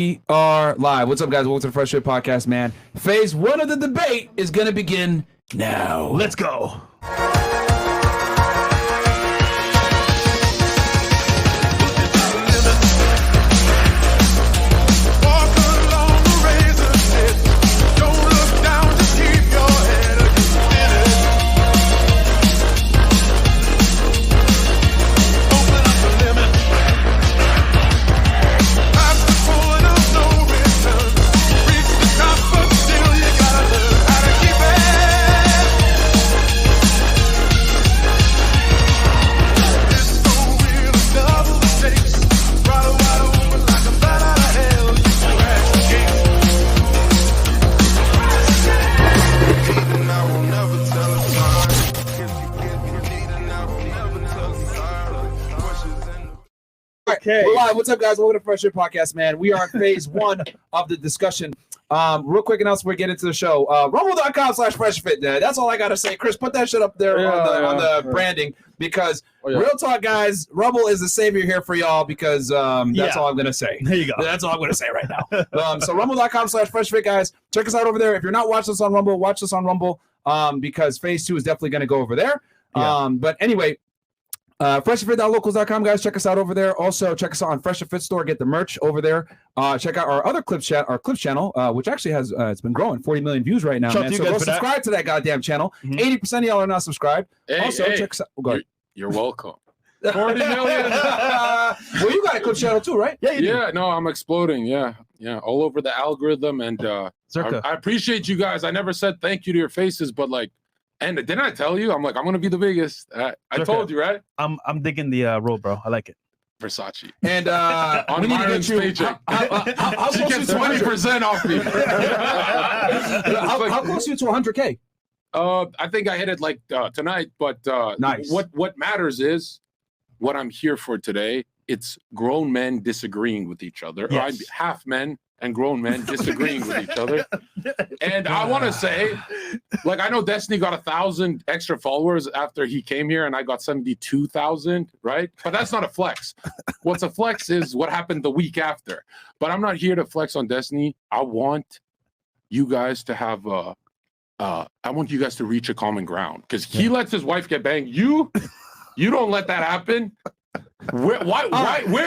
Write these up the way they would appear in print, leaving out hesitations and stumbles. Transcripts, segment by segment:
We are live. What's up, guys? Welcome to the Fresh Fit Podcast, man. Phase 1 of the debate is going to begin now. Let's go. Okay. We're live. What's up, guys? Welcome to Fresh Fit Podcast, man. We are in phase 1 of the discussion. Real quick announcement before we get into the show. Rumble.com/FreshFit. That's all I got to say. Chris, put that shit up there on the branding because real talk, guys, Rumble is the savior here for y'all because that's all I'm going to say. There you go. That's all I'm going to say right now. So Rumble.com/FreshFit, guys. Check us out over there. If you're not watching us on Rumble, watch us on Rumble because phase 2 is definitely going to go over there. But anyway, freshfit.locals.com, guys. Check us out over there. Also, check us out on Fresh Fit Store. Get the merch over there. Check out our other clips channel, which actually has it's been growing 40 million views right now, man. So go subscribe to that goddamn channel. 80% of y'all are not subscribed. Check us out. Go ahead. You're welcome. 40 million. Well, you got a clip channel too, right? Yeah. No, I'm exploding. Yeah, all over the algorithm, and Zherka. I appreciate you guys. I never said thank you to your faces, but like. And didn't I tell you? I'm gonna be the biggest. I told you, right? I'm digging the role, bro. I like it. Versace. And on we need to Myron's get you. paycheck. How She close gets you to 20% off me. how close are you to 100K? I think I hit it like tonight. But nice. What matters is what I'm here for today. It's grown men disagreeing with each other. Yes. Or half men and grown men disagreeing with each other. And I want to say, like, I know Destiny got 1,000 extra followers after he came here, and I got 72,000, right? But that's not a flex. What's a flex is what happened the week after. But I'm not here to flex on Destiny. I want you guys to have I want you guys to reach a common ground because he lets his wife get banged. You don't let that happen. Where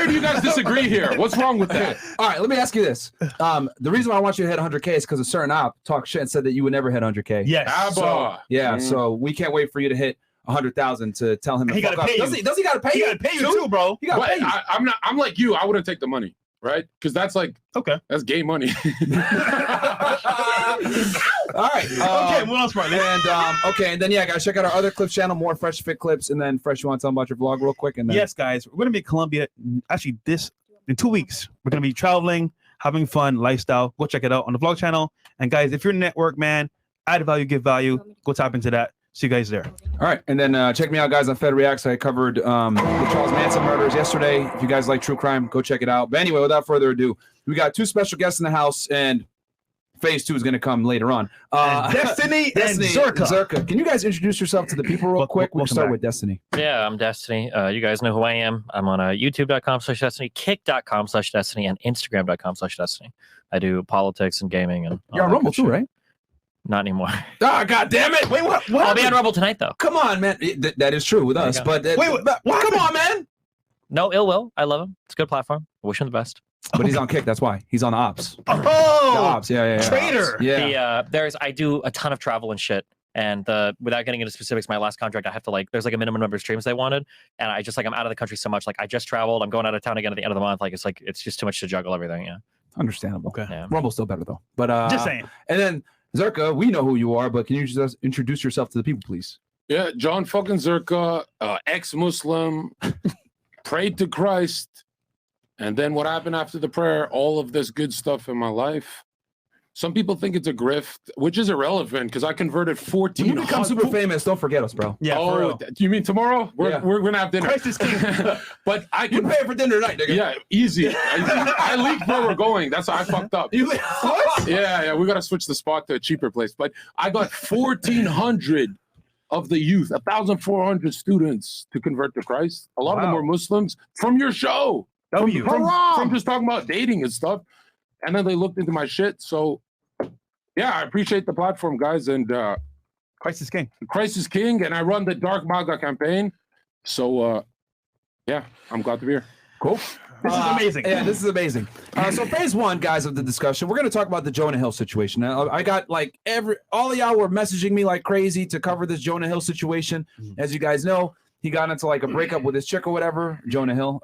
do you guys disagree here? What's wrong with that? All right, let me ask you this. The reason why I want you to hit 100K is because a certain op talked shit and said that you would never hit 100K. Yes. So we can't wait for you to hit 100,000 to tell him to fuck up. Does he got to pay you? He got to pay you too, bro. He got to pay you. I'm like you. I wouldn't take the money, right? Because that's like that's gay money. All right. Okay, what else, Marley? And then guys, check out our other clips channel, more Fresh Fit clips, and then Fresh. You want to tell them about your vlog real quick? And then yes, guys, we're gonna be in Colombia. Actually, in 2 weeks, we're gonna be traveling, having fun, lifestyle. Go check it out on the vlog channel. And guys, if you're a network, man, add value, give value. Go tap into that. See you guys there. All right, and then check me out, guys, on Fed Reacts. I covered the Charles Manson murders yesterday. If you guys like true crime, go check it out. But anyway, without further ado, we got 2 special guests in the house, and phase 2 is going to come later on. Destiny and Zherka. Can you guys introduce yourself to the people real quick? We'll start with Destiny. Yeah, I'm Destiny. You guys know who I am. I'm on youtube.com/Destiny, kick.com/Destiny, and Instagram.com/Destiny. I do politics and gaming. And you're on Rumble too, right? Not anymore. Oh, God damn it. Wait, what? I'll be on Rumble tonight, though. Come on, man. That is true with us. But come on, man. No ill will. I love him. It's a good platform. I wish him the best. But he's on Kick. That's why he's on the Ops. Oh, the Ops. Yeah. Traitor. Yeah. I do a ton of travel and shit. And without getting into specifics, my last contract, I have to there's like a minimum number of streams they wanted. And I just I'm out of the country so much. Like I just traveled. I'm going out of town again at the end of the month. It's just too much to juggle everything. Yeah. Understandable. Okay. Yeah. Rumble's still better though. But just saying. And then Zherka, we know who you are, but can you just introduce yourself to the people, please? Yeah, John fucking Zherka, ex-Muslim, prayed to Christ, and then what happened after the prayer? All of this good stuff in my life. Some people think it's a grift, which is irrelevant because I converted 14. When you become super famous, don't forget us, bro. Yeah. Oh, you mean tomorrow? We're gonna have dinner. Christ is king. But I You can pay for dinner tonight, nigga. Yeah, easy. I leaked where we're going. That's how I fucked up. What? Yeah. We gotta switch the spot to a cheaper place. But I got 1,400 of the youth, 1,400 students to convert to Christ. A lot of them were Muslims from your show. From just talking about dating and stuff. and then they looked into my shit. So yeah, I appreciate the platform, guys. And Christ is king. Christ is king, and I run the Dark Maga campaign. So yeah, I'm glad to be here. Cool. This is amazing. Yeah, this is amazing. So phase one, guys, of the discussion, we're going to talk about the Jonah Hill situation. Now, I got like all of y'all were messaging me like crazy to cover this Jonah Hill situation. As you guys know, he got into like a breakup with his chick or whatever. Jonah Hill.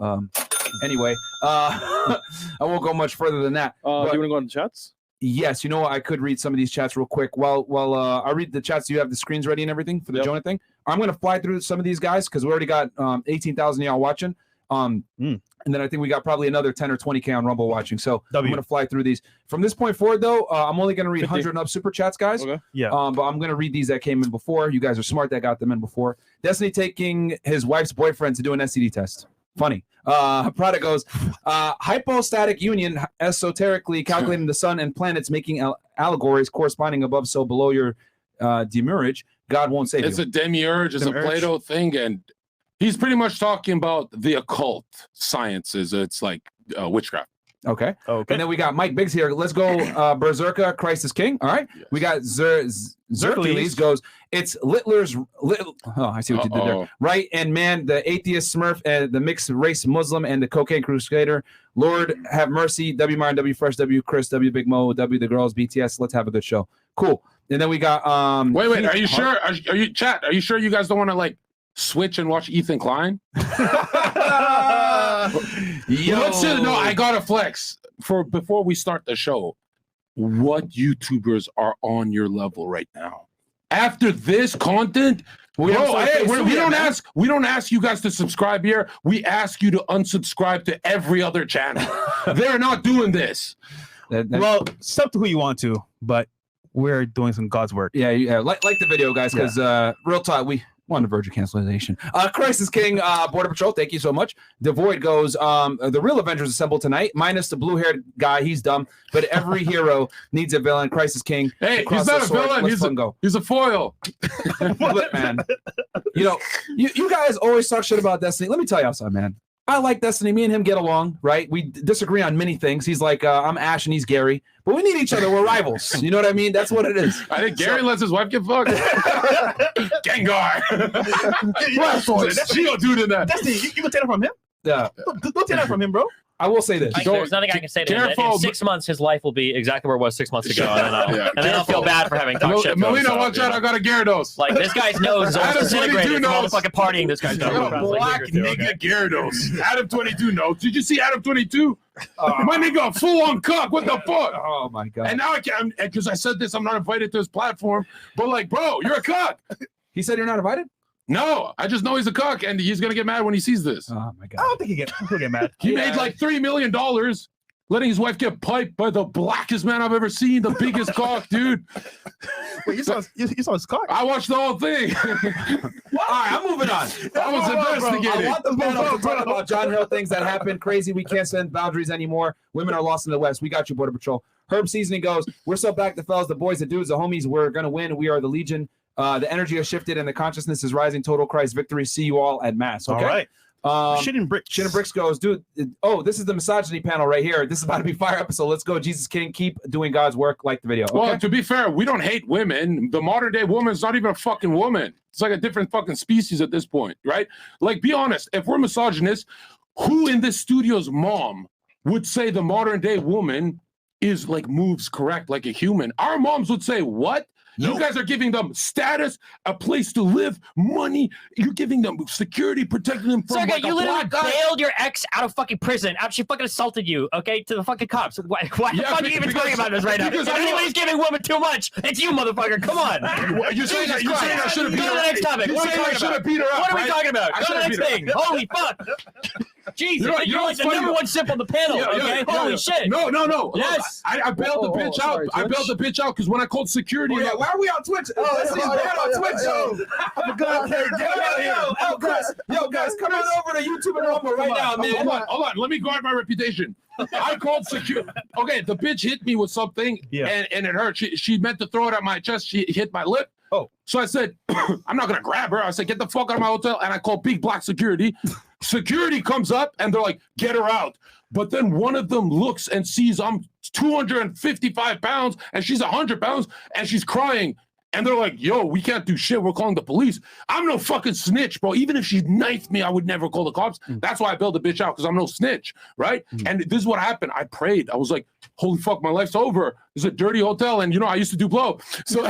Anyway, I won't go much further than that. Do you want to go on the chats? Yes, you know what? I could read some of these chats real quick. While I read the chats, do you have the screens ready and everything for the Jonah thing? I'm going to fly through some of these guys because we already got 18,000 y'all watching. And then I think we got probably another 10 or 20K on Rumble watching. So I'm going to fly through these. From this point forward, though, I'm only going to read 100 and up super chats, guys. Okay. Yeah. But I'm going to read these that came in before. You guys are smart that got them in before. Destiny taking his wife's boyfriend to do an STD test. Funny. Prada goes, hypostatic union, esoterically calculating the sun and planets, making allegories corresponding above so below your demurrage. God won't save you. It's a demiurge, it's a Plato thing, and he's pretty much talking about the occult sciences. It's like witchcraft. Okay. And then we got Mike Biggs here. Let's go Berserker, Christ is King. All right. Yes. We got Zherka goes, it's Littler's. I see what you did there. Right. And man, the atheist Smurf and the mixed race Muslim and the cocaine crusader. Lord have mercy. W Martin, W Fresh, W Chris, W Big Mo, W the girls, BTS. Let's have a good show. Cool. And then we got wait, are you sure? Are you chat? Are you sure you guys don't want to like switch and watch Ethan Klein? No, I gotta flex before we start the show. What YouTubers are on your level right now? After this content, we don't ask you guys to subscribe here. We ask you to unsubscribe to every other channel. They're not doing this. Well, it's up to who you want to, but we're doing some God's work. Yeah. Like the video, guys, because real talk, we on the verge of cancellation. Christ is King, Border Patrol, thank you so much. Devoid goes, the real Avengers assemble tonight, minus the blue-haired guy, he's dumb, but every hero needs a villain. Christ is King. Hey, he's not a villain, he's a foil. Look, man, you know, you guys always talk shit about Destiny. Let me tell y'all something, man. I like Destiny. Me and him get along, right? We disagree on many things. He's like, I'm Ash and he's Gary, but we need each other. We're rivals. You know what I mean? That's what it is. I think Gary lets his wife get fucked. Gengar. She don't do that. Destiny, you can take it from him? Yeah. Don't take that from him, bro. I will say this. There's nothing I can say to him. In 6 months, his life will be exactly where it was 6 months ago. And then I'll feel bad for having talked shit. Melina, watch out. I got a Gyarados. Like, this guy's nose is almost disintegrated from all the fucking partying this guy's done. Black nigga Gyarados. Adam 22 notes. Did you see Adam 22? My nigga, full on cock. What the fuck? Oh, my God. And now I can't, because I said this, I'm not invited to his platform. But, like, bro, you're a cock. He said you're not invited? No, I just know he's a cuck, and he's gonna get mad when he sees this. Oh my God! I don't think he'll get mad. He made like $3 million, letting his wife get piped by the blackest man I've ever seen, the biggest cock, dude. Wait, you saw his cock? I watched the whole thing. All right, I'm moving on. I was investigating. I want the panel to talk about John Hill things that happen. Crazy. We can't send boundaries anymore. Women are lost in the West. We got you, Border Patrol. Herb Seasoning goes, we're so back the fellas, the boys, the dudes, the homies. We're gonna win. We are the Legion. The energy has shifted and the consciousness is rising. Total Christ victory. See you all at Mass. Okay? All right. Shit and Bricks goes, dude. This is the misogyny panel right here. This is about to be fire episode. Let's go, Jesus King. Keep doing God's work. Like the video. Okay? Well, to be fair, we don't hate women. The modern day woman is not even a fucking woman. It's like a different fucking species at this point, right? Like, be honest. If we're misogynist, who in this studio's mom would say the modern day woman is like moves correct like a human? Our moms would say, what? You guys are giving them status, a place to live, money. You're giving them security, protecting them from Zherka, you literally bailed your ex out of fucking prison after she fucking assaulted you, okay, to the fucking cops. Why the fuck are you even talking about this right now? If anybody's giving women too much, it's you, motherfucker. Come on. You're saying I should have beat her up. Go to the next topic. What are we talking about? Go to the next thing. Holy fuck. Jesus, you're like the number one simp on the panel, okay? Holy shit. No. Yes. I bailed the bitch out. I bailed the bitch out because when I called security. Oh, yeah. Why are we on Twitch? This is on Twitch, yo, guys, come on over to YouTube and Rumble right now, man. Hold on. Let me guard my reputation. I called security. Okay, the bitch hit me with something, and it hurt. She meant to throw it at my chest. She hit my lip. Oh. So I said, I'm not going to grab her. I said, get the fuck out of my hotel. And I called big black security. Security comes up and they're like, get her out. But then one of them looks and sees I'm 255 pounds and she's 100 pounds and she's crying. And they're like, yo, we can't do shit. We're calling the police. I'm no fucking snitch, bro. Even if she knifed me, I would never call the cops. That's why I bailed the bitch out, because I'm no snitch, right? And this is what happened. I prayed. I was like, holy fuck, my life's over. It's a dirty hotel. And, I used to do blow. So,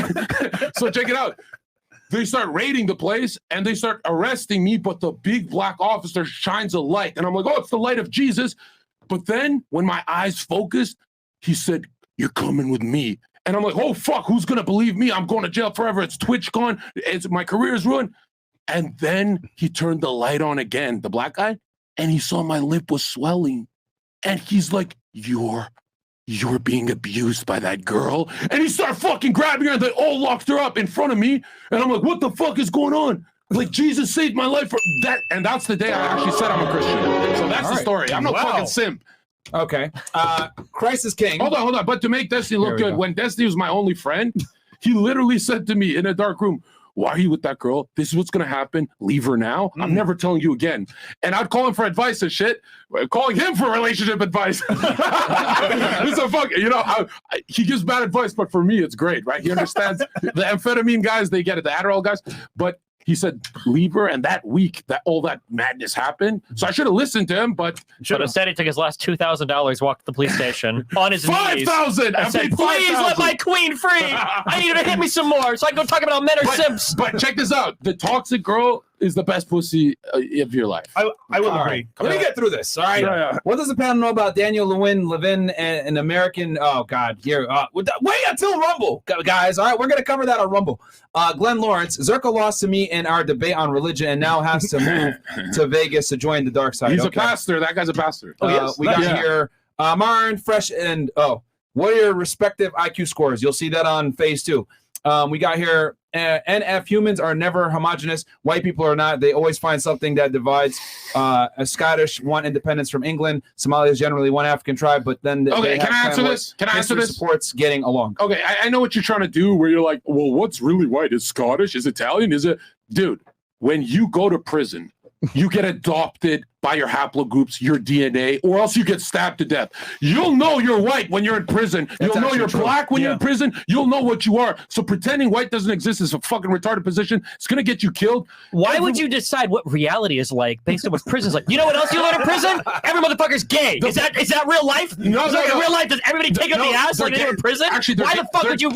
so check it out. They start raiding the place and they start arresting me, but the big black officer shines a light. And I'm like, oh, it's the light of Jesus. But then when my eyes focused, he said, you're coming with me. And I'm like, oh, fuck, who's going to believe me? I'm going to jail forever. It's Twitch gone. My career is ruined. And then he turned the light on again, the black guy, and he saw my lip was swelling. And he's like, you're being abused by that girl. And he started fucking grabbing her and they all locked her up in front of me. And I'm like, what the fuck is going on? Like, Jesus saved my life for that. And that's the day I actually said I'm a Christian. So that's the story. I'm no fucking simp. Okay. Crisis King. Hold on. But to make Destiny look good, when Destiny was my only friend, he literally said to me in a dark room, why are you with that girl? This is what's going to happen. Leave her now. I'm never telling you again. And I'd call him for advice and shit. Calling him for relationship advice. It's a fuck. He gives bad advice, but for me, it's great, right? He understands the amphetamine guys, they get it. The Adderall guys. But he said, leave her. And that week, all that madness happened. So I should have listened to him, but instead he took his last $2,000, walked to the police station on his knees. $5,000! I said, please let my queen free. I need her to hit me some more so I can go talk about men or simps. But check this out. The toxic girl is the best pussy of your life. I will agree. Right. Let me get through this. All right. Yeah. What does the panel know about Daniel Levin and an American? Oh God, here. Wait until Rumble, guys. All right, we're gonna cover that on Rumble. Glenn Lawrence, Zherka lost to me in our debate on religion and now has to move to Vegas to join the dark side. He's a pastor. That guy's a pastor. We got here Marin, Fresh, and what are your respective IQ scores? You'll see that on phase 2. We got here NF, humans are never homogenous. White people are not. They always find something that divides. Scottish want independence from England. Somalia is generally one African tribe, but then can I answer this? Can I answer this? Supports getting along. Okay, I know what you're trying to do. Where you're like, well, what's really white? Is Scottish? Is Italian? Is it, dude? When you go to prison, you get adopted by your haplogroups, your DNA, or else you get stabbed to death. You'll know you're white when you're in prison. You'll know you're black when you're in prison. You'll know what you are. So pretending white doesn't exist is a fucking retarded position. It's going to get you killed. Why would you decide what reality is like based on what prison's like? You know what else you learn in prison? Every motherfucker's gay. Is that real life? No, in real life, does everybody take up the ass like they do in prison? Actually, why the fuck would you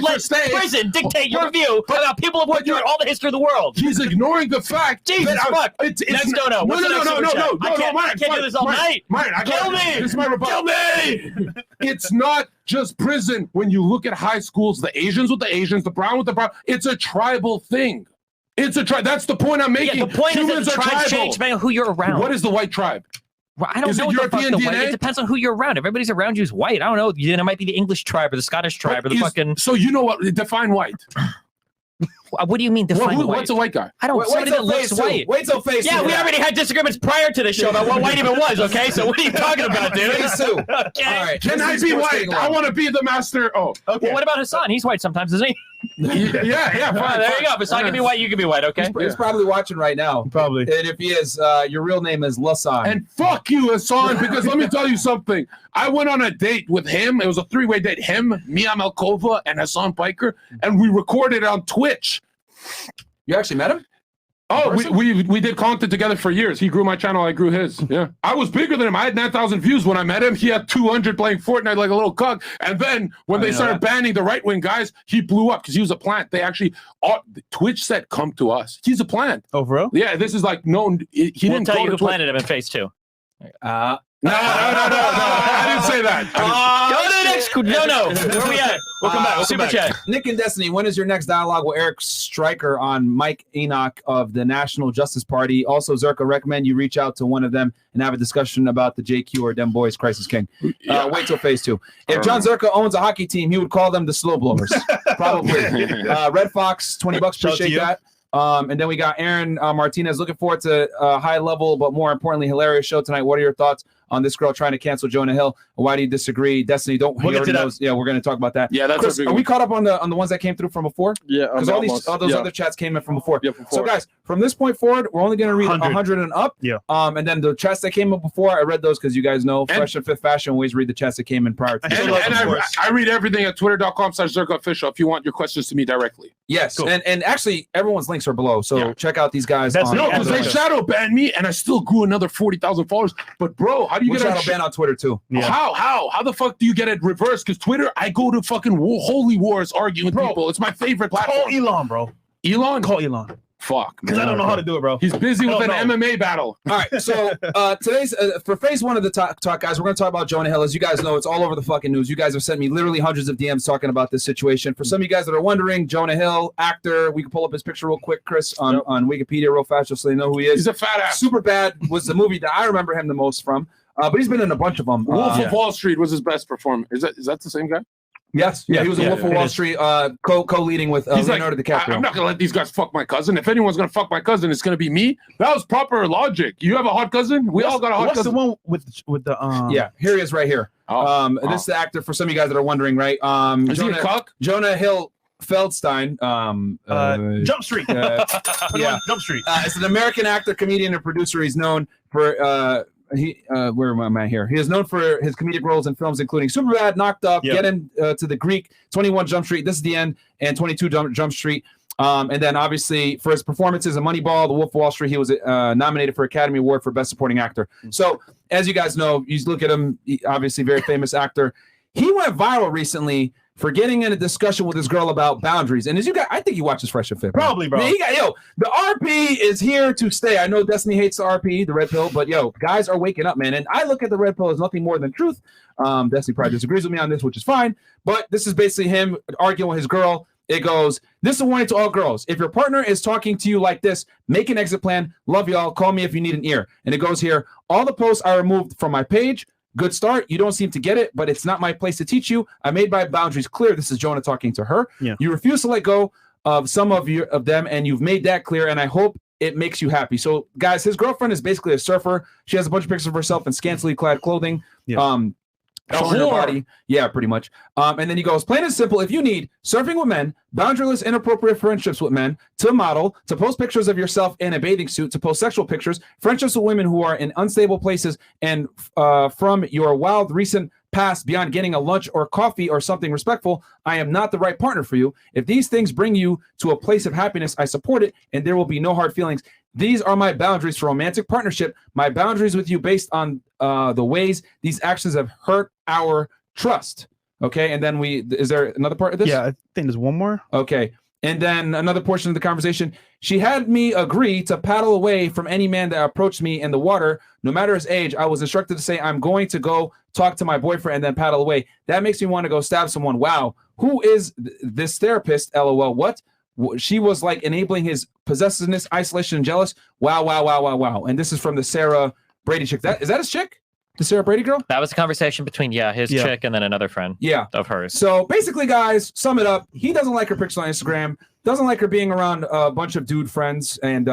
let prison dictate your view about people of what you're all the history of the world? He's ignoring the fact. Jesus fuck. Next dono. I can't do this all night. Kill me! This is my rebuttal. Kill me! It's not just prison. When you look at high schools, the Asians with the Asians, the brown with the brown, it's a tribal thing. It's a tribe. That's the point I'm making. Yeah, the point Humans is that the tribes change depending on who you're around. What is the white tribe? Well, I don't know what European the fuck DNA? It depends on who you're around. If everybody's around you is white, I don't know. Then it might be the English tribe or the Scottish tribe or the fucking... So you know what? Define white. What do you mean define white? What's a white guy? I don't. Somebody that looks white. Wait till phase 2. Yeah, we already had disagreements prior to this show about what white even was. Okay, so what are you talking about, dude? Phase 2. Okay. All right. Can I be white? I want to be the master. Oh, okay. Well, what about Hassan? He's white sometimes, isn't he? Yeah. Fine, there you go. If Hassan can be white, you can be white. Okay. He's probably watching right now. Probably. And if he is, your real name is Lassan. And fuck you, Hassan, because let me tell you something. I went on a date with him. It was a 3-way date. Him, Mia Malkova, and Hassan Piker, and we recorded it on Twitch. You actually met him? Oh, we did content together for years. He grew my channel, I grew his. Yeah, I was bigger than him. I had 9,000 views when I met him. He had 200 playing Fortnite like a little cuck. And then when they started banning the right wing guys, he blew up because he was a plant. They actually Twitch said, "Come to us." He's a plant. Oh, for real? Yeah, this is like known. He didn't tell go you to who Twitch. planted him in phase 2. No. I didn't say that. Go to the next. No. Where we at? We'll come back. Super chat. Nick and Destiny, when is your next dialogue with Eric Stryker on Mike Enoch of the National Justice Party? Also, Zherka, recommend you reach out to one of them and have a discussion about the JQ or Dem Boys Crisis King. Wait till phase 2. If John Zherka owns a hockey team, he would call them the Slow Blowers. Probably. Red Fox, $20. Appreciate that. And then we got Aaron Martinez. Looking forward to a high level, but more importantly, hilarious show tonight. What are your thoughts on this girl trying to cancel Jonah Hill. Why do you disagree? Destiny, don't. We'll get to that. Yeah, we're going to talk about that. Yeah, that's Chris, a big are we one. caught up on the ones that came through from before? Yeah, Because all those other chats came in from before. Yeah, from So before. guys, from this point forward, we're only going to read 100. 100 and up. Yeah. And then the chats that came up before, I read those because you guys know And- Fresh and Fifth Fashion always read the chats that came in prior to. And, I read everything at twitter.com/Zherka official if you want your questions to me directly. Yes, Cool. and actually everyone's links are below, so Yeah. check out these guys. That's on No, Yeah, because they that's shadow banned me and I still grew another 40,000 followers. But bro, how do you We'll get shadow a ban on Twitter too. Yeah. How the fuck do you get it reversed? Because Twitter, I go to fucking holy wars arguing with Bro, people. It's my favorite Call platform. Elon, bro. Elon? Call Elon. Fuck. Because I don't know how to do it, bro. He's busy with an don't know. MMA battle. All right, so today's for phase one of the talk, guys, we're going to talk about Jonah Hill. As you guys know, it's all over the fucking news. You guys have sent me literally hundreds of DMs talking about this situation. For some of you guys that are wondering, Jonah Hill, actor, we can pull up his picture real quick, Chris, on Wikipedia real fast, just so they know who he is. He's a fat ass. Super Bad was the movie that I remember him the most from, but he's been in a bunch of them. Wolf of Wall Street was his best performance. Is that the same guy? Yes, yeah, he was a Wolf of Wall Street, co-leading with He's Leonardo like, DiCaprio. I'm not gonna let these guys fuck my cousin. If anyone's gonna fuck my cousin, it's gonna be me. That was proper logic. You have a hot cousin? We all got a hot What's cousin. the one with the Yeah, here he is right here. This is the actor for some of you guys that are wondering, right? Is he a cock? Jonah Hill Feldstein. Jump Street. yeah. Jump Street. It's an American actor, comedian, and producer. He's known for where am I here? He is known for his comedic roles in films including Superbad, Knocked Up, Yep. Get In to the Greek, 21 Jump Street, This is the End, and 22 Jump Street. And then obviously for his performances in Moneyball, The Wolf of Wall Street, he was nominated for Academy Award for Best Supporting Actor. So as you guys know, you look at him, obviously very famous actor. He went viral recently for getting in a discussion with this girl about boundaries. And as you guys, I think he watches Fresh and Fit. Probably, bro. Man, the RP is here to stay. I know Destiny hates the RP, the red pill, but guys are waking up, man. And I look at the red pill as nothing more than truth. Destiny probably disagrees with me on this, which is fine. But this is basically him arguing with his girl. It goes, this is a warning to all girls. If your partner is talking to you like this, make an exit plan. Love y'all. Call me if you need an ear. And it goes here, all the posts I removed from my page. Good start. You don't seem to get it, but it's not my place to teach you. I made my boundaries clear. This is Jonah talking to her. Yeah. You refuse to let go of some of them, and you've made that clear, and I hope it makes you happy. So, guys, his girlfriend is basically a surfer. She has a bunch of pictures of herself in scantily clad clothing. Yeah. Showing her body. Yeah, pretty much. And then he goes, plain and simple, if you need surfing with men, boundaryless, inappropriate friendships with men, to model, to post pictures of yourself in a bathing suit, to post sexual pictures, friendships with women who are in unstable places, and from your wild recent past beyond getting a lunch or coffee or something respectful, I am not the right partner for you. If these things bring you to a place of happiness, I support it, and there will be no hard feelings. These are my boundaries for romantic partnership. My boundaries with you based on the ways these actions have hurt our trust. Okay, and then is there another part of this? Yeah, I think there's one more. Okay, and then another portion of the conversation. She had me agree to paddle away from any man that approached me in the water, no matter his age. I was instructed to say, I'm going to go talk to my boyfriend and then paddle away. That makes me want to go stab someone. Wow, who is this therapist? LOL. What? She was like enabling his possessiveness, isolation, and jealous. Wow, wow, wow, wow, wow. And this is from the Sarah Brady chick. Is that his chick? The Sarah Brady girl? That was a conversation between his chick and then another friend of hers. So basically, guys, sum it up. He doesn't like her pictures on Instagram, doesn't like her being around a bunch of dude friends, and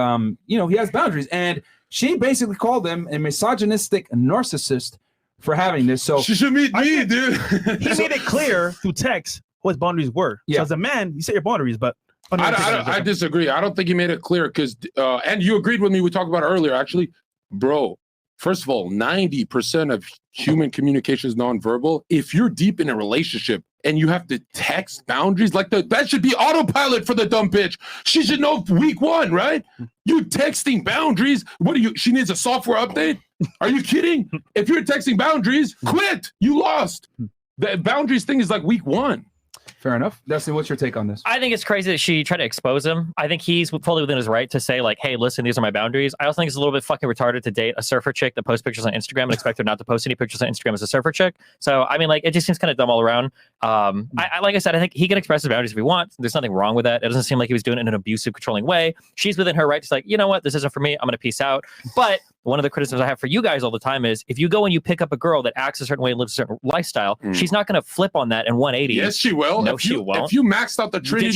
he has boundaries. And she basically called him a misogynistic narcissist for having this. So she should meet me, dude. He made it clear through text what his boundaries were. Yeah. So as a man, you set your boundaries, but I disagree. I don't think he made it clear because, and you agreed with me. We talked about it earlier, actually, bro. First of all, 90% of human communication is nonverbal. If you're deep in a relationship and you have to text boundaries, that should be autopilot for the dumb bitch. She should know week one, right? You texting boundaries. She needs a software update? Are you kidding? If you're texting boundaries, quit. You lost. The boundaries thing is like week one. Fair enough. Destiny, what's your take on this? I think it's crazy that she tried to expose him. I think he's fully within his right to say, like, hey, listen, these are my boundaries. I also think it's a little bit fucking retarded to date a surfer chick that posts pictures on Instagram and expect her not to post any pictures on Instagram as a surfer chick. So, I mean, like, it just seems kind of dumb all around. Like I said, I think he can express his boundaries if he wants. There's nothing wrong with that. It doesn't seem like he was doing it in an abusive, controlling way. She's within her right to say, like, you know what, this isn't for me. I'm going to peace out. But one of the criticisms I have for you guys all the time is if you go and you pick up a girl that acts a certain way and lives a certain lifestyle, she's not going to flip on that in 180. Yes, she will. No, she won't. If you maxed out the trinity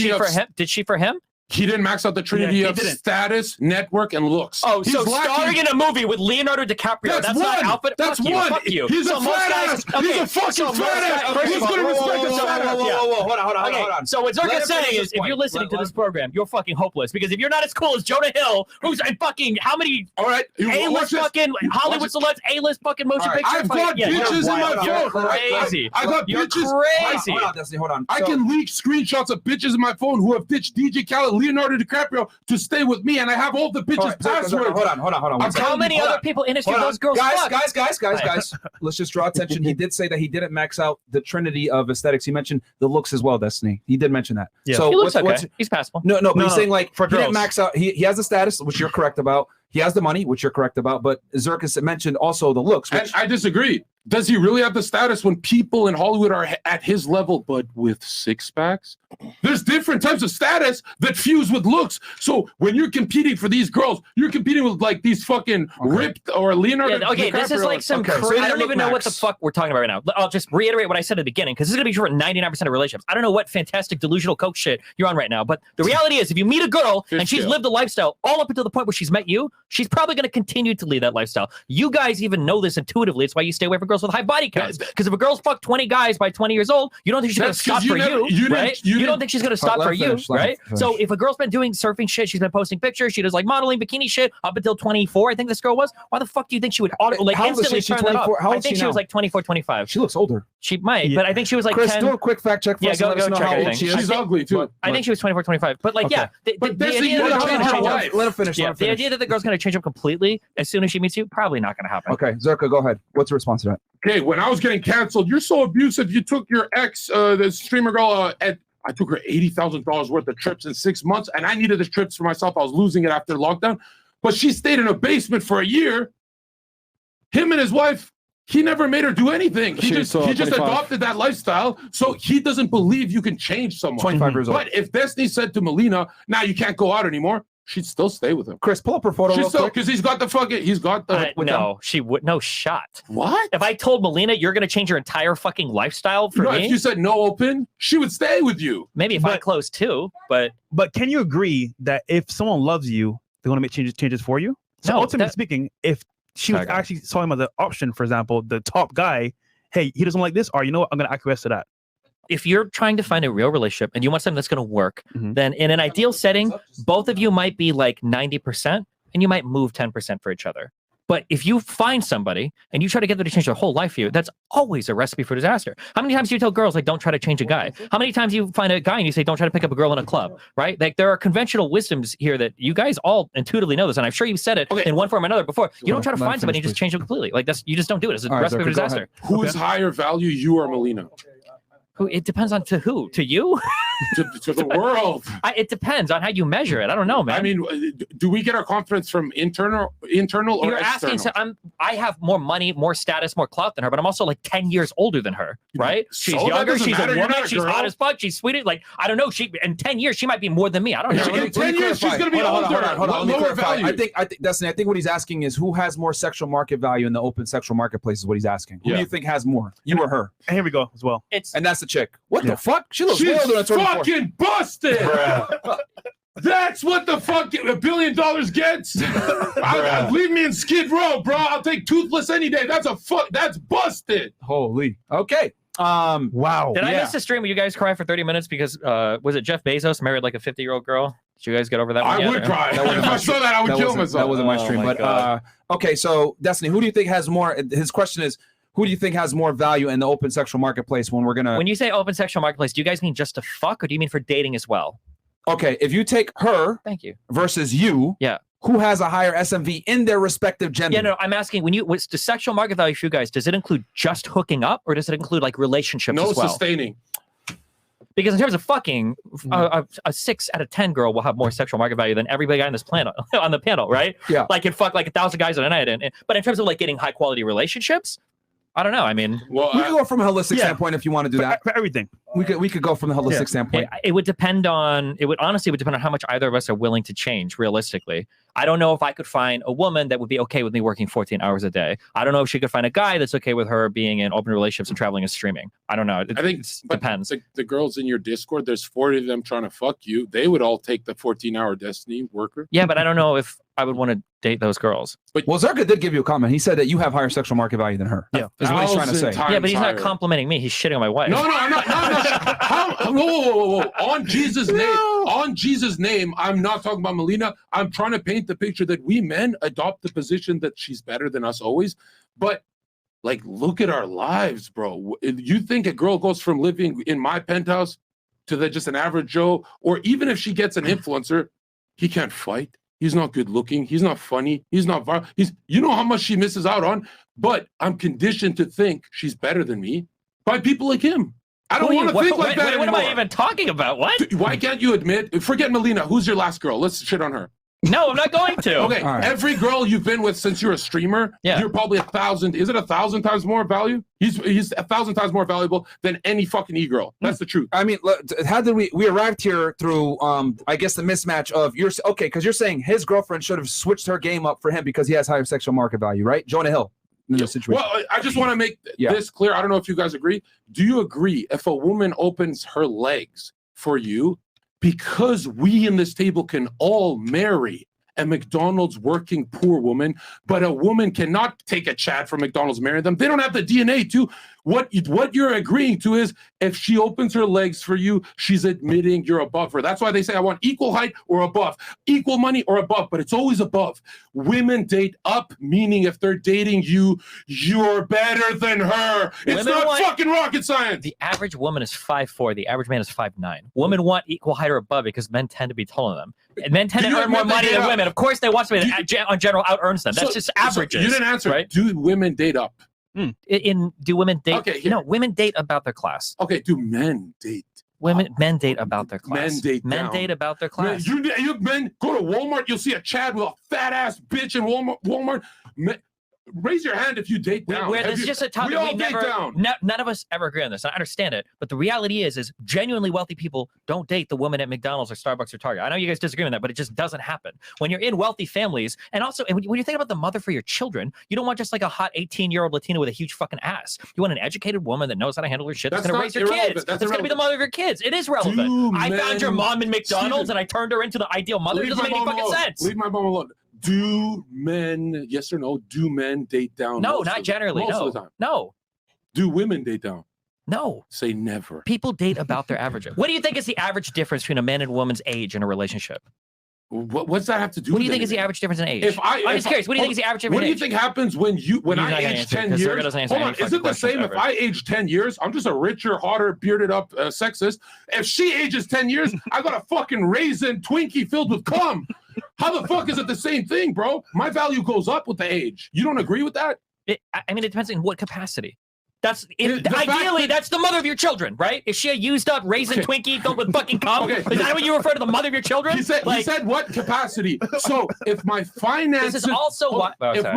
Did she for him? He didn't max out the trinity of status, network, and looks. Oh, He's so lacking- starring in a movie with Leonardo DiCaprio. That's one. not outfit. That's Fuck you, one. Fuck you. He's So a most fat guys- ass. He's a fucking fat ass. First Who's of all, gonna respect a fat ass? Hold on. Okay, so what Let Zherka's him saying finish is, his if point. you're listening to Let- this program, you're fucking hopeless. Because if you're not as cool as Jonah Hill, who's in fucking how many All right. A-list fucking Hollywood celebs, A-list fucking motion All right, picture. I've got bitches in my You're phone. crazy. I got You're bitches. crazy. Hold on, Destiny. Hold on. I So- can leak screenshots of bitches in my phone who have ditched DJ Khaled, Leonardo DiCaprio to stay with me, and I have all the bitches' All right, passwords. Hold on. One I'm second. How many Hold other on. people in history Hold on. those girls fuck? Guys. Let's just draw attention. He did say that he didn't max out the trinity of aesthetics. He mentioned the looks as well, Destiny. He did mention that. Yeah. So He looks what's, okay. He's passable. No, but No, he's saying like for he didn't girls. max out. He has the status, which you're correct about. He has the money, which you're correct about. But Zherka mentioned also the looks, And which I disagree. Does he really have the status when people in Hollywood are at his level, but with six packs? There's different types of status that fuse with looks. So when you're competing for these girls, you're competing with like these fucking ripped or Leonardo. Yeah, okay, this is DiCaprio. like some. Okay, so he I didn't don't look even know what the max. fuck we're talking about right now. I'll just reiterate what I said at the beginning because this is gonna be true for 99% of relationships. I don't know what fantastic delusional coke shit you're on right now, but the reality is, if you meet a girl and she's Fishtail. lived a lifestyle all up until the point where she's met you, she's probably gonna continue to lead that lifestyle. You guys even know this intuitively. It's why you stay away from girls with high body counts. Because if a girl's fucked 20 guys by 20 years old, you don't think she's gonna That's stop 'cause you for never- you, you didn't- right? you You don't didn't- think she's gonna stop Let for him you, finish, let him right? finish. So if a girl's been doing surfing shit, she's been posting pictures, she does like modeling, bikini shit up until 24. I think this girl was. Why the fuck do you think she would like How old is instantly she? She's turn that off? 24. How old I is think she she was now? like 24, 25. she looks older. She might, Yeah. but I think she was like Chris, 10. do a quick fact check for Yeah, us and let us know check how old everything. she is. She's ugly too. I think she was 24, 25. But like, Okay. yeah, But the that's idea the- that the hold girl's on, gonna hold on, change up- Let him finish. yeah, the idea that the girl's gonna change up completely as soon as she meets you, probably not gonna happen. Okay, Zherka, go ahead. What's the response to that? Okay, when I was getting canceled, you're so abusive. You took your ex, the streamer girl, and I took her $80,000 worth of trips in 6 months, and I needed the trips for myself. I was losing it after lockdown, but she stayed in a basement for a year. Him and his wife, he never made her do anything. He She's, just 25. adopted that lifestyle, so he doesn't believe you can change someone. 25 years old. But if Destiny said to Melina, "Now you can't go out anymore," she'd still stay with him. Chris, pull up her photo real She's still quick. because he's got the No, she would. No shot. what? If I told Melina you're gonna change your entire fucking lifestyle for No, me, if you said no open, she would stay with you. maybe if I But- close too, but But can you agree that if someone loves you, they're going to make changes for you? So No, ultimately that- speaking, if she was Okay. actually saw him as an option, for example, the top guy, hey, he doesn't like this, or you know what, I'm going to acquiesce to that. if you're trying to find a real relationship and you want something that's going to work, Mhm. then in an ideal setting, both of you might be like 90% and you might move 10% for each other. But if you find somebody and you try to get them to change their whole life for you, that's always a recipe for disaster. How many times do you tell girls, like, don't try to change a guy? How many times you find a guy and you say, don't try to pick up a girl in a club, right? Like, there are conventional wisdoms here that you guys all intuitively know this. And I'm sure you've said it Okay. in one form or another before. You don't try to Let him find somebody and finish, just change them completely. Like, you just don't do it. It's a All right, recipe for Zherka, go disaster. Who is higher value, you or Melina? It depends on to who? To you? To the world. It depends on how you measure it. I don't know, man. I mean, do we get our confidence from internal or You're external? asking. So I have more money, more status, more clout than her, but I'm also like 10 years older than her, right? So She's that younger. doesn't She's matter. a You're woman. not a She's girl. hot as fuck. She's sweet. Like, I don't know. She in 10 years she might be more than me. I don't know. In 10 years, she's going to be older. Hold on. Let me Lower clarify. value. I think, Destiny, I think what he's asking is who has more sexual market value in the open sexual marketplace is what he's asking. Who do Yeah. you think has more? You or her? And here we go as well. It's And that's the chick. What Yeah. the fuck? She looks She's way older than 24. fucking busted. That's what the fuck $1 billion gets. Leave me in Skid Row, bro. I'll take Toothless any day. That's busted. Holy. Okay. Wow. Did I yeah. miss a stream where you guys cry for 30 minutes because was it Jeff Bezos married like a 50-year-old girl? Did you guys get over that one I yet, would or- cry. That wasn't If my I saw that, I would kill That myself. wasn't my Oh stream. my But God. okay, so Destiny, who do you think has more? His question is, who do you think has more value in the open sexual marketplace when we're gonna? When you say open sexual marketplace, do you guys mean just to fuck or do you mean for dating as well? Okay, if you take her Thank you. versus you, Yeah. who has a higher SMV in their respective gender? Yeah, no, I'm asking what's the sexual market value for you guys? Does it include just hooking up or does it include like relationships No as well? sustaining. Because in terms of fucking, a 6 out of 10 girl will have more sexual market value than every guy on this planet on the panel, right? Yeah. Like, can fuck like 1,000 guys on a night. But in terms of like getting high quality relationships, I don't know. I mean, Well, We could go from a holistic Yeah. standpoint if you want to do that. For everything. We could go from the holistic standpoint. it would depend on. It would depend on how much either of us are willing to change. Realistically, I don't know if I could find a woman that would be okay with me working 14 hours a day. I don't know if she could find a guy that's okay with her being in open relationships and traveling and streaming. I don't know. I think it but depends. The girls in your Discord, there's 40 of them trying to fuck you. They would all take the 14-hour Destiny worker. Yeah, but I don't know if I would want to date those girls. Well, Zherka did give you a comment. He said that you have higher sexual market value than her. Yeah. Is what he's trying to say. 1,000 Yeah, but he's not higher. complimenting me. He's shitting on my wife. No, I'm not. Whoa. On Jesus' name, I'm not talking about Melina. I'm trying to paint the picture that we men adopt the position that she's better than us always. But like, look at our lives, bro. You think a girl goes from living in my penthouse to just an average Joe, or even if she gets an influencer, he can't fight. He's not good looking. He's not funny. He's not viral. You know how much she misses out on. But I'm conditioned to think she's better than me by people like him. I don't want to think like that What anymore. am I even talking about? What? Why can't you admit? Forget Melina. Who's your last girl? Let's shit on her. No, I'm not going to. Okay, All right. every girl you've been with since you're a streamer, Yeah. you're probably 1,000. Is it 1,000 times more value? He's 1,000 times more valuable than any fucking e-girl. That's the truth. I mean, how did we arrived here through I guess the mismatch of because you're saying his girlfriend should have switched her game up for him because he has higher sexual market value, right? Jonah Hill in this situation. Well, I just want to make this clear. I don't know if you guys agree. Do you agree if a woman opens her legs for you, because we in this table can all marry a McDonald's working poor woman, but a woman cannot take a Chad from McDonald's, marry them. They don't have the DNA to. What you're agreeing to is if she opens her legs for you, she's admitting you're above her. That's why they say I want equal height or above, equal money or above, but it's always above. Women date up, meaning if they're dating you, you're better than her. It's not fucking rocket science. The average woman is 5'4". The average man is 5'9". Women want equal height or above because men tend to be taller than them. And men tend to earn more money than women. Of course, they want somebody that on general out earns them. That's just averages. You didn't answer. Right? Do women date up? Do women date? Okay, here. No, women date about their class. Okay, do men date? Men date about their class. Men date down. About their class. You men go to Walmart, you'll see a Chad with a fat ass bitch in Walmart. Raise your hand if you date down. It's just a topic we all date down. None of us ever agree on this. I understand it, but the reality is genuinely wealthy people don't date the woman at McDonald's or Starbucks or Target. I know you guys disagree on that, but it just doesn't happen. When you're in wealthy families, and also when you think about the mother for your children, you don't want just like a hot 18-year-old Latina with a huge fucking ass. You want an educated woman that knows how to handle her shit. That's going to raise your kids. That's going to be the mother of your kids. It is relevant. I found your mom in McDonald's and I turned her into the ideal mother. It doesn't make any fucking sense. Leave my mom alone. Do men, yes or no, do men date down? No, not generally. Most of the time. No. Do women date down? No. Say never. People date about their average. What do you think is the average difference between a man and a woman's age in a relationship? What's that have to do What with do you think is the average difference in age? I'm just curious. What do you think is the average difference in age? What do you think happens when I age 10 years? Hold on, is it the same if I age 10 years? I'm just a richer, hotter, bearded up sexist. If she ages 10 years, I got a fucking raisin Twinkie filled with cum. How the fuck is it the same thing, bro? My value goes up with the age. You don't agree with that? I mean, it depends in what capacity. Ideally, that's the mother of your children, right? Is she a used up raisin Twinkie filled with fucking cum? Is that what you refer to the mother of your children? He said what capacity? So if my finances, this is also what if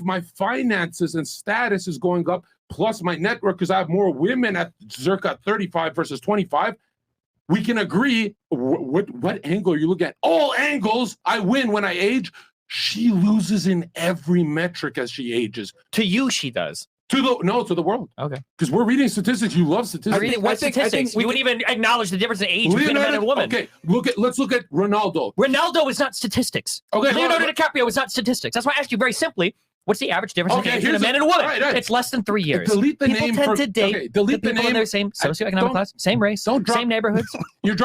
my finances and status is going up, plus my network, because I have more women at Zherka 35 versus 25. We can agree. What angle are you looking at? All angles. I win when I age. She loses in every metric as she ages. To you, she does. To the world. Okay. Because we're reading statistics. You love statistics. What statistics? You wouldn't even acknowledge the difference in age between a man and a woman. Okay. Let's look at Ronaldo. Ronaldo is not statistics. Okay. Leonardo DiCaprio is not statistics. That's why I asked you very simply. What's the average difference between a man and a woman? Right. It's less than 3 years. Delete the people name. Tend to date delete the people in their same socioeconomic class, same race, same neighborhoods,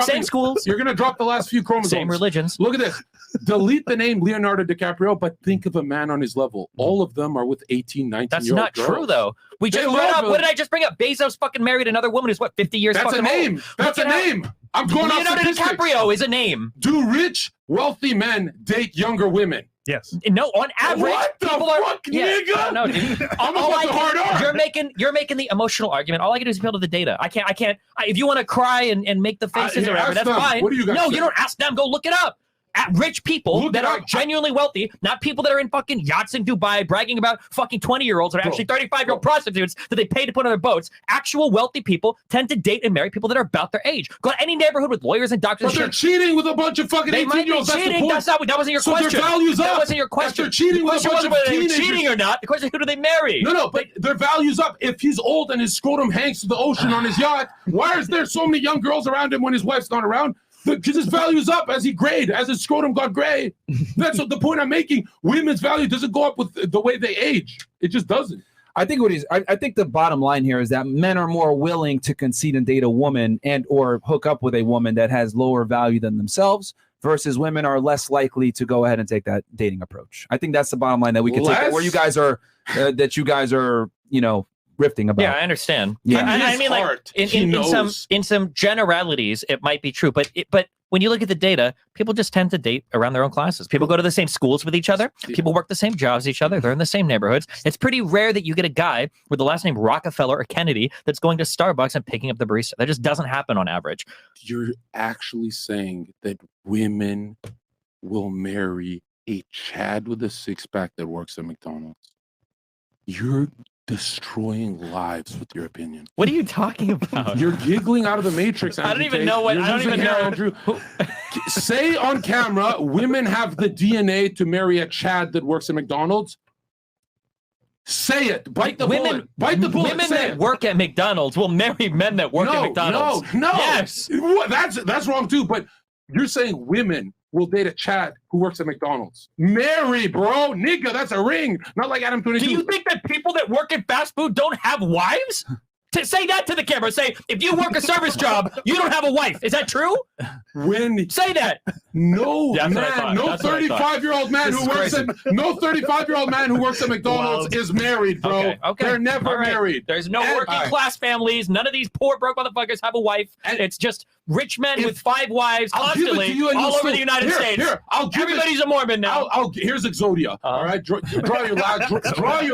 same schools. You're going to drop the last few chromosomes. Same religions. Look at this. Delete the name Leonardo DiCaprio, but think of a man on his level. All of them are with 18, 19 That's year old not girls. true, though. We just brought up. What did I just bring up? Bezos fucking married another woman who's what, 50 years That's fucking a name. old. That's a name. I'm going off Leonardo DiCaprio is a name. Do rich, wealthy men date younger women? Yes. No, on average, what the people fuck, are. nigga? Yeah, no, dude. You're making the emotional argument. All I can do is appeal to the data. I can't. If you want to cry and make the faces or whatever, that's fine. What do you guys say? You don't ask them. Go look it up. rich people that are genuinely wealthy, not people that are in fucking yachts in Dubai bragging about fucking 20-year-olds that are actually 35-year-old prostitutes that they pay to put on their boats. Actual wealthy people tend to date and marry people that are about their age. Go to any neighborhood with lawyers and doctors. But they're cheating with a bunch of fucking 18-year-olds. That's the point. That wasn't your question. Their values that up. wasn't your question. They're cheating with a bunch of teenagers. Cheating or not? The question is, who do they marry? No, but their values up. If he's old and his scrotum hangs to the ocean on his yacht, why is there so many young girls around him when his wife's not around? Because his value's up as he grayed, as his scrotum got gray. That's what the point I'm making. Women's value doesn't go up with the way they age. It just doesn't. I think I think the bottom line here is that men are more willing to concede and date a woman and or hook up with a woman that has lower value than themselves, versus women are less likely to go ahead and take that dating approach. I think that's the bottom line that we can take where you guys are, rifting about. Yeah, I understand. Yeah. I mean, like in some generalities, it might be true, but when you look at the data, people just tend to date around their own classes. People go to the same schools with each other. People work the same jobs as each other. They're in the same neighborhoods. It's pretty rare that you get a guy with the last name Rockefeller or Kennedy that's going to Starbucks and picking up the barista. That just doesn't happen on average. You're actually saying that women will marry a Chad with a six-pack that works at McDonald's. You're destroying lives with your opinion. What are you talking about? You're giggling out of the matrix. I don't even know what. I don't even know. Andrew. Say on camera, women have the DNA to marry a Chad that works at McDonald's. Say it. Bite the bullet. Bite the bullet. Women that work at McDonald's will marry men that work at McDonald's. No. Yes. That's wrong too. But you're saying women will date a Chad who works at McDonald's. Marry, bro. Nigga, that's a ring. Not like Adam 22. Do you think that people that work in fast food don't have wives? To say that to the camera. Say, if you work a service job, you don't have a wife. Is that true? Say that. No, That's man. No 35-year-old man who works at McDonald's is married, bro. Okay. They're never married. There's no working class families. None of these poor broke motherfuckers have a wife. It's just rich men with 5 wives constantly all over the United States. Everybody's a Mormon now. Here's Exodia. All right, draw your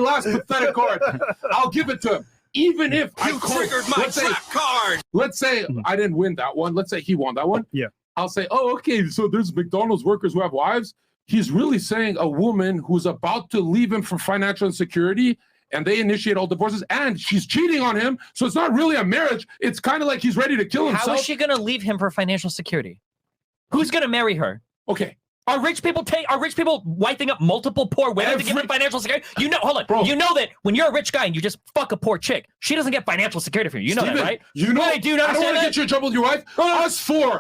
last pathetic card. I'll give it to him. Even if you triggered my trap card. Let's say I didn't win that one. Let's say he won that one. Yeah. I'll say, oh, okay, so there's McDonald's workers who have wives. He's really saying a woman who's about to leave him for financial insecurity, and they initiate all divorces, and she's cheating on him. So it's not really a marriage. It's kind of like he's ready to kill himself. How is she going to leave him for financial security? Who's going to marry her? Okay. Are rich people wiping up multiple poor women to give them financial security? You know, hold on. Bro. You know that when you're a rich guy and you just fuck a poor chick, she doesn't get financial security from you. You know that, right? You know, right, dude, I don't want to get you in trouble with your wife. Us four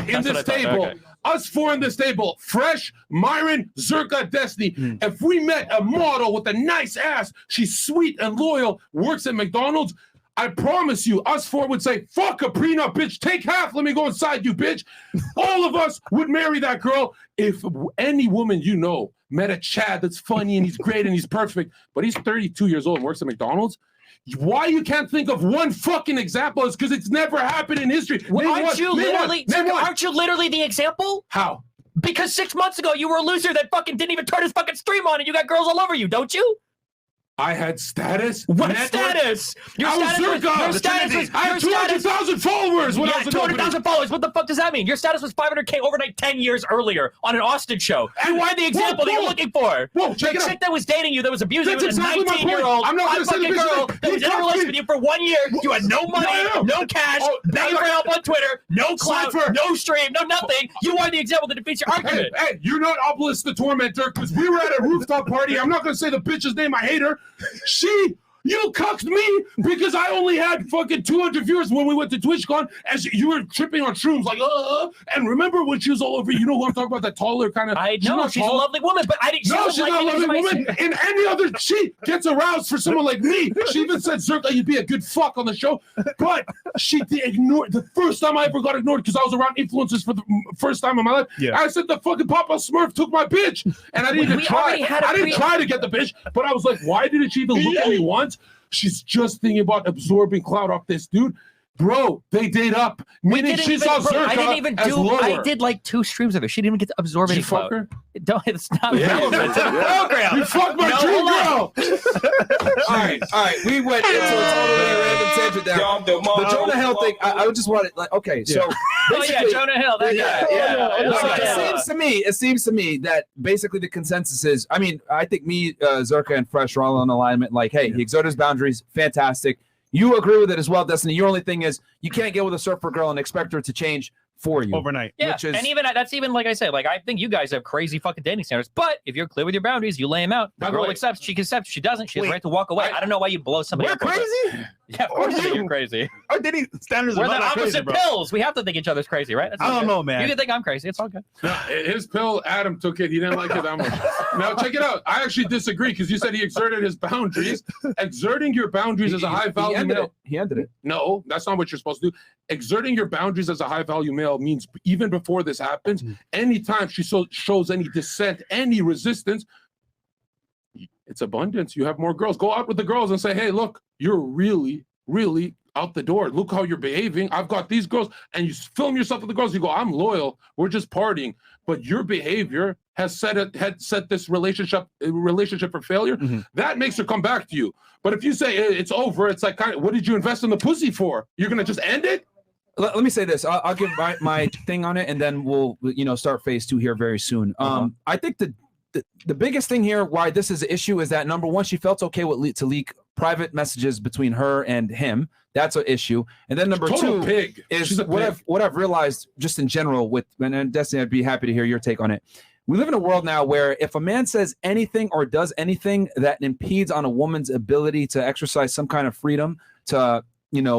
in this table. Okay. Us four in this table. Fresh, Myron, Zherka, Destiny. If we met a model with a nice ass, she's sweet and loyal, works at McDonald's, I promise you, us four would say, fuck a prenup, bitch. Take half. Let me go inside you, bitch. All of us would marry that girl. If any woman you know met a Chad that's funny and he's great and he's perfect, but he's 32 years old and works at McDonald's, why you can't think of one fucking example is because it's never happened in history. Aren't you literally the example? How? Because 6 months ago, you were a loser that fucking didn't even turn his fucking stream on and you got girls all over you, don't you? I had status. What status? Your status was I had 200,000 followers. When I was 200,000 followers. What the fuck does that mean? Your status was 500K overnight 10 years earlier on an Austin show. And why the example that you're looking for? Whoa, check the chick that was dating you, that was abusing you, was a exactly 19-year-old I'm not fucking girl that was in a relationship with you for 1 year. You had no money, no cash, begging for help on Twitter, no clout, no stream, no nothing. You are the example that defeats your argument. Hey, you're not Obelisk the Tormentor because we were at a rooftop party. I'm not going to say the bitch's name. I hate her. You cucked me because I only had fucking 200 viewers when we went to TwitchCon, as you were tripping on shrooms like, and remember when she was all over, you know who I'm talking about, that taller kind of. I know she's a lovely woman, but I didn't. No, she's not a lovely woman. And any other, she gets aroused for someone like me. She even said, Zherka, you'd be a good fuck on the show, but she ignored the first time I ever got ignored because I was around influencers for the first time in my life. Yeah. I said the fucking Papa Smurf took my bitch, and I didn't even try. I didn't try to get the bitch, but I was like, why didn't she even look at me once? She's just thinking about absorbing clout off this dude. Bro, they date up. Meaning she saw Zherka I didn't even as do. lower. I did like 2 streams of her. She didn't even get to absorb Did any you fuck clout. her? Don't. It's not Yeah, relevant to the program. You fucked my No, dream hold girl. All right. We went into a totally random tangent there. The Jonah Hill thing, I just wanted, like, okay, so Oh yeah, Jonah Hill. That guy. So it seems to me that basically the consensus is, I mean, I think me, Zherka, and Fresh are all in alignment. Like, hey, he exerted his boundaries, fantastic. You agree with it as well, Destiny. Your only thing is you can't get with a surfer girl and expect her to change for you overnight. Yeah, which is, and even that's even like I said, like I think you guys have crazy fucking dating standards. But if you're clear with your boundaries, you lay them out. The By the girl way- accepts. She accepts. She doesn't. She has the right to walk away. I don't know why you blow somebody We're up. over it. crazy. Yeah, of course I think you're crazy. Our dating standards We're are the not that opposite crazy, bro. pills. We have to think each other's crazy, right? That's I don't okay. know, man. You can think I'm crazy. It's all good. No, his pill, Adam took it. He didn't like it that much. Now, check it out. I actually disagree because you said he exerted his boundaries. Exerting your boundaries as a high value male. He ended it. No, that's not what you're supposed to do. Exerting your boundaries as a high value male means even before this happens, anytime she shows any dissent, any resistance, it's abundance. You have more girls. Go out with the girls and say, hey, look, you're really, really out the door. Look how you're behaving. I've got these girls. And you film yourself with the girls. You go, I'm loyal. We're just partying. But your behavior has set this relationship for failure. That makes her come back to you. But if you say it's over, it's like, what did you invest in the pussy for? You're going to just end it? Let me say this. I'll give my thing on it, and then we'll start phase 2 here very soon. I think the biggest thing here why this is an issue is that number one, she felt okay to leak private messages between her and him. That's an issue. And then number two is what I've realized just in general with, and Destiny, I'd be happy to hear your take on it. We live in a world now where if a man says anything or does anything that impedes on a woman's ability to exercise some kind of freedom to,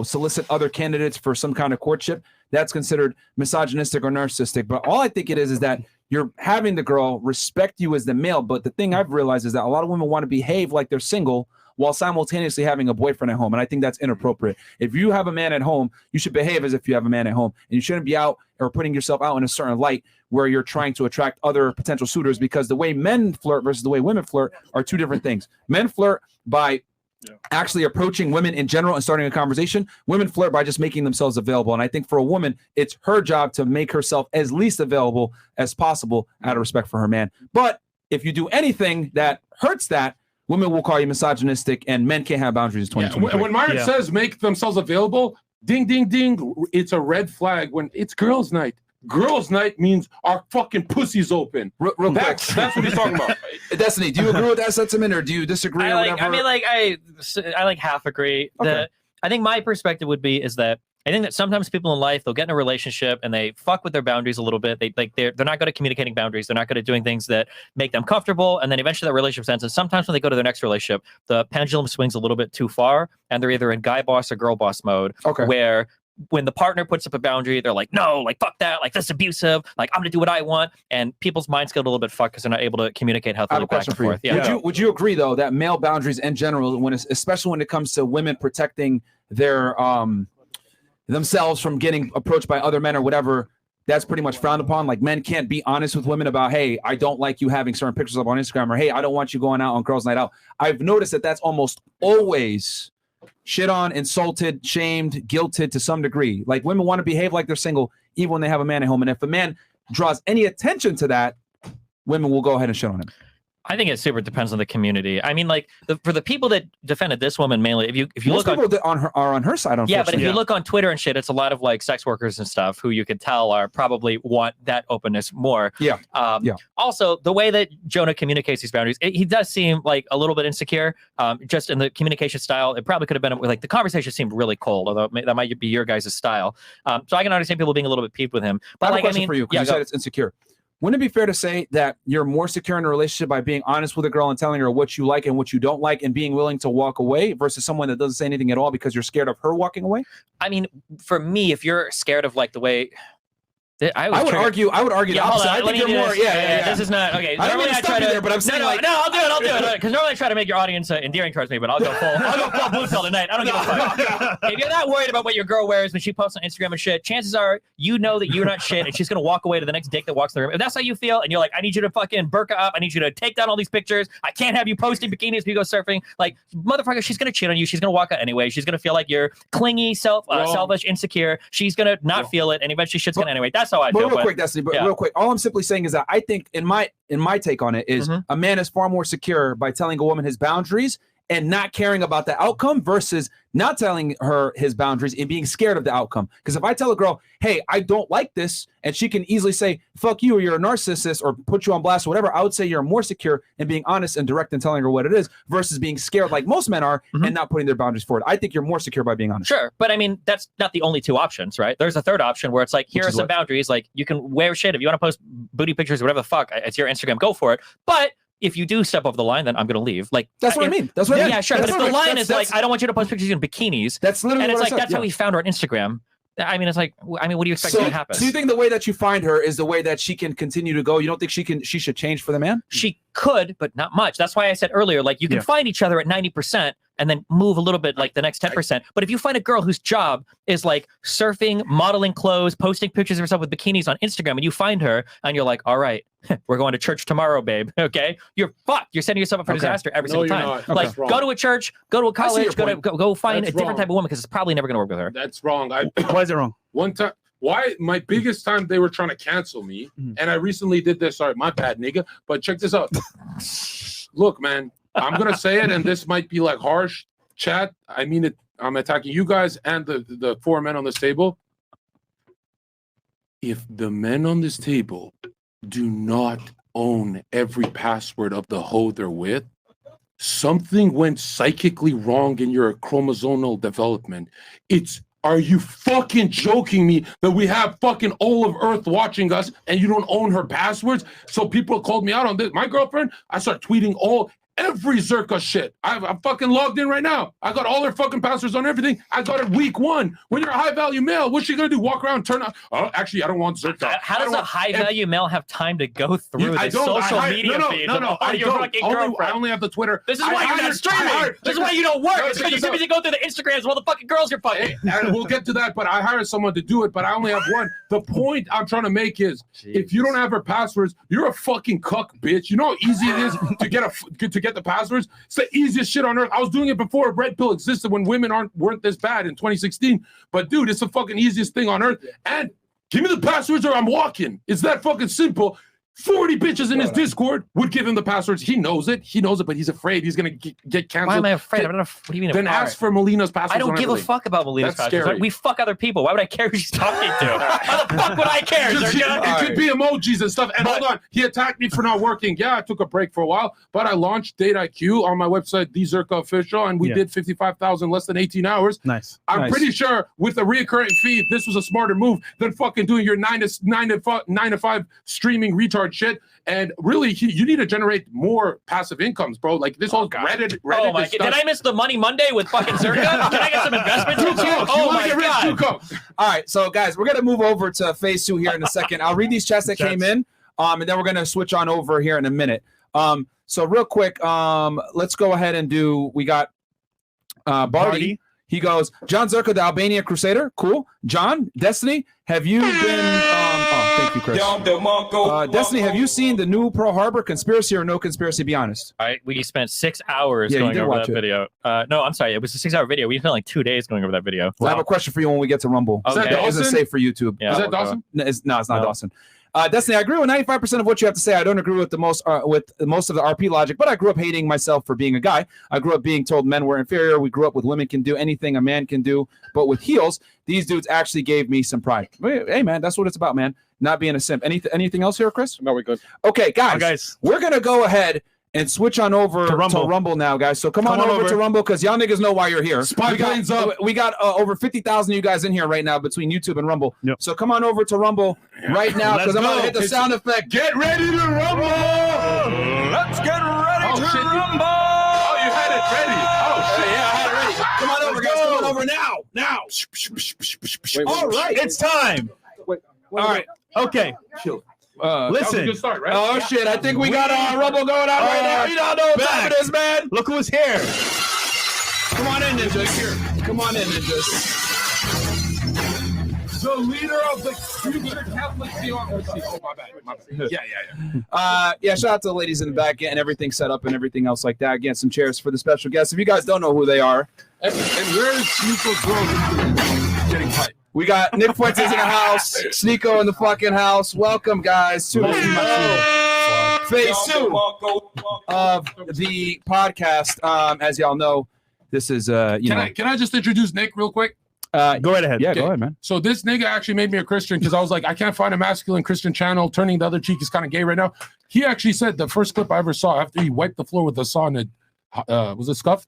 solicit other candidates for some kind of courtship, that's considered misogynistic or narcissistic. But all I think it is that you're having the girl respect you as the male. But the thing I've realized is that a lot of women want to behave like they're single while simultaneously having a boyfriend at home. And I think that's inappropriate. If you have a man at home, you should behave as if you have a man at home. And you shouldn't be out or putting yourself out in a certain light where you're trying to attract other potential suitors, because the way men flirt versus the way women flirt are two different things. Men flirt by actually approaching women in general and starting a conversation. Women flirt by just making themselves available. And I think for a woman, it's her job to make herself as least available as possible out of respect for her man. But if you do anything that hurts that, women will call you misogynistic, and men can't have boundaries in 2023. When Myron says make themselves available, ding, ding, ding, it's a red flag when it's girls' night. Girls' night means our fucking pussy's open. Real quick. That's what he's talking about. Destiny, do you agree with that sentiment, or do you disagree? I like half agree. Okay. I think my perspective would be is that I think that sometimes people in life, they'll get in a relationship and they fuck with their boundaries a little bit. They're not good at communicating boundaries. They're not good at doing things that make them comfortable. And then eventually that relationship ends. And sometimes when they go to their next relationship, the pendulum swings a little bit too far, and they're either in guy boss or girl boss mode. Okay. Where when the partner puts up a boundary, they're like, no, like fuck that, like that's abusive, like I'm gonna do what I want. And people's minds get a little bit fucked because they're not able to communicate how I have to a question for you. Yeah. Would you agree though that male boundaries in general, especially when it comes to women protecting their themselves from getting approached by other men or whatever, that's pretty much frowned upon? Like, men can't be honest with women about, hey, I don't like you having certain pictures up on Instagram, or hey, I don't want you going out on girls' night out. I've noticed that that's almost always shit on, insulted, shamed, guilted to some degree. Like, women want to behave like they're single even when they have a man at home. And if a man draws any attention to that, women will go ahead and shit on him. I think it super depends on the community. I mean, like for the people that defended this woman mainly, if you Most look people that are on her side, yeah, but if you look on Twitter and shit, it's a lot of like sex workers and stuff who you could tell are probably want that openness more. Yeah. Also, the way that Jonah communicates these boundaries, he does seem like a little bit insecure. Just in the communication style, it probably could have been like the conversation seemed really cold, although that might be your guys' style. So I can understand people being a little bit peeved with him. But I have a question for you, because you said it's insecure. Wouldn't it be fair to say that you're more secure in a relationship by being honest with a girl and telling her what you like and what you don't like and being willing to walk away versus someone that doesn't say anything at all because you're scared of her walking away? I mean, for me, if you're scared of like the way I would argue the opposite. I think you're more. Yeah. This is not okay. I don't mean to stop you there, but I'm saying no, I'll do it. Because normally I try to make your audience endearing towards me, but I'll go full blue pill tonight. I don't give a fuck. If you're not worried about what your girl wears when she posts on Instagram and shit, chances are you know that you're not shit, and she's gonna walk away to the next dick that walks in the room. If that's how you feel, and you're like, I need you to fucking burqa up, I need you to take down all these pictures. I can't have you posting bikinis when you go surfing. Like, motherfucker, she's gonna cheat on you. She's gonna walk out anyway. She's gonna feel like you're clingy, selfish, insecure. She's gonna not feel it, and eventually shit's gonna anyway. That's how I feel. Real quick, Destiny. But real quick, all I'm simply saying is that I think in my take on it is a man is far more secure by telling a woman his boundaries and not caring about the outcome versus not telling her his boundaries and being scared of the outcome. Because if I tell a girl, hey, I don't like this, and she can easily say, fuck you, or you're a narcissist, or put you on blast or whatever, I would say you're more secure in being honest and direct and telling her what it is versus being scared like most men are and not putting their boundaries forward. I think you're more secure by being honest. Sure, but I mean, that's not the only two options, right? There's a third option where it's like, here are some boundaries. Like, you can wear shit. If you want to post booty pictures or whatever the fuck, it's your Instagram, go for it. But if you do step over the line, then I'm going to leave. Like, that's what I mean. That's what I mean. Yeah, sure. But if the line is like, I don't want you to post pictures in bikinis. That's literally and it's what like, that's how we found her on Instagram. I mean, it's like, what do you expect to happen? So you think the way that you find her is the way that she can continue to go? You don't think she should change for the man? She could, but not much. That's why I said earlier, like, you can find each other at 90% and then move a little bit like the next 10%. But if you find a girl whose job is like surfing, modeling clothes, posting pictures of herself with bikinis on Instagram, and you find her and you're like, all right, we're going to church tomorrow, babe. Okay, you're fucked. You're setting yourself up for disaster every single time. Like, go to a church, go to a college, go find a different type of woman because it's probably never going to work with her. That's wrong. Why is it wrong? One time, my biggest time they were trying to cancel me, and I recently did this. Sorry, my bad, nigga. But check this out. Look, man, I'm gonna say it, and this might be like harsh, chat. I mean it. I'm attacking you guys and the four men on this table. If the men on this table do not own every password of the hoe they're with, something went psychically wrong in your chromosomal development. Are you fucking joking me that we have fucking all of Earth watching us and you don't own her passwords? So people called me out on this. My girlfriend, I start tweeting every Zherka shit. I'm fucking logged in right now. I got all their fucking passwords on everything. I got it week 1. When you're a high value male, what's she gonna do? Walk around, turn on? Oh, actually, I don't want Zherka. How does a high value male have time to go through the social media feeds? No, I don't. I only have the Twitter. This is why you're not streaming. This is why you don't work. It's because you're busy going through the Instagrams of all the fucking girls you're fucking. And we'll get to that, but I hired someone to do it, but I only have one. The point I'm trying to make is, if you don't have her passwords, you're a fucking cuck, bitch. You know how easy it is to get the passwords? It's the easiest shit on earth. I was doing it before Red Pill existed, when women weren't this bad in 2016. But dude, it's the fucking easiest thing on earth. And give me the passwords or I'm walking. It's that fucking simple. 40 bitches in his Discord would give him the passwords. He knows it, but he's afraid he's going to get canceled. Why am I afraid? What do you mean? Then ask for Melina's passwords. I don't give a fuck about Melina's passwords. Like, we fuck other people. Why would I care who she's talking to? How the fuck would I care? It could be emojis and stuff. And hold on, he attacked me for not working. Yeah, I took a break for a while, but I launched Date IQ on my website, The Zherka Official, and we did 55,000 less than 18 hours. Nice. I'm pretty sure with a reoccurring fee, this was a smarter move than fucking doing your 9 to 5 streaming retard shit. And really, you need to generate more passive incomes, bro. Like this whole Reddit. Oh my God. Did I miss the Money Monday with fucking Zherka? Can I get some investments? Oh my God. All right, so guys, we're gonna move over to phase 2 here in a second. I'll read these chats that came in, and then we're gonna switch on over here in a minute. So real quick, let's go ahead and do. We got Barty. He goes, John Zherka, the Albania Crusader. Cool. John, Destiny, have you been? Thank you, Chris. Destiny, have you seen the new Pearl Harbor? Conspiracy or no conspiracy? Be honest. All right, we spent 6 hours going over that video. No, I'm sorry, it was a 6-hour video. We spent like 2 days going over that video. Well, I have a question for you when we get to Rumble. Okay. Is that Dawson? Is it safe for YouTube? Yeah, is that Dawson? No, it's not Dawson. Destiny, I agree with 95% of what you have to say. I don't agree with most of the RP logic, but I grew up hating myself for being a guy. I grew up being told men were inferior. We grew up with women can do anything a man can do, but with heels, these dudes actually gave me some pride. Hey, man, that's what it's about, man. Not being a simp. Anything else here, Chris? No, we're good. Okay, guys, we're going to go ahead and switch on over to Rumble now, guys. So come on over to Rumble because y'all niggas know why you're here. We got over 50,000 of you guys in here right now between YouTube and Rumble. Yep. So come on over to Rumble right now because I'm going to hit the sound effect. Get ready to rumble! Let's get ready to rumble! Oh, you had it ready. Oh, shit. Yeah, I had it ready. Come on over, guys. Come on over now. Now. All right. It's time. All right. Okay. Chill. That was a Listen. good start, right? Oh shit! I think we got a Rumble going on right now. You don't know what time it is, man. Look who's here. Come on in, ninjas. Come on in, ninjas. The leader of the future Catholic theocracy. Oh, my bad. Yeah. Shout out to the ladies in the back getting everything set up and everything else like that. Again, some chairs for the special guests. If you guys don't know who they are, And where is Sneako's girl getting hype? we got Nick Fuentes in the house, Sneako in the fucking house. Welcome, guys, to phase 2 of the podcast. As y'all know, this is Can I just introduce Nick real quick? Go right ahead. Yeah, Okay. go ahead, man. So this nigga actually made me a Christian because I was like, I can't find a masculine Christian channel. Turning the other cheek is kind of gay right now. He actually said the first clip I ever saw after he wiped the floor with the saw in a, was it Scuff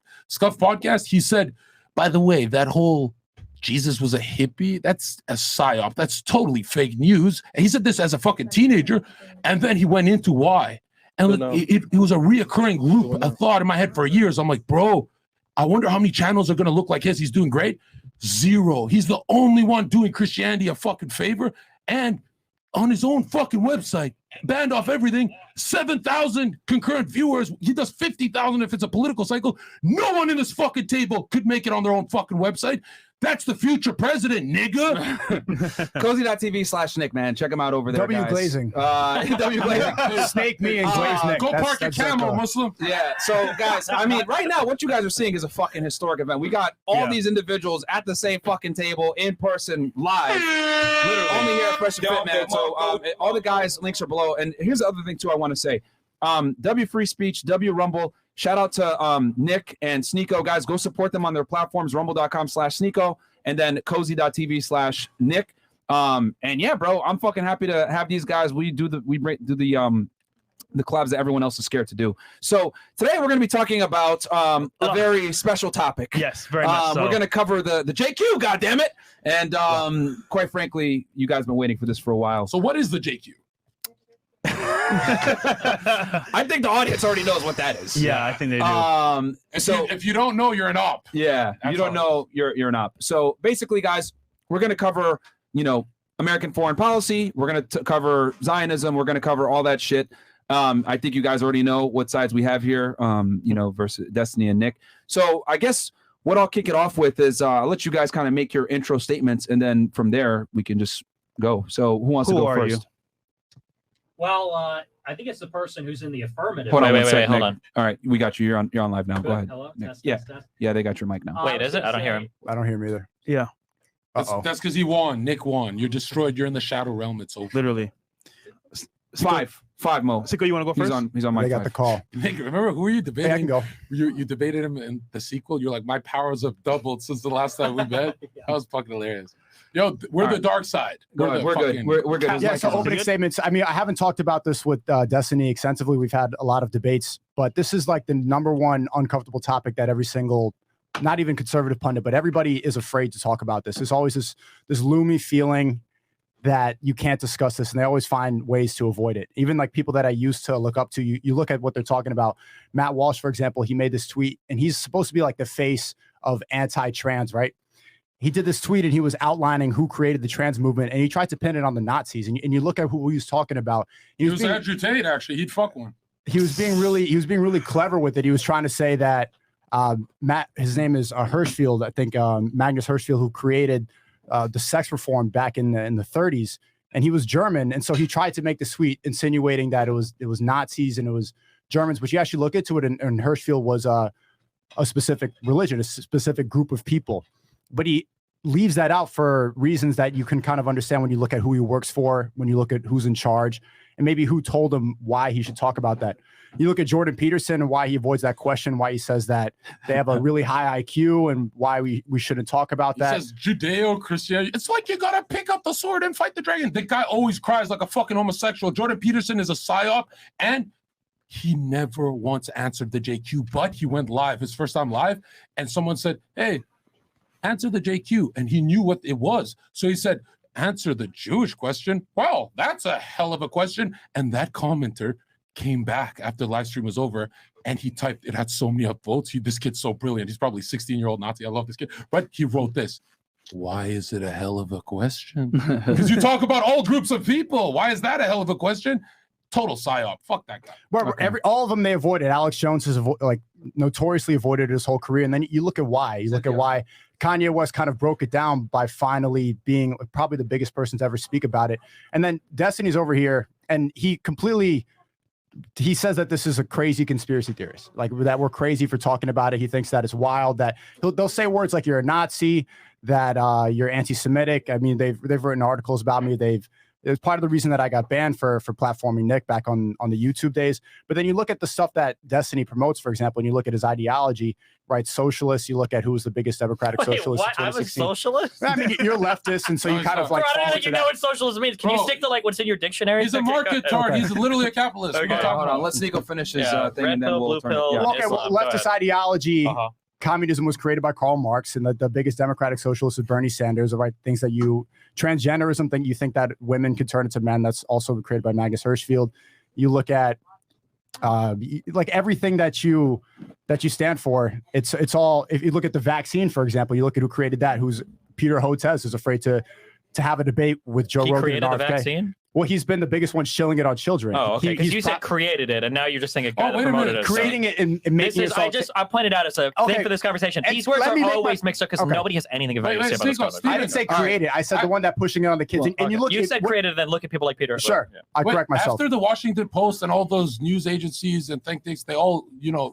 podcast? He said, by the way, that whole Jesus was a hippie, that's a psyop. That's totally fake news. And he said this as a fucking teenager. And then he went into why. And it was a reoccurring loop, a thought in my head for years. I'm like, bro, I wonder how many channels are going to look like his. He's doing great. 0. He's the only one doing Christianity a fucking favor. And on his own fucking website, banned off everything, 7,000 concurrent viewers. He does 50,000 if it's a political cycle. No one in this fucking table could make it on their own fucking website. That's the future president, nigga. Cozy.tv/Nick, man. Check him out over there, W guys. Glazing. W Glazing. Snake me and glaze Nick. Go park your camel, Zherka. Muslim. Yeah, so guys, I mean, right now, what you guys are seeing is a fucking historic event. We got all these individuals at the same fucking table in person, live, literally only here at Fresh and Fit, man. So all the guys, links are below. And here's the other thing too I want to say. W Free Speech, W Rumble. Shout out to Nick and Sneako, guys. Go support them on their platforms, rumble.com/Sneako, and then cozy.tv/Nick. And yeah, bro, I'm fucking happy to have these guys. We do the collabs that everyone else is scared to do. So today we're going to be talking about a very special topic. Yes, very much so. We're going to cover the JQ, goddammit. And quite frankly, you guys have been waiting for this for a while. So what is the JQ? I think the audience already knows what that is. Yeah, I think they do. If you don't know, you're an op. Yeah, That's you don't know, you're an op. So basically, guys, we're going to cover, American foreign policy. We're going to cover Zionism. We're going to cover all that shit. I think you guys already know what sides we have here, versus Destiny and Nick. So I guess what I'll kick it off with is I'll let you guys kind of make your intro statements, and then from there we can just go. So who wants to go first? You? Well, I think it's the person who's in the affirmative. Hold on, Wait, one sec, hold Nick. on. All right, we got you. You're on live now. Good. Go ahead. Hello. Nick. Test, Yeah. test, test. Yeah, they got your mic now. Wait, was is it? gonna I don't hear say, him. I don't hear him either. Yeah, That's because he won. Nick won. You're destroyed. You're in the shadow realm. It's over. literally. Five, Mo. Sicko, you want to go first? He's on mic They got five. the call. Nick, remember who were you Hey, I debating? can go. You debated him in the sequel. You're like, my powers have doubled since the last time we met. That was fucking hilarious. Yo, we're All the right. dark side. Go ahead. the We're good. fucking- We're good. Yeah, His so mic is on. opening statements. I mean, I haven't talked about this with Destiny extensively. We've had a lot of debates, but this is like the number one uncomfortable topic that every single, not even conservative pundit, but everybody is afraid to talk about this. There's always this loomy feeling that you can't discuss this, and they always find ways to avoid it. Even like people that I used to look up to, you look at what they're talking about. Matt Walsh, for example, he made this tweet, and he's supposed to be like the face of anti-trans, right? He did this tweet and he was outlining who created the trans movement, and he tried to pin it on the Nazis. And you look at who he was talking about. He was Andrew Tate, actually. He'd fuck one. He was being really clever with it. He was trying to say that his name is Hirschfeld, I think, Magnus Hirschfeld, who created the sex reform back in the 30s, and he was German. And so he tried to make the tweet insinuating that it was Nazis and it was Germans. But you actually look into it, and Hirschfeld was a specific religion, a specific group of people. But he leaves that out for reasons that you can kind of understand when you look at who he works for, when you look at who's in charge, and maybe who told him why he should talk about that. You look at Jordan Peterson and why he avoids that question, why he says that they have a really high IQ and why we shouldn't talk about that. He says Judeo-Christianity. It's like you gotta pick up the sword and fight the dragon. The guy always cries like a fucking homosexual. Jordan Peterson is a psyop, and he never once answered the JQ, but he went live, his first time live, and someone said, hey, answer the JQ, and he knew what it was. So he said, answer the Jewish question. Well, that's a hell of a question. And that commenter came back after the live stream was over, and he typed, it had so many upvotes. This kid's so brilliant. He's probably 16-year-old Nazi. I love this kid. But he wrote this. Why is it a hell of a question? Because you talk about all groups of people. Why is that a hell of a question? Total psyop. Fuck that guy. Well, all of them they avoided. Alex Jones has notoriously avoided his whole career. And then you look at why. You look at why Kanye West kind of broke it down by finally being probably the biggest person to ever speak about it. And then Destiny's over here, and he says that this is a crazy conspiracy theorist, like that we're crazy for talking about it. He thinks that it's wild, that they'll say words like you're a Nazi, that you're anti-Semitic. I mean, they've written articles about me. It's part of the reason that I got banned for platforming Nick back on the YouTube days. But then you look at the stuff that Destiny promotes, for example, and you look at his ideology, right? Socialists, you look at who was the biggest Democratic socialist in 2016. I was socialist? I mean, you're leftist, and so you kind of like. Bro, I don't think you know what socialism means. Can you stick to like what's in your dictionary? He's a market tart. He's literally a capitalist. Okay, hold on. Let Sneako finish his thing, red and then pill, we'll blue turn it. pill. Yeah. Okay, well, leftist ideology. Communism was created by Karl Marx, and the biggest democratic socialist is Bernie Sanders. The right things that transgenderism, you think that women could turn into men. That's also created by Magnus Hirschfeld. You look at like everything that you stand for. It's all. If you look at the vaccine, for example, you look at who created that. Who's Peter Hotez is afraid to have a debate with Joe Rogan. He created the vaccine. Well, he's been the biggest one shilling it on children. Oh, okay. Because you said created it, and now you're just saying it promoted it. Creating it and making it. I pointed out as a thing for this conversation. These words are always mixed up because nobody has anything of value to say about this topic. I didn't say created. I said the one that pushing it on the kids. And you look. You said created, then look at people like Peter. Sure, I correct myself. After the Washington Post and all those news agencies and think tanks, they all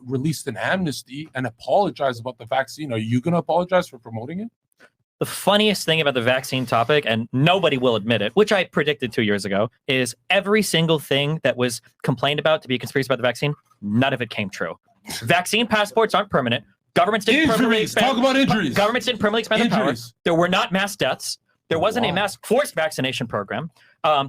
released an amnesty and apologized about the vaccine. Are you going to apologize for promoting it? The funniest thing about the vaccine topic, and nobody will admit it, which I predicted 2 years ago, is every single thing that was complained about to be a conspiracy about the vaccine, none of it came true. Vaccine passports aren't permanent. Governments didn't permanently expand. Talk about injuries. Governments didn't permanently expand the power. There were not mass deaths. There wasn't a mass forced vaccination program.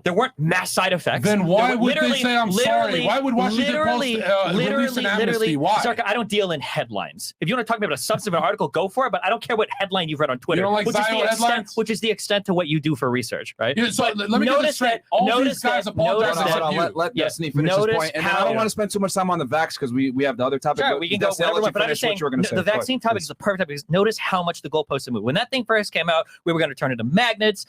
There weren't mass side effects. Then why would they say I'm sorry? Why would Washington Post release an amnesty? Why? Zherka, I don't deal in headlines. If you want to talk about a substantive article, go for it. But I don't care what headline you've read on Twitter. You don't like headlines? Which is the extent to what you do for research, right? Yeah, so let me get this straight. All these guys apologize. Let Destiny finish his point. And I don't want to spend too much time on the vax because we have the other topic. Sure, we can go whatever. But I'm just saying the vaccine topic is the perfect topic because notice how much the goalposts have moved. When that thing first came out, we were going to turn into magnets.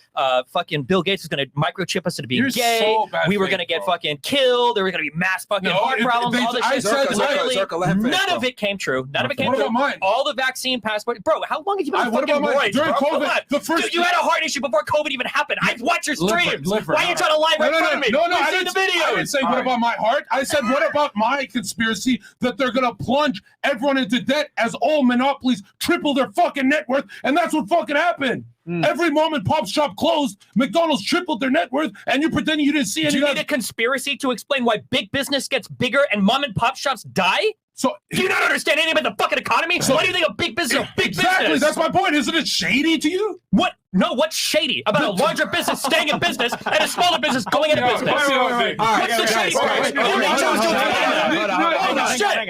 Fucking Bill Gates was going to microchip us into being gay. So we were going to get fucking killed. There were going to be mass fucking heart problems. All this shit. None of it came true. None of it came true. All the vaccine passports. Bro, how long have you been fucking roids, during bro? COVID, Dude, you had a heart issue before COVID even happened. I've watched your streams. Why are you trying to lie right in front of me? No, I didn't see the videos. I didn't say what about my heart. I said what about my conspiracy that they're going to plunge everyone into debt as all monopolies triple their fucking net worth, and that's what fucking happened. Every mom and pop shop closed. McDonald's tripled their net worth, and you're pretending you didn't see any. Do you need a conspiracy to explain why big business gets bigger and mom and pop shops die? So do you not understand anything about the fucking economy? So why do you think a big business is a big business? That's my point. Isn't it shady to you? What? No, what's shady about a larger business staying in business and a smaller business going into business? What's the shady part?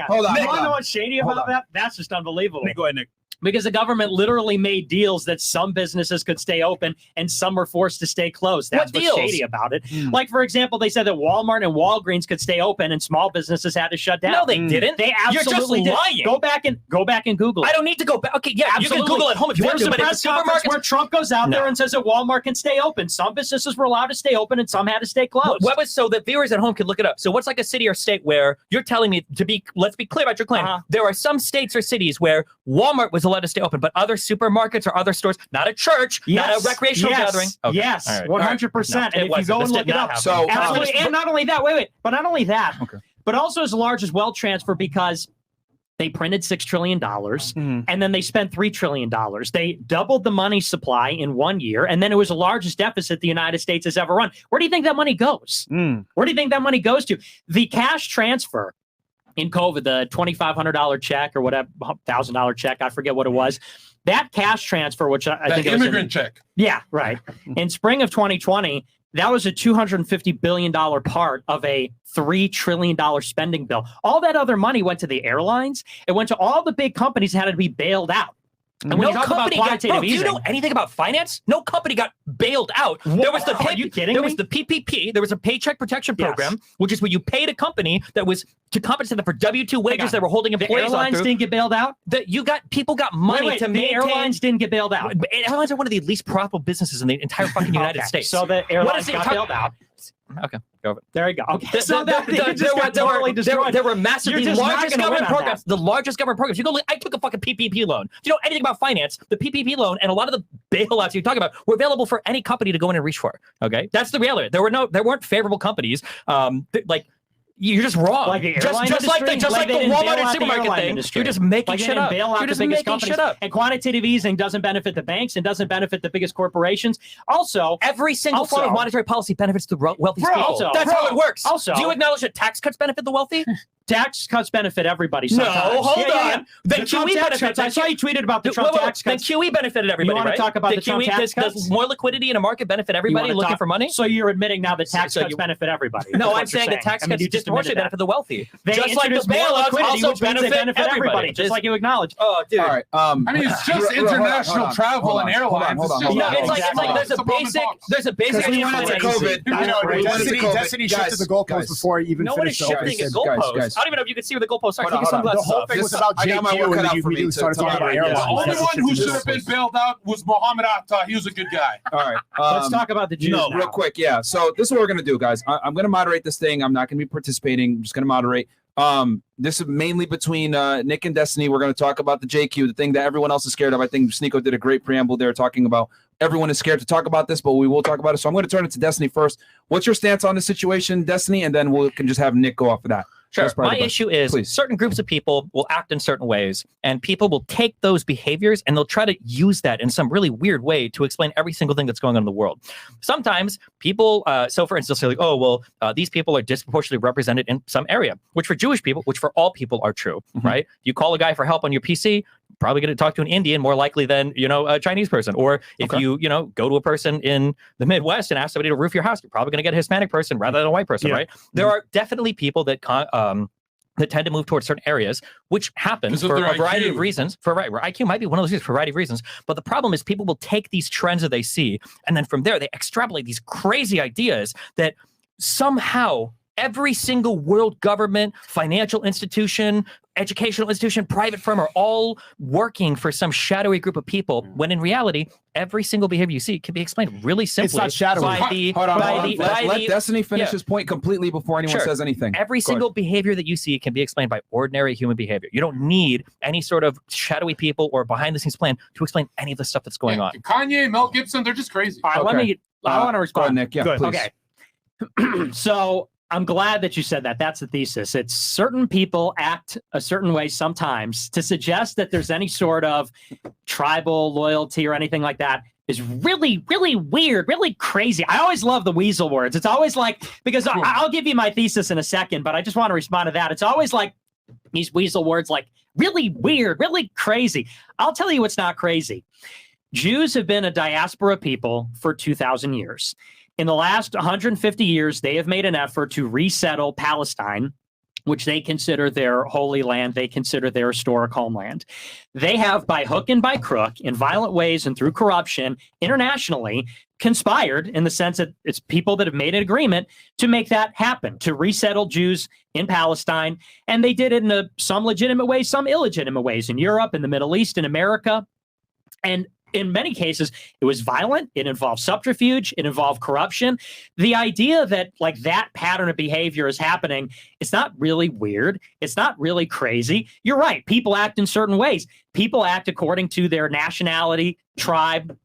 Hold on. You want to know what's shady about that? That's just unbelievable. Go ahead, Nick. Because the government literally made deals that some businesses could stay open and some were forced to stay closed. That's what's shady about it. Like, for example, they said that Walmart and Walgreens could stay open and small businesses had to shut down. No, they didn't. They absolutely You're just lying. Did. Go back and Google it. I don't need to go back. Okay, yeah, absolutely. You can Google at home if you want to, but press conference where Trump goes out there and says that Walmart can stay open. Some businesses were allowed to stay open and some had to stay closed. What was so that viewers at home could look it up? So what's like a city or state where you're telling me let's be clear about your claim. There are some states or cities where Walmart was allowed to stay open, but other supermarkets or other stores, not a church, not a recreational gathering. Okay. Yes, 100%. And if you go and look it up, so absolutely. And not only that, but not only that, but also as large as wealth transfer because they printed $6 trillion and then they spent $3 trillion. They doubled the money supply in 1 year, and then it was the largest deficit the United States has ever run. Where do you think that money goes? Where do you think that money goes to? The cash transfer in COVID, the $2,500 check or whatever, $1,000 check, I forget what it was. That cash transfer, which I think immigrant check. Yeah, right. In spring of 2020, that was a $250 billion part of a $3 trillion spending bill. All that other money went to the airlines. It went to all the big companies that had to be bailed out. And when you talk about quantitative do you easing, know anything about finance? No company got bailed out. There was the Are you kidding There me? was the PPP. There was a Paycheck Protection Yes. Program, which is where you paid a company that was to compensate them for W-2 wages that were holding the employees on airlines through. didn't get bailed out. That people got money to the maintain. airlines didn't get bailed out. Airlines are one of the least profitable businesses in the entire fucking United Okay, States. So the airlines it got bailed out. Okay, go over it. There you go. Okay. There were massive, You're the just not largest gonna win government on programs. The largest government programs. You go. I took a fucking PPP loan. Do you know anything about finance? The PPP loan and a lot of the bailouts you talk about were available for any company to go in and reach for. Okay, that's the reality. There weren't favorable companies. You're just wrong. Like the airline just like the they didn't Walmart bail and out the supermarket airline thing. industry. You're just making Like they shit didn't up. bail out You're the just biggest making companies. shit up. And quantitative easing doesn't benefit the banks and doesn't benefit the biggest corporations. Also, Every single form of monetary policy benefits the wealthy people. also- That's how it works. also- do you acknowledge that tax cuts benefit the wealthy? tax cuts benefit everybody. No, Sometimes. hold on. The The Trump QE tax benefits. cuts. I saw you tweeted about the Trump tax Then cuts. QE benefited everybody, wanna right? talk about the Trump QE tax does cuts? more liquidity in a market benefit You everybody wanna looking talk- for money? So you're admitting now that tax So cuts you- benefit everybody. No, That's what I'm you're saying that tax I mean, cuts you just disproportionately admitted that. benefit the wealthy. They Just like the introduced more bailouts liquidity, also which means they benefit everybody. just like you acknowledged. Oh, dude. All right. I mean, it's just international travel and airlines. Hold on. It's just Yeah, it's like Exactly. there's a basic Because we idea went of into finance. COVID. I know, We went into COVID. Destiny shifted Guys, the goalpost guys. before he even No one is finished the opening. shifting a Guys, goalpost. guys. I don't even know if you can see where the goalposts are. Hold Take on, your hold on. The sunglasses whole off. thing was This- about I got my JQ, work cut and out then for you me immediately to started talk talking about about airlines. this. The only That's one who what should you have been did. bailed out was Muhammad Atta. He was a good guy. All right. Let's talk about the Jews No, now. real quick. Yeah. So this is what we're gonna do, guys. I'm gonna moderate this thing. I'm not gonna be participating. I'm just gonna moderate. This is mainly between Nick and Destiny. We're gonna talk about the JQ, the thing that everyone else is scared of. I think Sneako did a great preamble there talking about everyone is scared to talk about this, but we will talk about it. So I'm gonna turn it to Destiny first. What's your stance on the situation, Destiny? And then we can just have Nick go off of that. Sure. That's probably My the best. issue is Please. certain groups of people will act in certain ways, and people will take those behaviors and they'll try to use that in some really weird way to explain every single thing that's going on in the world. Sometimes people, so for instance, they'll say, like, oh, well, these people are disproportionately represented in some area, which for Jewish people, which for all people are true, right? You call a guy for help on your PC, probably going to talk to an Indian more likely than, a Chinese person. Or if you go to a person in the Midwest and ask somebody to roof your house, you're probably going to get a Hispanic person rather than a white person, right? There are definitely people that that tend to move towards certain areas, which happens Because of for their a variety IQ. of reasons. Where IQ might be one of those reasons for a variety of reasons. But the problem is people will take these trends that they see, and then from there they extrapolate these crazy ideas that somehow every single world government, financial institution, educational institution, private firm are all working for some shadowy group of people, when in reality, every single behavior you see can be explained really simply not shadowy. by the Hold on. by the- by Let the- Destiny finish yeah. his point completely before anyone Sure. says anything. Every Go ahead. single behavior that you see can be explained by ordinary human behavior. You don't need any sort of shadowy people or behind the scenes plan to explain any of the stuff that's going on. Kanye, Mel Gibson, they're just crazy. All right, Okay. I want to Go ahead, respond. Nick. Yeah, Go ahead. please. Okay. So I'm glad that you said that. That's the thesis. It's certain people act a certain way sometimes. To suggest that there's any sort of tribal loyalty or anything like that is really, really weird, really crazy. I always love the weasel words. It's always like, because I'll give you my thesis in a second, but I just want to respond to that. It's always like these weasel words, like really weird, really crazy. I'll tell you what's not crazy. Jews have been a diaspora people for 2,000 years. In the last 150 years, they have made an effort to resettle Palestine, which they consider their holy land. They consider their historic homeland. They have, by hook and by crook, in violent ways and through corruption, internationally conspired, in the sense that it's people that have made an agreement to make that happen, to resettle Jews in Palestine. And they did it in some legitimate ways, some illegitimate ways, in Europe, in the Middle East, in America. And in many cases, it was violent. It involved subterfuge. It involved corruption. The idea that like that pattern of behavior is happening, it's not really weird. It's not really crazy. You're right. People act in certain ways. People act according to their nationality, tribe,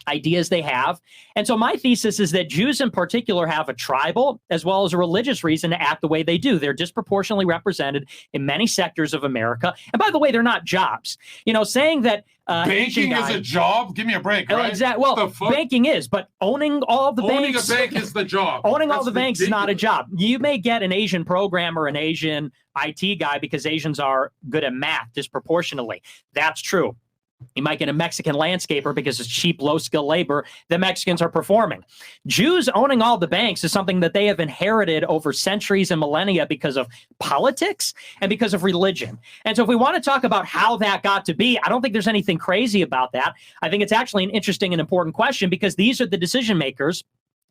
ideas they have. And so my thesis is that Jews in particular have a tribal as well as a religious reason to act the way they do. They're disproportionately represented in many sectors of America. And by the way, they're not jobs. Saying that Banking is a job? Give me a break, right? Exactly. Well, The fuck? banking is, but owning all the Owning banks. a bank is the job. Owning all That's the banks is not a ridiculous. job. You may get an Asian programmer, an Asian IT guy, because Asians are good at math disproportionately. That's true. You might get a Mexican landscaper because it's cheap, low-skill labor the Mexicans are performing. Jews owning all the banks is something that they have inherited over centuries and millennia because of politics and because of religion. And so if we want to talk about how that got to be, I don't think there's anything crazy about that. I think it's actually an interesting and important question because these are the decision makers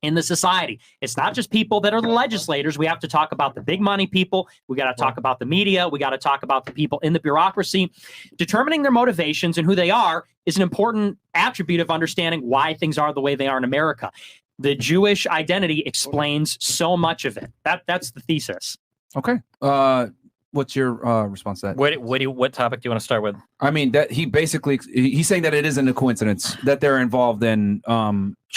in the society. It's not just people that are the legislators. We have to talk about the big money people. We got to talk about the media. We got to talk about the people in the bureaucracy. Determining their motivations and who they are is an important attribute of understanding why things are the way they are in America. The Jewish identity explains so much of it. That's the thesis. Okay. What's your response to that? What topic do you want to start with? I mean, that he's saying that it isn't a coincidence that they're involved in.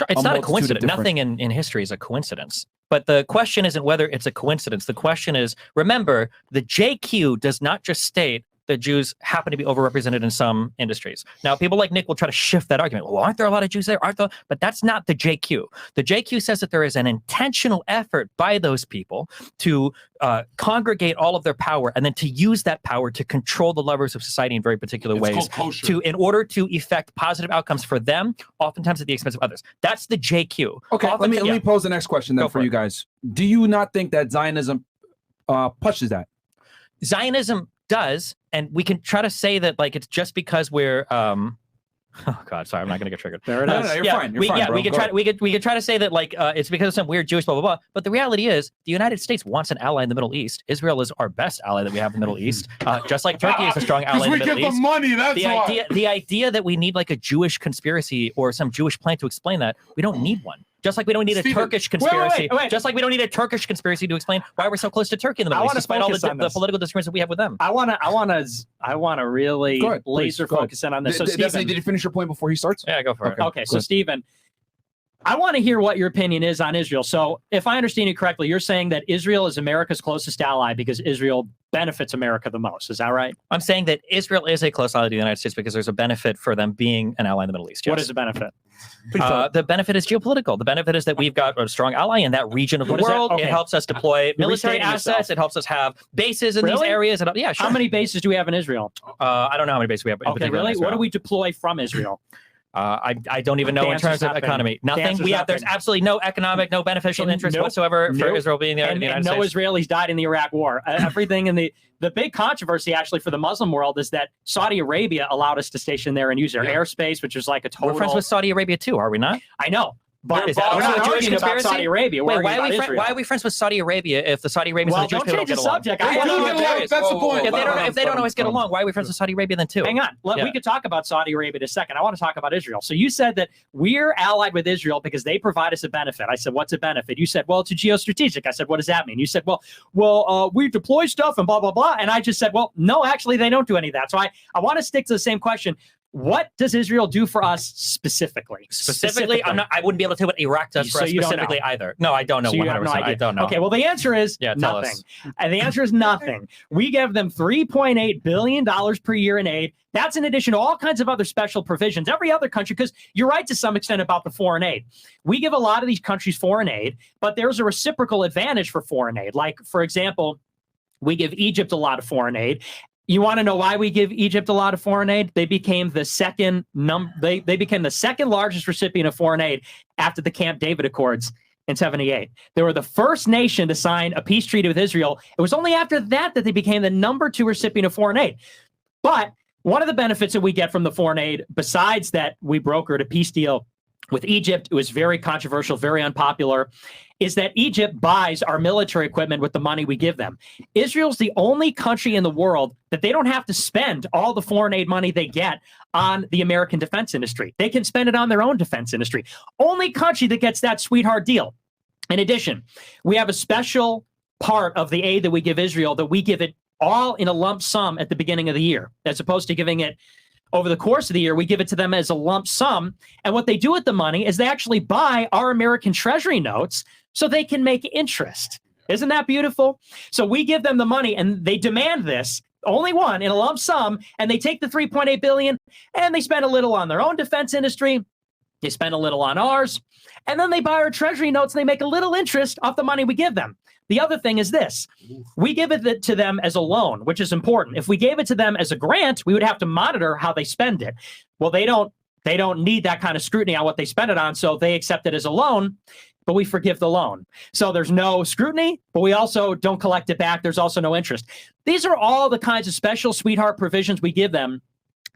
It's not a coincidence. Nothing in history is a coincidence. But the question isn't whether it's a coincidence. The question is, remember, the JQ does not just state that Jews happen to be overrepresented in some industries. Now, people like Nick will try to shift that argument. Well, aren't there a lot of Jews there? But that's not the JQ. The JQ says that there is an intentional effort by those people to congregate all of their power and then to use that power to control the levers of society in very particular ways in order to effect positive outcomes for them, oftentimes at the expense of others. That's the JQ. Okay, let me pose the next question then for you guys. Do you not think that Zionism pushes that? Zionism does, and we can try to say that like it's just because we're oh God, sorry, I'm not gonna get triggered. There it is. No, you're fine. You're fine, bro. We could try to say that like it's because of some weird Jewish blah blah blah. But the reality is, the United States wants an ally in the Middle East. Israel is our best ally that we have in the Middle East. Just like Turkey is a strong ally in the Middle East. Because we give them money. That's why. The idea that we need like a Jewish conspiracy or some Jewish plan to explain that, we don't need one. Just like we don't need a Turkish conspiracy. Wait. Just like we don't need a Turkish conspiracy to explain why we're so close to Turkey in the Middle East, despite all the political disagreements that we have with them. I want to really laser focus in on this. So, Stephen, did you finish your point before he starts? Yeah, go for it. Okay, so Stephen, I want to hear what your opinion is on Israel. So, if I understand you correctly, you're saying that Israel is America's closest ally because Israel benefits America the most. Is that right? I'm saying that Israel is a close ally to the United States because there's a benefit for them being an ally in the Middle East. Yes. What is the benefit? The benefit is geopolitical. The benefit is that we've got a strong ally in that region of the world. It helps us deploy military assets. It helps us have bases in these areas. Yeah, sure. How many bases do we have in Israel? I don't know how many bases we have. Okay, really? What do we deploy from Israel? I don't even know in terms of economy. Nothing. There's absolutely no economic, no beneficial interest whatsoever for Israel being there. And the United no States. Israelis died in the Iraq War. Everything in the big controversy actually for the Muslim world is that Saudi Arabia allowed us to station there and use their airspace, which is like a total. We're friends with Saudi Arabia too, are we not? I know. But is that we're also not a Jewish arguing about conspiracy? Saudi Arabia. Wait, why are we friends with Saudi Arabia if the Saudi Arabians and the Jewish people don't get along? Subject. That's the point. If they don't always get along, why are we friends with Saudi Arabia then too? Hang on. We could talk about Saudi Arabia in a second. I want to talk about Israel. So you said that we're allied with Israel because they provide us a benefit. I said, what's a benefit? You said, well, it's a geostrategic. I said, what does that mean? You said, well, we deploy stuff and blah, blah, blah. And I just said, well, no, actually, they don't do any of that. So I want to stick to the same question. What does Israel do for us specifically? Specifically, I wouldn't be able to tell what Iraq does for us specifically either. No, I don't know. So 100%. No I don't know. Okay, well, the answer is nothing. And the answer is nothing. We give them $3.8 billion per year in aid. That's in addition to all kinds of other special provisions. Every other country, because you're right to some extent about the foreign aid. We give a lot of these countries foreign aid, but there's a reciprocal advantage for foreign aid. Like, for example, we give Egypt a lot of foreign aid. You want to know why we give Egypt a lot of foreign aid? They became the second they became the second largest recipient of foreign aid after the Camp David Accords in 1978. They were the first nation to sign a peace treaty with Israel. It was only after that they became the #2 recipient of foreign aid. But one of the benefits that we get from the foreign aid, besides that we brokered a peace deal with Egypt, it was very controversial, very unpopular, is that Egypt buys our military equipment with the money we give them. Israel's the only country in the world that they don't have to spend all the foreign aid money they get on the American defense industry. They can spend it on their own defense industry. Only country that gets that sweetheart deal. In addition, we have a special part of the aid that we give Israel that we give it all in a lump sum at the beginning of the year, as opposed to giving it over the course of the year. We give it to them as a lump sum. And what they do with the money is they actually buy our American Treasury notes so they can make interest. Isn't that beautiful? So we give them the money and they demand this, only one, in a lump sum, and they take the $3.8 billion and they spend a little on their own defense industry. They spend a little on ours, and then they buy our treasury notes and they make a little interest off the money we give them. The other thing is this. We give it to them as a loan, which is important. If we gave it to them as a grant, we would have to monitor how they spend it. Well, they don't need that kind of scrutiny on what they spend it on, so they accept it as a loan, but we forgive the loan. So there's no scrutiny, but we also don't collect it back. There's also no interest. These are all the kinds of special sweetheart provisions we give them,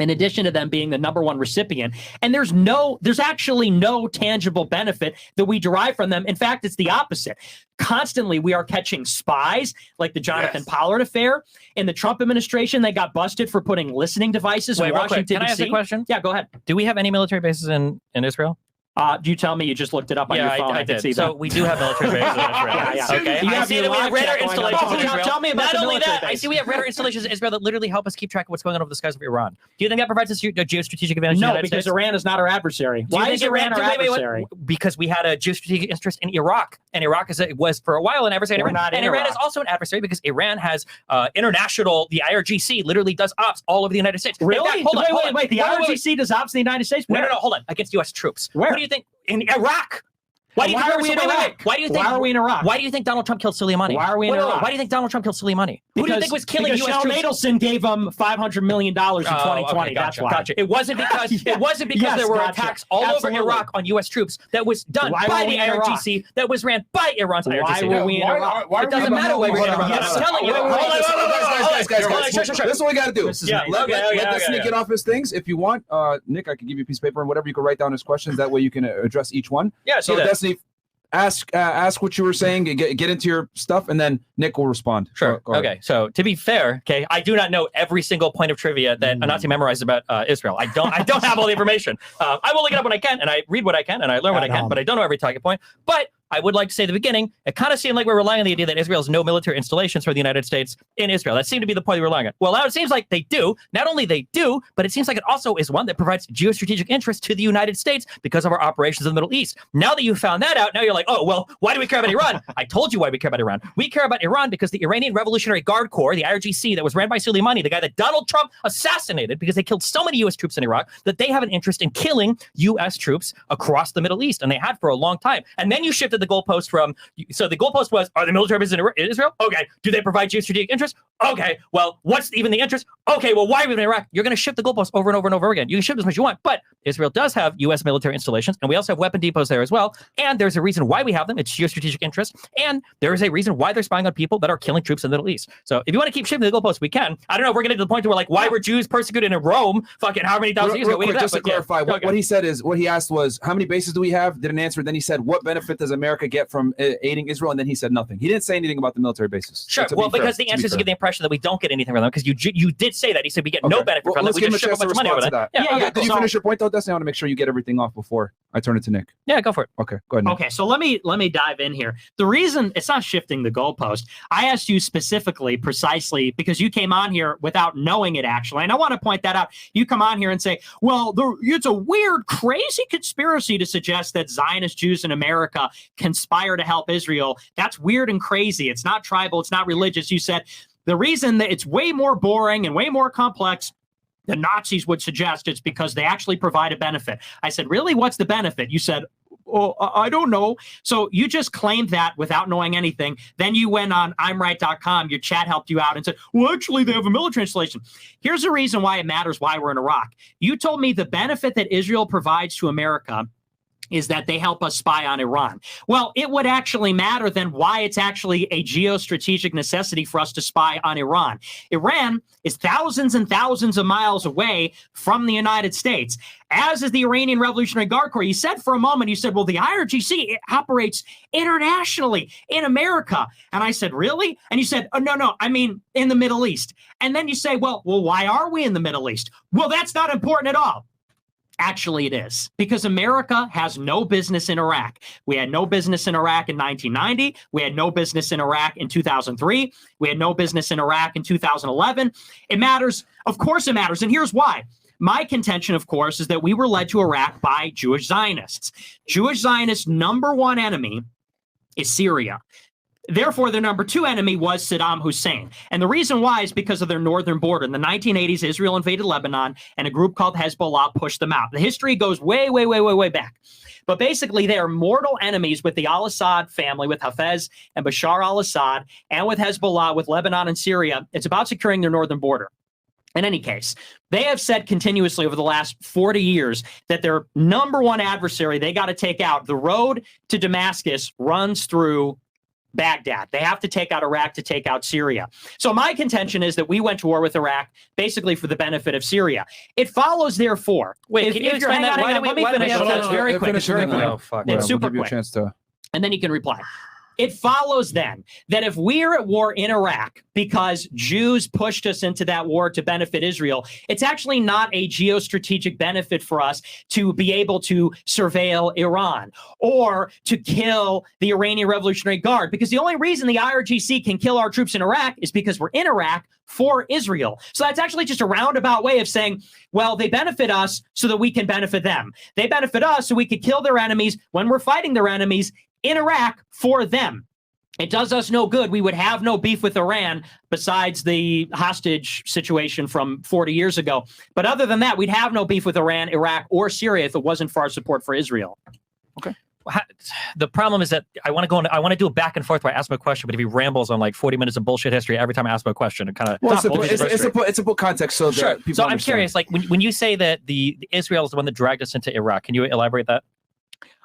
in addition to them being the number one recipient. And there's actually no tangible benefit that we derive from them. In fact, it's the opposite. Constantly, we are catching spies, like the Jonathan Pollard affair. In the Trump administration, they got busted for putting listening devices in Washington, D.C. Can I ask a question? Yeah, go ahead. Do we have any military bases in Israel? You tell me you just looked it up on your phone. I did. See so that. we do have military bases in Israel. Okay. I see that we have radar installations in Israel. Tell me about Not only that, I see we have radar installations in Israel that literally help us keep track of what's going on over the skies of Iran. Do you think that provides us a geostrategic advantage? No, in the United because States? Iran is not our adversary. Why is Iran our adversary? Because we had a geostrategic interest in Iraq, and Iraq was for a while an adversary in Iran. And Iran is also an adversary because Iran has international. The IRGC literally does ops all over the United States. Really? Wait. The IRGC does ops in the United States? No, hold on. Against U.S. troops. Where? What do you think? In Iraq. Why are we in Iraq? Why are we in Iraq? Why do you think Donald Trump killed Soleimani? Why are we in Iraq? Why do you think Donald Trump killed Soleimani? Who do you think was killing U.S. Sean troops? Adelson gave him $500 million in 2020. Okay, That's why. Gotcha. It wasn't because there were attacks all over Iraq on U.S. troops that was done by the IRGC that was ran by Iran's IRGC. Why were we in Iraq? It doesn't matter why we're in Iraq. I'm telling you. Guys. This is what we got to do. Let this Nick get off his things. If you want, Nick, I can give you a piece of paper and whatever. You can write down his questions. That way you can address each one. Yeah, so Destiny, ask what you were saying, get into your stuff, and then Nick will respond. Sure. Okay. So to be fair, I do not know every single point of trivia that Anansi memorized about Israel. I don't have all the information. I will look it up when I can, and I read what I can, and I learn what I can, but I don't know every talking point. But I would like to say at the beginning, it kind of seemed like we're relying on the idea that Israel has no military installations for the United States in Israel. That seemed to be the point we're relying on. Well, now it seems like they do. Not only they do, but it seems like it also is one that provides geostrategic interest to the United States because of our operations in the Middle East. Now that you found that out, now you're like, oh, well, why do we care about Iran? I told you why we care about Iran. We care about Iran because the Iranian Revolutionary Guard Corps, the IRGC that was ran by Soleimani, the guy that Donald Trump assassinated because they killed so many U.S. troops in Iraq, that they have an interest in killing U.S. troops across the Middle East, and they had for a long time. And then you shifted the goalpost from, so the goalpost was, are the military bases in Israel? Okay. Do they provide geostrategic interest? Okay. Well, what's even the interest? Okay. Well, why are we in Iraq? You're going to shift the goalpost over and over and over again. You can shift as much as you want, but Israel does have U.S. military installations, and we also have weapon depots there as well. And there's a reason why we have them. It's geostrategic interest. And there is a reason why they're spying on people that are killing troops in the Middle East. So if you want to keep shifting the goalposts, we can. I don't know if we're getting to the point where like, why were Jews persecuted in Rome fucking how many thousand years ago? Quick, just to clarify, what he said is, what he asked was, how many bases do we have? Didn't answer. Then he said, what benefit does America get from aiding Israel? And then he said nothing. He didn't say anything about the military bases. Sure. Well, because the answer is to give the impression that we don't get anything from them, because you did say that. He said we get no benefit from them. We just ship a bunch of money over that. Yeah. Did you finish your point though, Destiny? I want to make sure you get everything off before I turn it to Nick. Yeah, go for it. Okay, go ahead, Nick. Okay, so let me dive in here. The reason it's not shifting the goalpost, I asked you specifically, precisely, because you came on here without knowing it actually, and I want to point that out. You come on here and say, well, it's a weird, crazy conspiracy to suggest that Zionist Jews in America conspire to help Israel. That's weird and crazy. It's not tribal. It's not religious. You said the reason that it's way more boring and way more complex the Nazis would suggest it's because they actually provide a benefit. I said, really? What's the benefit? You said, oh, I don't know. So you just claimed that without knowing anything. Then you went on I'mRight.com. Your chat helped you out and said, well, actually, they have a military installation. Here's the reason why it matters why we're in Iraq. You told me the benefit that Israel provides to America is that they help us spy on Iran. Well, it would actually matter then why it's actually a geostrategic necessity for us to spy on Iran. Iran is thousands and thousands of miles away from the United States, as is the Iranian Revolutionary Guard Corps. You said for a moment, you said, well, the IRGC operates internationally in America. And I said, really? And you said, oh, no, I mean in the Middle East. And then you say, well, why are we in the Middle East? Well, that's not important at all. Actually, it is, because America has no business in Iraq. We had no business in Iraq in 1990. We had no business in Iraq in 2003. We had no business in Iraq in 2011. It matters. Of course it matters. And here's why. My contention, of course, is that we were led to Iraq by Jewish Zionists. Jewish Zionists' number one enemy is Syria. Therefore, their number 2 enemy was Saddam Hussein. And the reason why is because of their northern border. In the 1980s, Israel invaded Lebanon, and a group called Hezbollah pushed them out. The history goes way, way, way, way, way back. But basically, they are mortal enemies with the al-Assad family, with Hafez and Bashar al-Assad, and with Hezbollah, with Lebanon and Syria. It's about securing their northern border. In any case, they have said continuously over the last 40 years that their number 1 adversary they got to take out, the road to Damascus runs through Baghdad. They have to take out Iraq to take out Syria. So my contention is that we went to war with Iraq basically for the benefit of Syria. It follows, therefore. Wait, can you explain that? Let me finish. It's very quick. It's very quick. Oh, fuck. It's super give you a quick. chance to. And then you can reply. It follows then that if we're at war in Iraq because Jews pushed us into that war to benefit Israel, it's actually not a geostrategic benefit for us to be able to surveil Iran or to kill the Iranian Revolutionary Guard, because the only reason the IRGC can kill our troops in Iraq is because we're in Iraq for Israel. So that's actually just a roundabout way of saying, well, they benefit us so that we can benefit them. They benefit us so we could kill their enemies when we're fighting their enemies in Iraq for them. It does us no good. We would have no beef with Iran besides the hostage situation from 40 years ago. But other than that, we'd have no beef with Iran, Iraq, or Syria if it wasn't for our support for Israel. Okay. The problem is that I want to do a back and forth where I ask him a question, but if he rambles on like 40 minutes of bullshit history every time I ask him a question, it kind of it's a book context. So sure. People so I'm understand. curious, like when you say that the Israel is the one that dragged us into Iraq, can you elaborate that?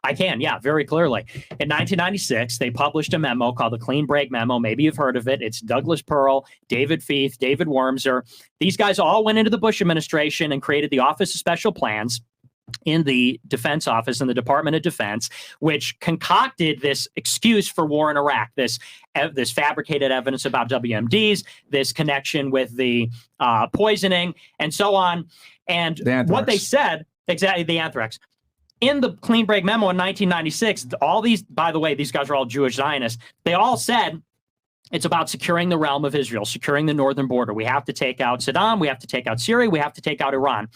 I can, yeah, very clearly. In 1996, they published a memo called the Clean Break Memo. Maybe you've heard of it. It's Douglas Pearl, David Feith, David Wormser. These guys all went into the Bush administration and created the Office of Special Plans in the Defense Office in the Department of Defense, which concocted this excuse for war in Iraq, this fabricated evidence about WMDs, this connection with the poisoning, and so on. And what they said, exactly, the anthrax. In the Clean Break Memo in 1996, all these, by the way, these guys are all Jewish Zionists. They all said it's about securing the realm of Israel, securing the northern border. We have to take out Saddam. We have to take out Syria. We have to take out Iran.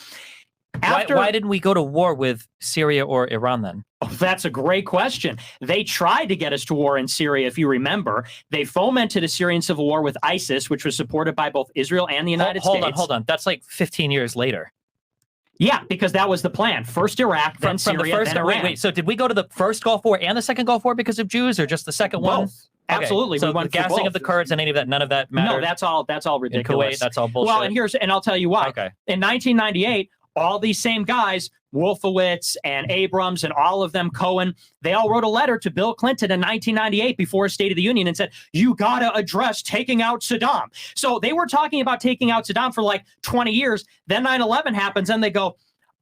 Why didn't we go to war with Syria or Iran then? Oh, that's a great question. They tried to get us to war in Syria, if you remember. They fomented a Syrian civil war with ISIS, which was supported by both Israel and the United States. Hold on. That's like 15 years later. Yeah, because that was the plan. First Iraq, then Syria, then Iran. Wait. So did we go to the first Gulf War and the second Gulf War because of Jews, or just the second one? Both. Absolutely. So we went the gassing both. of the Kurds and any of that, none of that mattered? No, that's all ridiculous. In Kuwait, that's all bullshit. Well, and I'll tell you why. Okay. In 1998, all these same guys, Wolfowitz and Abrams and all of them, Cohen, they all wrote a letter to Bill Clinton in 1998 before State of the Union and said, you got to address taking out Saddam. So they were talking about taking out Saddam for like 20 years. Then 9/11 happens and they go,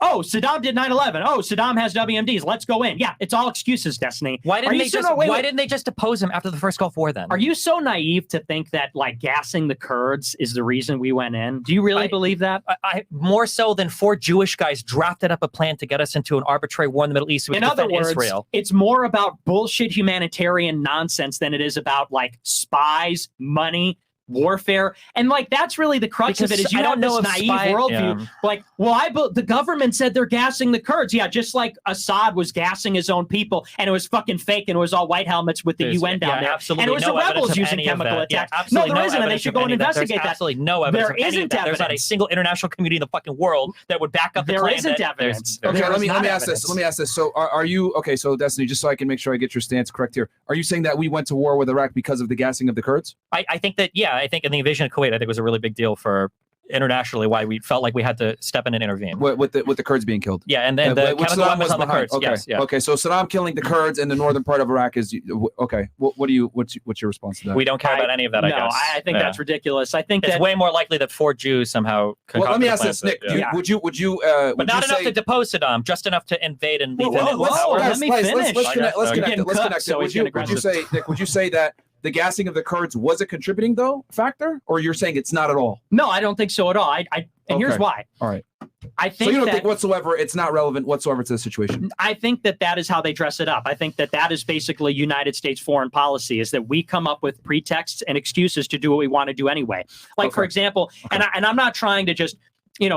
oh, Saddam did 9/11. Oh, Saddam has WMDs. Let's go in. Yeah, it's all excuses, Destiny. Why didn't they just depose him after the first Gulf War then? Are you so naive to think that like gassing the Kurds is the reason we went in? Do you really believe that? I more so than 4 Jewish guys drafted up a plan to get us into an arbitrary war in the Middle East. In other words, Israel. It's more about bullshit humanitarian nonsense than it is about like spies, money, warfare, and like that's really the crux of it. Is you have this naive worldview, like, well, the government said they're gassing the Kurds, yeah, just like Assad was gassing his own people, and it was fucking fake, and it was all white helmets with the UN down there, absolutely, and it was the rebels using chemical attacks. No, there isn't, and they should go and investigate that. There's absolutely no evidence. There isn't evidence. There's not a single international community in the fucking world that would back up the claim. There isn't evidence. Okay, let me ask this. Let me ask this. So, are you okay? So, Destiny, just so I can make sure I get your stance correct here, are you saying that we went to war with Iraq because of the gassing of the Kurds? I think that, yeah, I think in the invasion of Kuwait, I think it was a really big deal for internationally why we felt like we had to step in and intervene with the Kurds being killed. Yeah, and then the chemical weapons on the Kurds. Okay. Yes, yeah. Okay, so Saddam killing the Kurds in the northern part of Iraq is okay. What's your response to that? We don't care about any of that. I guess. I think that's ridiculous. I think it's way more likely that 4 Jews somehow. Well, let me ask this, Nick. Would you? But not enough to depose Saddam, just enough to invade and leave him in power. Let me finish. Let's connect it. Would you say, Nick? Would you say that the gassing of the Kurds was a contributing factor, or you're saying it's not at all? No, I don't think so at all. Here's why. All right. I think so you don't think whatsoever it's not relevant whatsoever to the situation? I think that is how they dress it up. I think that is basically United States foreign policy, is that we come up with pretexts and excuses to do what we want to do anyway. Like, for example, and I'm not trying to just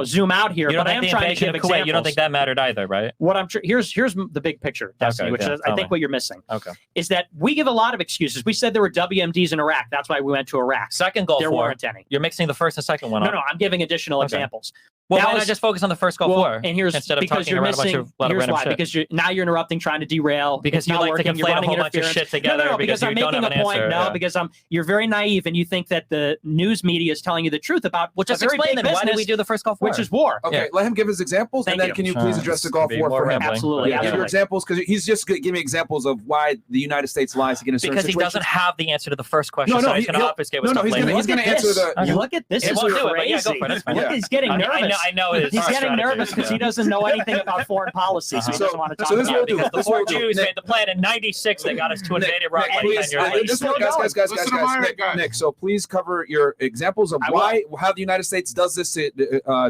zoom out here, You don't but I think am the trying to invasion give of Kuwait, examples. you don't think that mattered either, right? What I'm here's the big picture, Destiny, which is I think what you're missing. Okay. Is that we give a lot of excuses. We said there were WMDs in Iraq. That's why we went to Iraq. Second Gulf There War. weren't any. You're mixing the first and second one No, up. no, I'm giving additional examples. Well, That why was- not just focus on the first Gulf War And here's instead of because talking you're around missing. a lot of Here's random why. shit? Because now you're interrupting, trying to derail. Because It's you not like to working, you're conflate a running whole bunch of interference. shit together No, because I'm you don't making have a an point. answer, No, yeah. because you're very naive and you think that the news media is telling you the truth about Well, just a very explain big then. Why did business, we do the first Gulf War? which is war. Okay, Yeah. let him give his examples, Thank and then you. can you please address the Gulf Be War more for him? rambling. Absolutely, Give your absolutely. examples because he's just giving examples of why the United States lies to get in certain Because he situations. doesn't have the answer to the first question, No, so no, he's going to he'll- obfuscate with no, stuff he's later. gonna- he's Look gonna at answer this. the- Look at this. It This won't is do it, but yeah, crazy. go for it. That's fine. Look, Yeah. he's getting nervous. I know his He's getting strategy, nervous because he yeah. doesn't know anything about foreign policy, so he So- doesn't want to talk so this about will it. do. Because the This four will do. Jews Nick- made the plan in '96. They got us to invade Iraq Nick, like please, 10 years later. This Still one, guys, going. guys, Listen to my Nick, guys. Nick, so please cover your examples of I will. how the United States does this to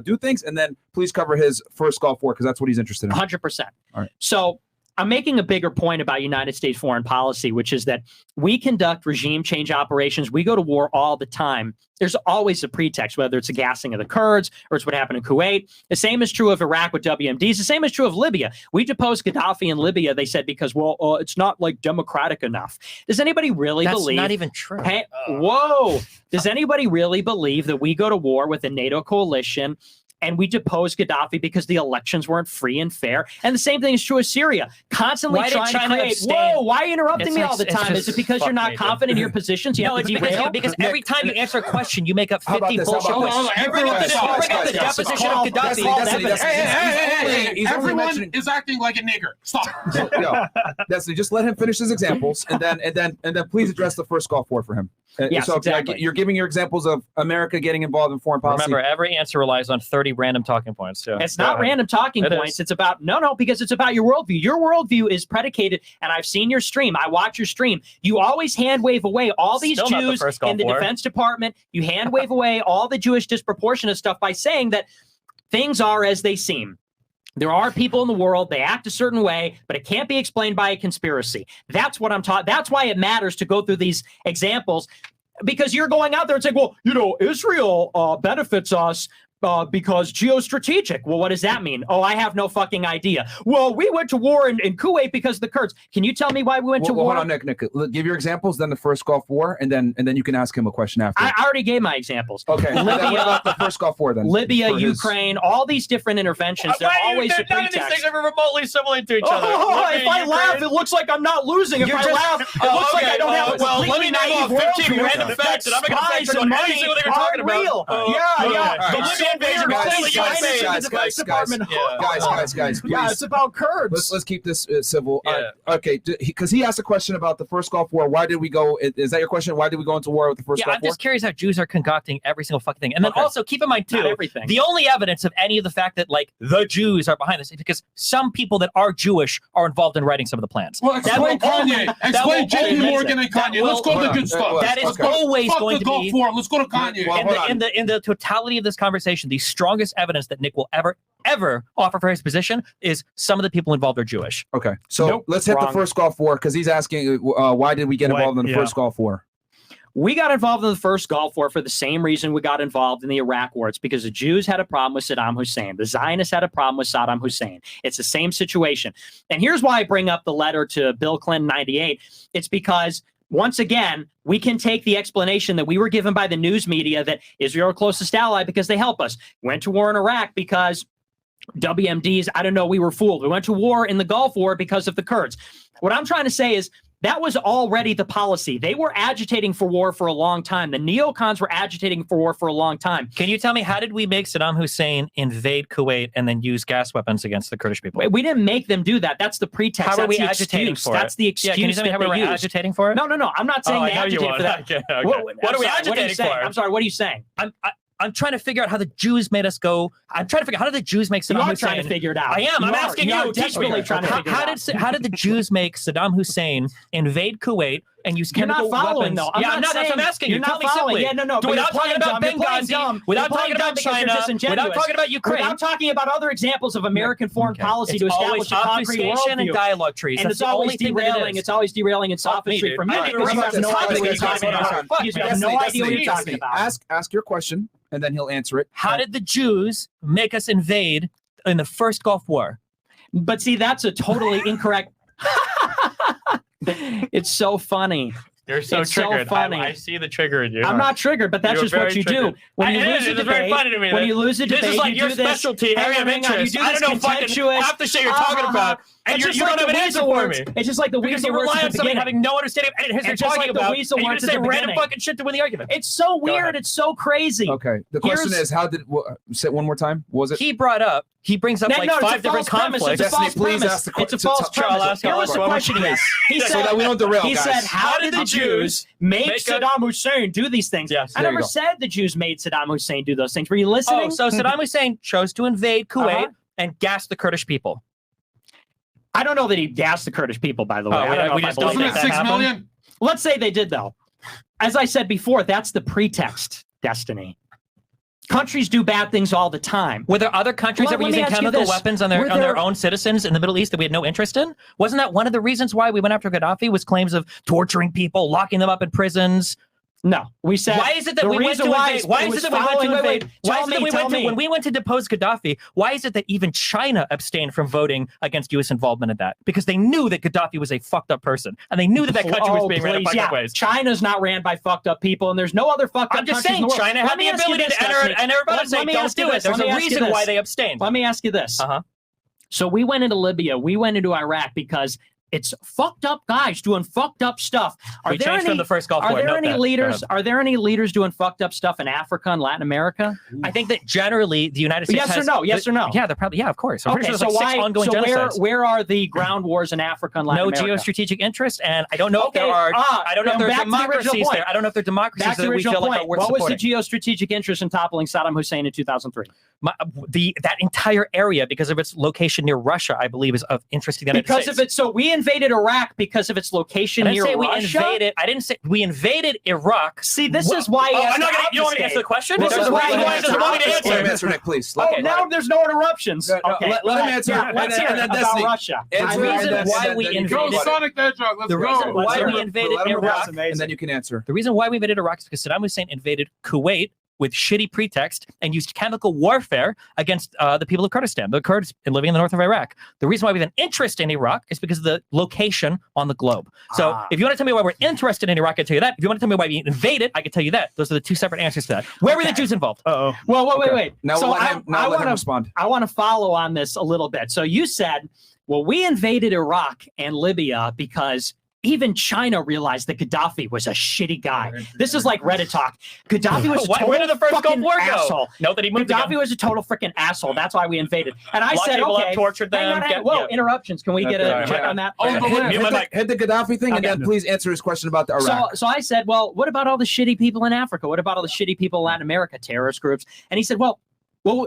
do things, and then please cover his first Gulf War because that's what he's interested in. 100%. All right. So I'm making a bigger point about United States foreign policy, which is that we conduct regime change operations. We go to war all the time. There's always a pretext, whether it's a gassing of the Kurds or it's what happened in Kuwait. The same is true of Iraq with WMDs. The same is true of Libya. We deposed Gaddafi in Libya. They said because, it's not like democratic enough. Does anybody really That's believe? not even true. Hey, whoa. Does anybody really believe that we go to war with a NATO coalition and we depose Gaddafi because the elections weren't free and fair? And the same thing is true of Syria. Constantly Why did trying to China create. abstain? Whoa, why are you interrupting It's me just- all the it's time? just- Is it because you're fuck not me, dude. confident in your positions? You No, have it's to derail? because every time you answer a question, you make up How about 50 this? How bullshit about points. this? You bring up the Guys, deposition of that's Gaddafi. called evidence. He's only Everyone mentioning- is acting like a nigger. Stop. No, Destiny, just let him finish his examples, and then please address the first Gulf War for him. Yes, so exactly. you're giving your examples of America getting involved in foreign policy. Remember, every answer relies on 30 random talking points. Yeah. It's not random talking It points. is. It's about because it's about your worldview. Your worldview is predicated, and I've seen your stream. I watch your stream. You always hand wave away all these Still not the Jews first Gulf in the War. Defense Department. You hand wave away all the Jewish disproportionate stuff by saying that things are as they seem. There are people in the world, they act a certain way, but it can't be explained by a conspiracy. That's what I'm taught. That's why it matters to go through these examples, because you're going out there and saying, well, Israel benefits us because geostrategic. Well, what does that mean? Oh, I have no fucking idea. Well, we went to war in Kuwait because of the Kurds. Can you tell me why we went to war? Hold on, Nick. Give your examples, then the first Gulf War, and then you can ask him a question after. I already gave my examples. Okay. and then what about the first Gulf War then? Libya, For his- Ukraine, all these different interventions. They're always a none of these pretext. things are remotely similar to each other. Oh, Libya, if I laugh, Ukraine. it looks like I'm not losing. If You're I just- laugh, it looks like I don't have a well, let me completely name naive off 15 worldview. random facts, and I'm gonna Spies fact check and on every money single thing you're talking are about. real. Oh, Yeah. The But Libyan invasion was clearly China's USA. in the Defense Department. guys, please. Yeah, it's about Kurds. Let's keep this civil. Yeah. Okay, because he asked a question about the first Gulf War. Why did we go? Is that your question? Why did we go into war with the first Yeah, Gulf I'm War? just curious how Jews are concocting every single fucking thing. And then Okay. also keep in mind Not too, everything. the only evidence of any of the fact that like the Jews are behind this is because some people that are Jewish are involved in writing some of the plans. Well, explain will only- Kanye. that Explain will J.P. only- Morgan and that Kanye. Let's go to the will- good stuff. That is Okay. always Fuck going the to Gulf be War. Let's go to Kanye. Well, hold on. in the totality of this conversation, the strongest evidence that Nick will ever offer for his position is some of the people involved are Jewish. Okay, so Nope, let's hit wrong. the first Gulf War because he's asking why did we get involved in the first Gulf War? We got involved in the first Gulf War for the same reason we got involved in the Iraq War. It's because the Jews had a problem with Saddam Hussein. The Zionists had a problem with Saddam Hussein. It's the same situation. And here's why I bring up the letter to Bill Clinton 98. It's because once again, we can take the explanation that we were given by the news media that Israel, our closest ally, because they help us. Went to war in Iraq because WMDs, I don't know, we were fooled. We went to war in the Gulf War because of the Kurds. What I'm trying to say is that was already the policy. They were agitating for war for a long time. The neocons were agitating for war for a long time. Can you tell me how did we make Saddam Hussein invade Kuwait and then use gas weapons against the Kurdish people? We didn't make them do that. That's the pretext. How are That's we the agitating excuse. for it? That's the excuse. Yeah, can you tell me how we were agitating for it? No. I'm not saying Oh, they I know you agitate would. for that. Okay, okay. What What are we you agitating saying? for? I'm sorry. What are you saying? I'm trying to figure out how the Jews made us go. I'm trying to figure out how did the Jews make You Saddam are Hussein. trying to figure it out. I am. I'm asking you. You're Teach me. desperately trying to figure it out. How did the Jews make Saddam Hussein invade Kuwait, and use You're not chemical following, weapons. though. I'm Yeah, not I'm not. That's saying- what I'm asking you're you. not Tell me following. simply. Yeah, no. But Without you're talking playing about dumb. You're playing Benghazi, dumb. without You're playing talking dumb about because you're China, disingenuous. without talking about Ukraine, without talking about other examples of American foreign Okay. policy to It's establish always a concrete obfuscation and worldview. dialogue trees. And That's it's the always only thing that it derailing. is. It's always derailing and sophistry dude. from you I because you interrupt have the no topic idea what when you're you're talking talking about. about. You Fuck, have no man. idea what you're Destiny, talking about. Ask your question, and then he'll answer it. How did the Jews make us invade in the first Gulf War? But see, that's a totally incorrect. It's so funny. You're so It's so triggered. funny. I see the trigger in you. I'm not triggered, but that's You're just what very you do. triggered. When you It lose is. a It's very debate, funny to me when that you lose a this debate, is like you your do this. specialty area of Hang on, you interest. do I this don't know fucking contemptuous. half the shit you're talking about, and It's you just don't like have the an answer weasel for words. me. It's just like the Because weasel you words rely at on the somebody beginning. having no understanding of anything It's you're just talking like the about, weasel and you're going words to at say the random beginning. fucking shit to win the argument. It's so weird. ahead. It's so crazy. Okay. The question Here's- is, how did say it one more time? What was it? He brings up No, like no, it's a 5 different false premise. conflicts. It's a Destiny, false please premise. ask the It's a que- false to- premise. I'll ask Here was the one more question. please. He so said, that we don't derail, he guys. said, how did the Jews make make a- Saddam Hussein do these things? Yes, I there you never go. said the Jews made Saddam Hussein do those things. Were you listening? Oh, so Saddam Hussein chose to invade Kuwait Uh-huh. and gas the Kurdish people. I don't know that he gassed the Kurdish people, by the way. Oh, I don't know we if I just believe don't Wasn't think it that. that 6 happened? million? Let's say they did, though. As I said before, that's the pretext, Destiny. Countries do bad things all the time. Were there other countries that were Let me using ask you chemical this. weapons on Were their there- own citizens in the Middle East that we had no interest in? Wasn't that one of the reasons why we went after Gaddafi? Was claims of torturing people, locking them up in prisons? No, we said. Why is it that the we went reason to why invade? Why it is was it that we went to following- wait, invade? wait, Why tell is it that me, we tell went to me. when we went to depose Gaddafi? Why is it that even China abstained from voting against U.S. involvement in that? Because they knew that Gaddafi was a fucked up person, and they knew that that country was being ran in please, fucked yeah. up ways. China's not ran by fucked up people, and there's no other fucked up I'm just countries in saying, the world. China Let had me the ask you ability this, to enter, Destiny. and everybody Let say, me "Don't ask you do it." this. There's Let me a ask you reason why this. they abstained. Let me ask you this. Uh-huh. So we went into Libya. We went into Iraq because it's fucked up guys doing fucked up stuff. We changed from the first Gulf Are War. there Note any that. Go leaders? ahead. Are there any leaders doing fucked up stuff in Africa and Latin America? I think that generally the United States Yes or has no? Yes or no? Yeah, they're probably of course. I'm pretty Okay, sure there's like 6 ongoing genocides. where are the ground wars in Africa and Latin No America? geostrategic interest, and I don't know if Okay, there are. I don't know if then there's back to the original democracies point. there. I don't know if there are democracies Back to that the we original feel like point. are worth What was the supporting. geostrategic interest in toppling Saddam Hussein in 2003? That entire area, because of its location near Russia, I believe, is of interest to the United Because States. of it. So we invaded Iraq because of its location I didn't near say we Russia. invaded. I didn't say we invaded Iraq. See, this is why. he Oh, has I'm not to gonna. You don't want me to obfuscate. answer the question? This There's is a why reason he why he has doesn't to want me to obfuscate. Let him answer. answer, Nick, please. Oh, now there's no interruptions. No, Okay, let him answer. Yeah, And let's then- hear and it then about Destiny. Russia. Answer, The reason and why then we you can Go invaded- go. Sonic the Hedgehog. Let's The reason go. why Let we him- invaded let him Iraq, answer, and then you can answer. the reason why we invaded Iraq is because Saddam Hussein invaded Kuwait with shitty pretext and used chemical warfare against the people of Kurdistan, the Kurds living in the north of Iraq. The reason why we have an interest in Iraq is because of the location on the globe. So if you want to tell me why we're interested in Iraq, I can tell you that. If you want to tell me why we invaded, I can tell you that. Those are the two separate answers to that. Where were the Jews involved? Uh-oh. Well, wait. Now So we'll let him, now let him respond. I want to follow on this a little bit. So you said, well, we invaded Iraq and Libya because even China realized that Gaddafi was a shitty guy. This is like Reddit talk. Gaddafi was a total Where did the first Gulf fucking War go? asshole. Note that he moved Gaddafi again. was a total freaking asshole. That's why we invaded. And I Locked said, people up, okay. tortured them, hang on. get- Whoa, yeah. interruptions. Can we get a Okay. check Yeah. on that? Oh, the Hit list. the Gaddafi thing, and Okay. then please answer his question about the Iraq. So I said, well, what about all the shitty people in Africa? What about all the shitty people in Latin America, terrorist groups? And he said, well,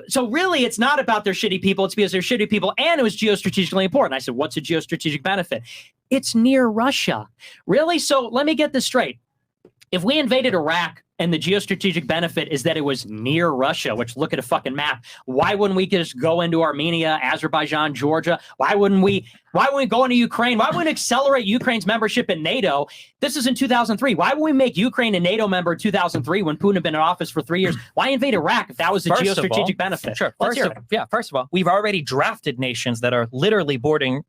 so really it's not about their shitty people. It's because they're shitty people and it was geostrategically important. I said, what's a geostrategic benefit? It's near Russia. Really? So let me get this straight. If we invaded Iraq and the geostrategic benefit is that it was near Russia, which look at a fucking map, why wouldn't we just go into Armenia, Azerbaijan, Georgia? Why wouldn't we go into Ukraine? Why wouldn't we accelerate Ukraine's membership in NATO? This is in 2003. Why would we make Ukraine a NATO member in 2003 when Putin had been in office for 3 years? Why invade Iraq if that was a First of all- geostrategic benefit? Sure. Let's hear it. First of all, we've already drafted nations that are literally bordering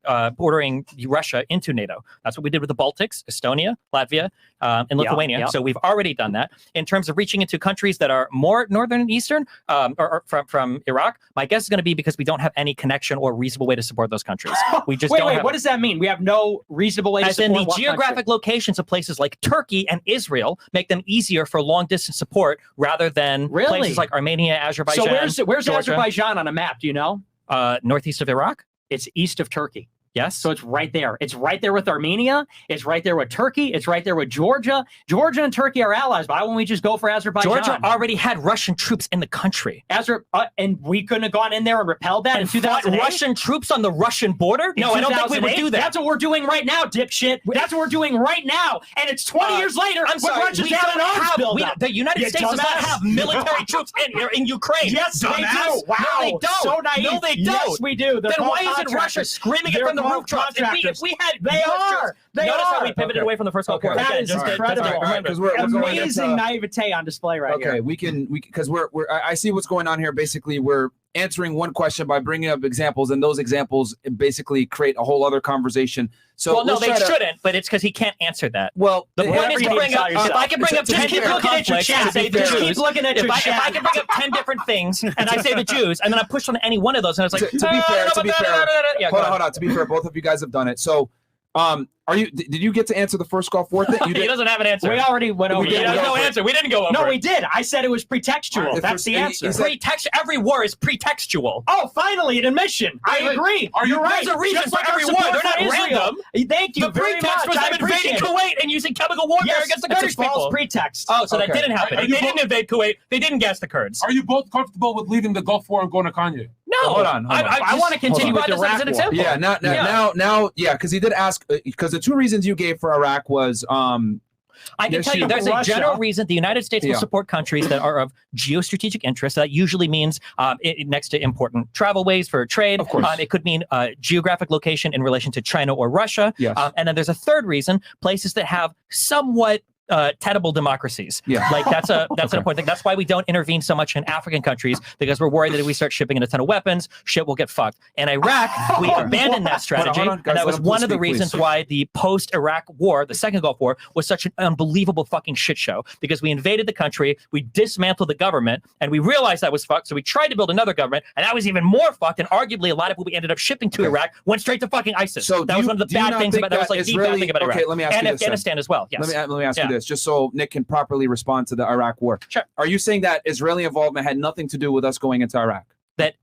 Russia into NATO. That's what we did with the Baltics, Estonia, Latvia, and Lithuania. yeah. So we've already done that. In terms of reaching into countries that are more northern and eastern, or from Iraq, my guess is going to be because we don't have any connection or reasonable way to support those countries. We just don't have What it. does that mean? We have no reasonable way to As in support the what geographic country? locations of places like Turkey and Israel make them easier for long distance support rather than Really? places like Armenia, Azerbaijan. So where's Georgia. Azerbaijan on a map? Do you know? Northeast of Iraq? It's east of Turkey. Yes. So it's right there. It's right there with Armenia. It's right there with Turkey. It's right there with Georgia. Georgia and Turkey are allies. Why wouldn't we just go for Azerbaijan? Georgia already had Russian troops in the country. And we couldn't have gone in there and repelled that in And fought 2008? Russian troops on the Russian border? No, I don't think we would do that. That's what we're doing right now, dipshit. That's what we're doing right now. And it's 20 years later. I'm sorry. Russia's We having don't an arms have, buildup. the United You States does not dumbass. have military troops in Ukraine. Yes, they Dumbass. do. Wow. No, they don't. So naive. No, they don't. Yes, we do. They're Then called why isn't Russia contractors. screaming it They're from the called rooftops? If we had They US are. troops- They Notice how are. we pivoted Okay. away from the first Gulf War. That Again, is just to- incredible. just to remind Because us. we're going Amazing into, naivete on display right here. okay, we because I see what's going on here. Basically, we're answering one question by bringing up examples, and those examples basically create a whole other conversation. So Well, no, let's they try to- shouldn't, but it's because he can't answer that. Well, The point is Whatever to you bring need up, to tell if I can bring up yourself. 10 Just keep different looking at your conflicts chat. and say the Just Jews, keep looking at your if I chat. can bring up 10 different things and I say the Jews, and then I push on any one of those, and it's like, To be fair, yeah, hold on. To be fair, both of you guys have done it. So, did you get to answer the first Gulf War thing? You He did. doesn't have an answer. We already went over We He didn't that. has go no over it. answer. We didn't go over No, it. we did. I said it was pretextual. If That's the he- answer. he said- Every war is pretextual. Oh, finally, an admission. I agree. You're right. There's a reason Just for like every our war. support They're not for Israel. random. Thank you The very pretext much. was I them invading appreciate it. Kuwait and using chemical warfare Yes, against the it's a Kurdish false people. pretext. Oh, so that Okay. didn't happen. Are They you didn't invade Kuwait. They didn't gas the Kurds. Are you both comfortable with leaving the Gulf War and going to Kanye? No. Hold on. I want to continue with the brought this as an Iraq war. example. Yeah, now, because he did ask, because the two reasons you gave for Iraq was, I can Yes, tell you you- there's a Russia. general reason the United States will Yeah. support countries that are of geostrategic interest. That usually means next to important travel ways for trade. Of course. It could mean geographic location in relation to China or Russia. Yes. And then there's a third reason, places that have somewhat tenable democracies. Yeah. Like that's an important thing. That's why we don't intervene so much in African countries, because we're worried that if we start shipping in a ton of weapons, shit will get fucked. In Iraq, we abandoned that strategy. Hold on, guys, and that let was him one please of the speak, please. reasons why the post-Iraq war, the second Gulf War, was such an unbelievable fucking shit show, because we invaded the country, we dismantled the government, and we realized that was fucked, so we tried to build another government, and that was even more fucked, and arguably a lot of what we ended up shipping to Iraq went straight to fucking ISIS. So that was one of the bad things about that. Was like the bad thing about Iraq. Okay, let me ask and you this. Afghanistan as well. Yes. Let me ask you Yeah. this, just so Nick can properly respond to the Iraq war. Sure. Are you saying that Israeli involvement had nothing to do with us going into Iraq? That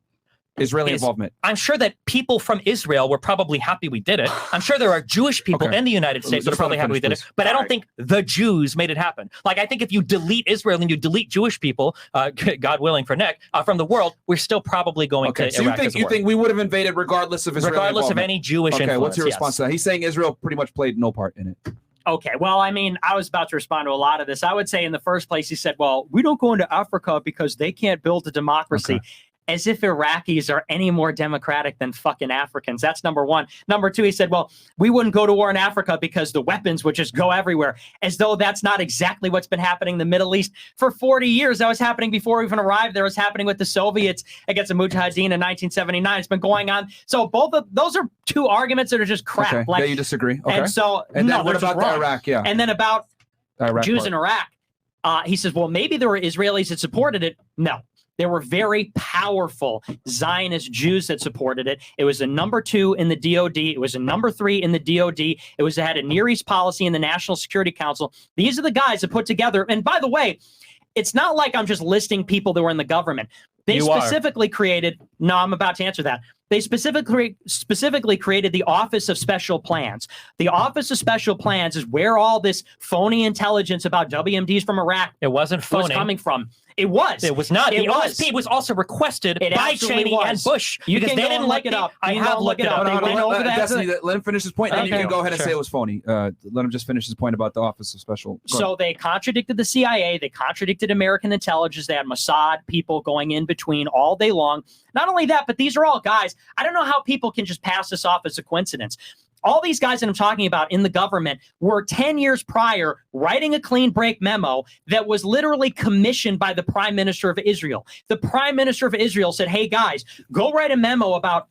Israeli is- involvement. I'm sure that people from Israel were probably happy we did it. I'm sure there are Jewish people Okay. in the United States that are Just probably let him happy we did finish, it. But I don't think the Jews made it happen. Like, I think if you delete Israel and you delete Jewish people, God willing for Nick, from the world, we're still probably going Okay, to so Iraq you as a war. think we would have invaded regardless of Israeli Regardless of involvement? any Jewish Okay, influence. what's your yes. response to that? He's saying Israel pretty much played no part in it. Okay, well, I mean, I was about to respond to a lot of this. I would say in the first place, he said, well, we don't go into Africa because they can't build a democracy. Okay. As if Iraqis are any more democratic than fucking Africans. That's number one. Number two, he said, well, we wouldn't go to war in Africa because the weapons would just go everywhere. As though that's not exactly what's been happening in the Middle East for 40 years. That was happening before we even arrived. There was happening with the Soviets against the Mujahideen in 1979. It's been going on. So both of those are two arguments that are just crap. Okay, Like, yeah, you disagree. Okay. and so, And no, then what they're just about the wrong. Iraq? Yeah. And then about Iraq Jews part. in Iraq, he says, well, maybe there were Israelis that supported it. No, there were very powerful Zionist Jews that supported it. It was a number 2 in the DOD. It was a number 3 in the DOD. It was had a Near East policy in the National Security Council. These are the guys that put together. And by the way, it's not like I'm just listing people that were in the government. They You are. specifically created. No, I'm about to answer that. They specifically created the Office of Special Plans. The Office of Special Plans is where all this phony intelligence about WMDs from Iraq It wasn't was phony. coming from. It was. It was not. It the was. OSP was also requested It by absolutely Cheney was. and Bush You because can they go didn't and like look it up. I You have can looked it look it up. up. They went over that. Destiny, let him finish his point, and then you Okay. can go ahead and Sure. say it was phony. Let him just finish his point about the Office of Special. Go So they contradicted the CIA. They contradicted American intelligence. They had Mossad people going in between all day long. Not only that, but these are all guys. I don't know how people can just pass this off as a coincidence. All these guys that I'm talking about in the government were 10 years prior writing a clean break memo that was literally commissioned by the Prime Minister of Israel. The Prime Minister of Israel said, hey, guys, go write a memo about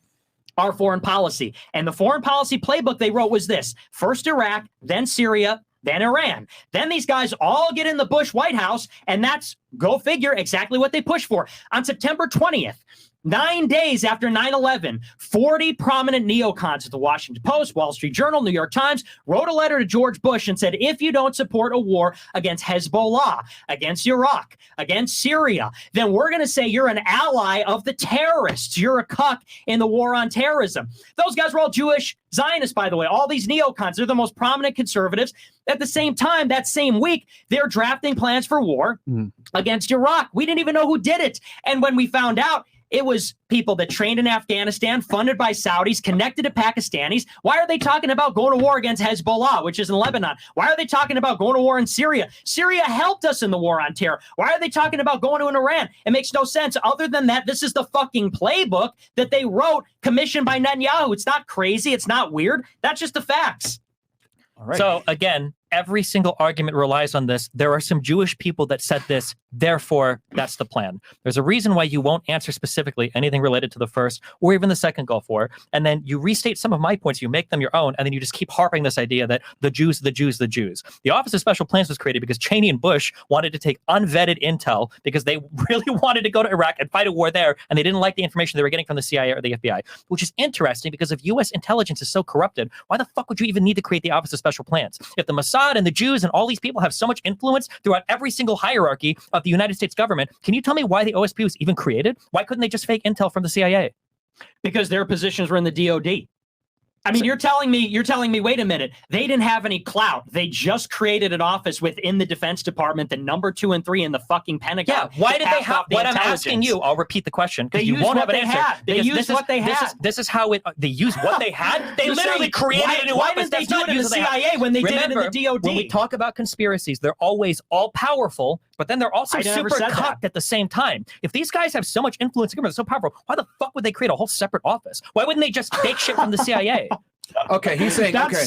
our foreign policy. And the foreign policy playbook they wrote was this: first Iraq, then Syria, then Iran. Then these guys all get in the Bush White House, and that's, go figure, exactly what they pushed for. On September 20th, 9 days after 9/11, 40 prominent neocons at the Washington Post, Wall Street Journal, New York Times wrote a letter to George Bush and said, if you don't support a war against Hezbollah, against Iraq, against Syria, then we're going to say you're an ally of the terrorists. You're a cuck in the war on terrorism. Those guys were all Jewish Zionists, by the way. All these neocons, they're the most prominent conservatives. At the same time, that same week, they're drafting plans for war against Iraq. We didn't even know who did it. And when we found out, it was people that trained in Afghanistan, funded by Saudis, connected to Pakistanis. Why are they talking about going to war against Hezbollah, which is in Lebanon? Why are they talking about going to war in Syria? Syria helped us in the war on terror. Why are they talking about going to Iran? It makes no sense. Other than that, this is the fucking playbook that they wrote, commissioned by Netanyahu. It's not crazy. It's not weird. That's just the facts. All right. So again, every single argument relies on this. There are some Jewish people that said this, therefore that's the plan. There's a reason why you won't answer specifically anything related to the first or even the second Gulf War. And then you restate some of my points, you make them your own, and then you just keep harping this idea that the Jews, the Jews, the Jews. The Office of Special Plans was created because Cheney and Bush wanted to take unvetted intel because they really wanted to go to Iraq and fight a war there, and they didn't like the information they were getting from the CIA or the FBI, which is interesting because if U.S. intelligence is so corrupted, why the fuck would you even need to create the Office of Special Plans? If the Mossad and the Jews and all these people have so much influence throughout every single hierarchy of the United States government, can you tell me why the OSP was even created? Why couldn't they just fake intel from the CIA? Because their positions were in the DOD. I mean, you're telling me, wait a minute, they didn't have any clout. They just created an office within the Defense Department, the number 2 and 3 in the fucking Pentagon. Yeah, why did they have, what I'm asking you, I'll repeat the question, because you won't have an answer. They used what they had. This is how they used what they had? They literally created a new office. Why didn't they do it in the CIA when they did it in the DOD? When we talk about conspiracies, they're always all-powerful, but then they're also super cocked at the same time. If these guys have so much influence in government, so powerful, why the fuck would they create a whole separate office? Why wouldn't they just fake shit from the CIA? Okay, he's saying. Okay,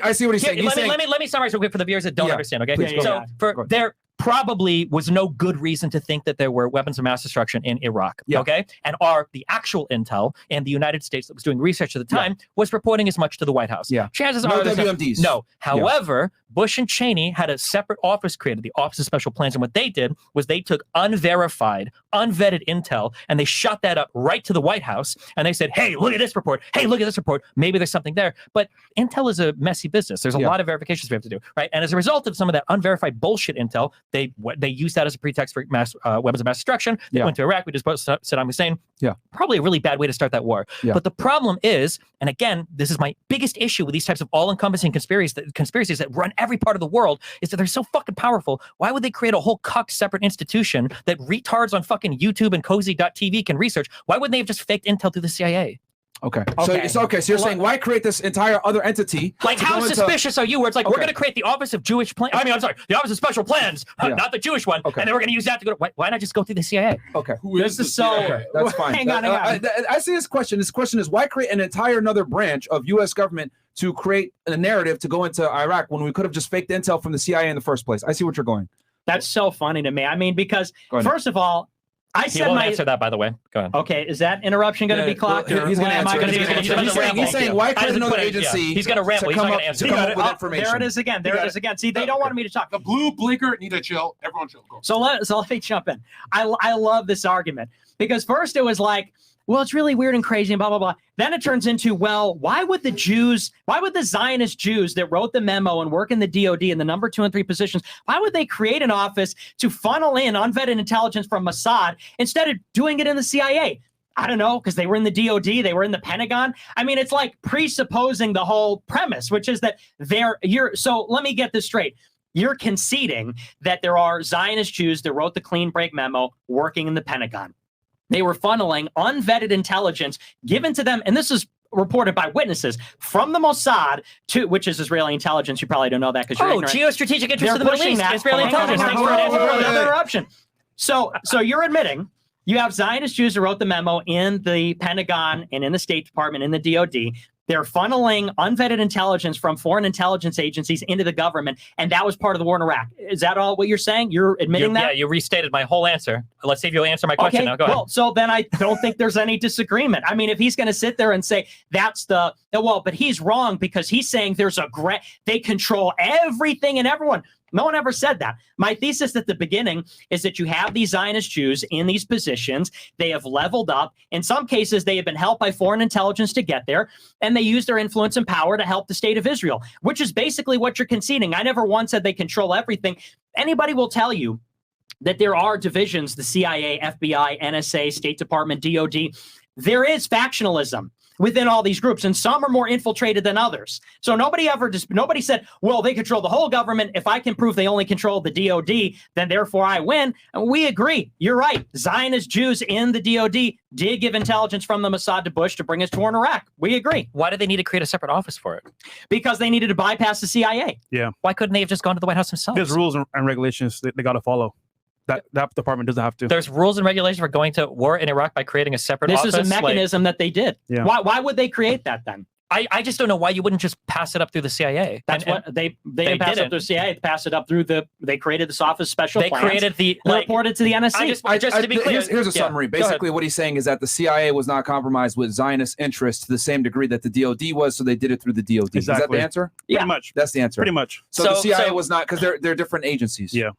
I see what he's saying. Let me summarize real quick for the viewers that don't understand. Okay, please, so there probably was no good reason to think that there were weapons of mass destruction in Iraq. Yeah. Okay, and the actual intel and the United States that was doing research at the time was reporting as much to the White House. Yeah, chances no are WMDs. No. However, Bush and Cheney had a separate office created, the Office of Special Plans, and what they did was they took unverified, unvetted intel and they shot that up right to the White House, and they said, "Hey, look at this report. Hey, look at this report. Maybe there's something there." But intel is a messy business. There's a lot of verifications we have to do, right? And as a result of some of that unverified bullshit intel, they used that as a pretext for weapons of mass destruction. They went to Iraq. We just put Saddam Hussein. Yeah, probably a really bad way to start that war. Yeah. But the problem is, and again, this is my biggest issue with these types of all-encompassing conspiracies that run every part of the world, is that they're so fucking powerful. Why would they create a whole cuck separate institution that retards on fucking YouTube and cozy.tv can research? Why wouldn't they have just faked intel through the CIA? Okay. So you're saying why create this entire other entity? Like, how suspicious are you? Where it's like, we're going to create the Office of Jewish Plans. I mean, I'm sorry, the Office of Special Plans, not the Jewish one. Okay. And then we're going to use that to go. Why not just go through the CIA? Okay. That's fine. Hang on. I see this question. This question is, why create an entire another branch of U.S. government to create a narrative to go into Iraq when we could have just faked intel from the CIA in the first place? I see what you're going. That's so funny to me. I mean, because first of all, He won't answer that, by the way. Go ahead. Okay, is that interruption going to be clocked? He's going to answer. He's saying, why create another agency? He's going to ramble. He's not going to answer. Come up with information. There it is again. There it is again. See, they don't want me to talk. The blue blinker need to chill. Everyone chill. Go. So let me jump in. I love this argument because first it was like, well, it's really weird and crazy and blah, blah, blah. Then it turns into, well, why would the Zionist Jews that wrote the memo and work in the DOD in the number 2 and 3 positions, why would they create an office to funnel in unvetted intelligence from Mossad instead of doing it in the CIA? I don't know, because they were in the DOD, they were in the Pentagon. I mean, it's like presupposing the whole premise, which is that so let me get this straight. You're conceding that there are Zionist Jews that wrote the clean break memo working in the Pentagon. They were funneling unvetted intelligence given to them, and this is reported by witnesses, from the Mossad to, which is Israeli intelligence. You probably don't know that because you're ignorant. Geostrategic interest of the Middle East. Israeli intelligence. Thanks for another interruption. So you're admitting you have Zionist Jews who wrote the memo in the Pentagon and in the State Department, in the DOD. They're funneling unvetted intelligence from foreign intelligence agencies into the government, and that was part of the war in Iraq. Is that all what you're saying? You're admitting that? Yeah, you restated my whole answer. Let's see if you'll answer my question now. Go ahead. Well, so then I don't think there's any disagreement. I mean, if he's going to sit there and say but he's wrong because he's saying they control everything and everyone. No one ever said that. My thesis at the beginning is that you have these Zionist Jews in these positions. They have leveled up. In some cases, they have been helped by foreign intelligence to get there, and they use their influence and power to help the state of Israel, which is basically what you're conceding. I never once said they control everything. Anybody will tell you that there are divisions, the CIA, FBI, NSA, State Department, DOD. There is factionalism within all these groups, and some are more infiltrated than others. So nobody said, well, they control the whole government. If I can prove they only control the DOD, then therefore I win. And we agree. You're right. Zionist Jews in the DOD did give intelligence from the Mossad to Bush to bring us to war in Iraq. We agree. Why did they need to create a separate office for it? Because they needed to bypass the CIA. Yeah. Why couldn't they have just gone to the White House themselves? There's rules and regulations they got to follow. That department doesn't have to. There's rules and regulations for going to war in Iraq by creating a separate office. This is a mechanism that they did. Yeah. Why would they create that then? I just don't know why you wouldn't just pass it up through the CIA. That's what they didn't pass it up through the CIA. They passed it up through they created this office special plans. They created the reported to the NSC. Just to be clear, here's a summary. Basically, what he's saying is that the CIA was not compromised with Zionist interests to the same degree that the DOD was, so they did it through the DOD. Exactly. Is that the answer? Pretty much. That's the answer. Pretty much. So the CIA was not, because they're different agencies. Yeah.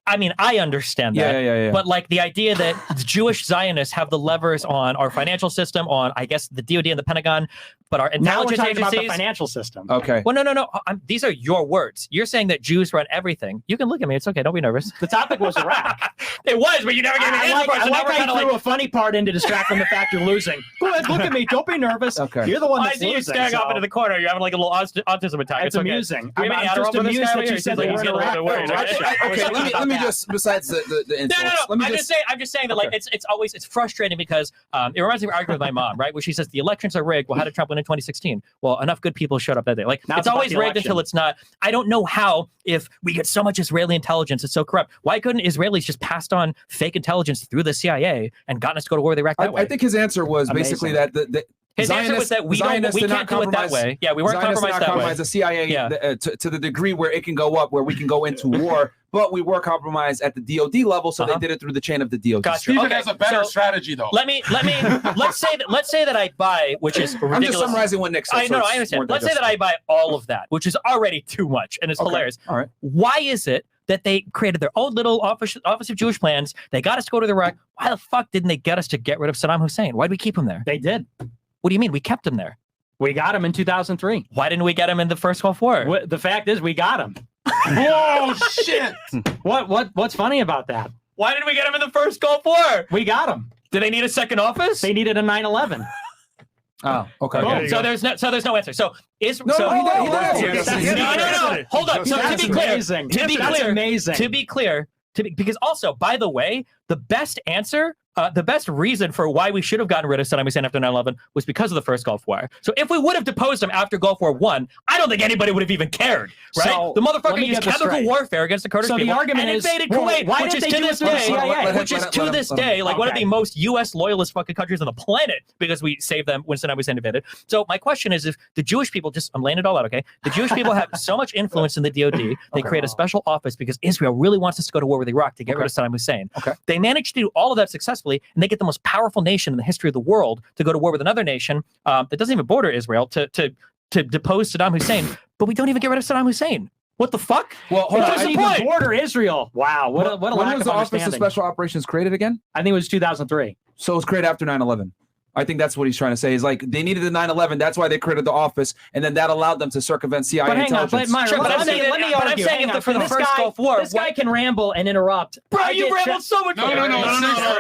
I mean, I understand that. Yeah. But like the idea that the Jewish Zionists have the levers on our financial system, on I guess the DOD and the Pentagon, but our Now we're intelligence talking about agencies. the financial system. Okay. Well, no. These are your words. You're saying that Jews run everything. You can look at me. It's okay. Don't be nervous. The topic was Iraq. It was, but you never gave me the I like answer. how you threw a funny part in to distract from the fact you're losing. Go ahead, look at me. Don't be nervous. Okay. You're the one I that's see you losing. staring off into the corner. You're having like a little autism attack. It's okay. amusing. Do you have any I'm just Adderall for this amused guy that over you here? said He's they like, he's were getting a little bit worried. Okay, let me just, besides the insults, let me I'm just saying that like it's frustrating because it reminds me of arguing with my mom, right? Where she says the elections are rigged. Well, how did Trump win in 2016? Well, enough good people showed up that day. Like Now it's it's about always the rigged election. until it's not. I don't know how, if we get so much Israeli intelligence, it's so corrupt. Why couldn't Israelis just passed on fake intelligence through the CIA and gotten us to go to war with Iraq that way? I think his answer was basically that the His answer was that we can't do it that way. Yeah, we weren't compromised that way. The CIA to the degree where it can go up, where we can go into war, but we were compromised at the DOD level, so they did it through the chain of the DOD. Gotcha. Steven Okay, has a better so strategy, though. let's say that I buy, which is ridiculous. I'm just summarizing what Nick said. I understand. Let's say that I buy all of that, which is already too much, and it's hilarious. All right. Why is it that they created their own little office of Jewish plans? They got us to go to Iraq. Why the fuck didn't they get us to get rid of Saddam Hussein? Why did we keep him there? They did. What do you mean we kept him there? We got him in 2003. Why didn't we get him in the first Gulf War? The fact is, we got him. Whoa, shit! What's funny about that? Why didn't we get him in the first Gulf War? We got him. Did they need a second office? They needed a 9/11. Oh, okay. Boom. So there's no answer. So is No, so he did. no. Hold on. So That's to be clear, amazing. That's amazing. To be clear, because also, by the way, the best answer, the best reason for why we should have gotten rid of Saddam Hussein after 9/11 was because of the first Gulf War. So if we would have deposed him after Gulf War I, I don't think anybody would have even cared, right? So, the let motherfucker me used get this chemical straight. warfare against the Kurdish So the people argument and is, invaded well, Kuwait, why which didn't is they to do this it through the day, CIA? which is to this day, like one of the most U.S. loyalist fucking countries on the planet because we saved them when Saddam Hussein invaded. So my question is, if the Jewish people, I'm laying it all out, okay? The Jewish people have so much influence in the DOD, they create a special office because Israel really wants us to go to war with Iraq to get rid of Saddam Hussein. Okay. They managed to do all of that successfully, and they get the most powerful nation in the history of the world to go to war with another nation that doesn't even border Israel to depose Saddam Hussein, but we don't even get rid of Saddam Hussein. What the fuck? Well, hold on. Doesn't even border Israel. Wow, what a When lack was of the Office of understanding. Special Operations created again? I think it was 2003. So it was created after 9/11. I think that's what he's trying to say. Is like they needed the 9/11. That's why they created the office, and then that allowed them to circumvent CIA But hang on, intelligence. Myra, Sure, but let I'm me saying argue. if Hang on. for the This first guy- Gulf War, this guy can ramble and interrupt. Bro, I you get rambled so much. No.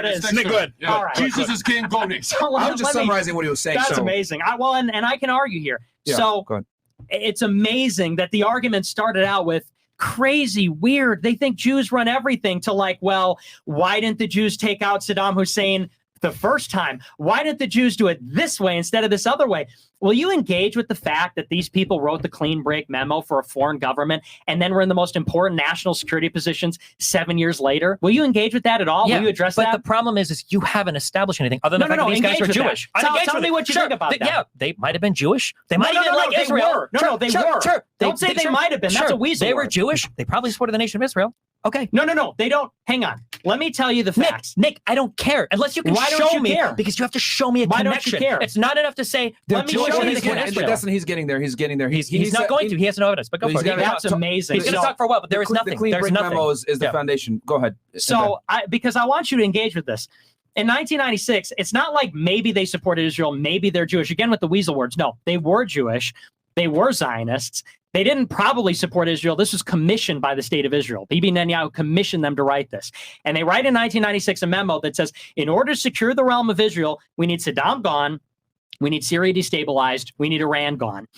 Nick's good. Yeah. All right. Jesus is king. Go, Nick. So I was just let me- summarizing what he was saying. That's so, amazing. And I can argue here. Yeah, So go ahead. it's amazing that the argument started out with crazy, weird. They think Jews run everything to like, well, why didn't the Jews take out Saddam Hussein the first time? Why didn't the Jews do it this way instead of this other way? Will you engage with the fact that these people wrote the clean break memo for a foreign government and then were in the most important national security positions 7 years later? Will you engage with that at all? Yeah, Will you address but that? the problem is you haven't established anything other than No, the fact no, that these guys engage were with that. Jewish. Tell- engage tell with me it. what you think about that. Yeah, they might have been Jewish. They might have been like they Israel. were. No, they were. Sure. Don't say they might have been. That's a weasel They were word. Jewish. They probably supported the nation of Israel. Okay. No. They don't. Hang on. Let me tell you the facts. Nick, I don't care unless you can Why don't show you me care? because you have to show me a Why don't you connection. care? It's not enough to say They're let me Jewish show and you they support the Israel. Destiny, he's getting there. He's getting there. He's not going to. He has no evidence. But go He's for it. got- That's amazing. He's going to talk for a while, but there is nothing. The clean There's break nothing. memo is the foundation. Go ahead. So, because I want you to engage with this. In 1996, it's not like maybe they supported Israel, maybe they're Jewish. Again, with the weasel words, no, they were Jewish. They were Zionists. They didn't probably support Israel. This was commissioned by the state of Israel. Bibi Netanyahu commissioned them to write this. And they write in 1996 a memo that says, in order to secure the realm of Israel, we need Saddam gone. We need Syria destabilized. We need Iran gone.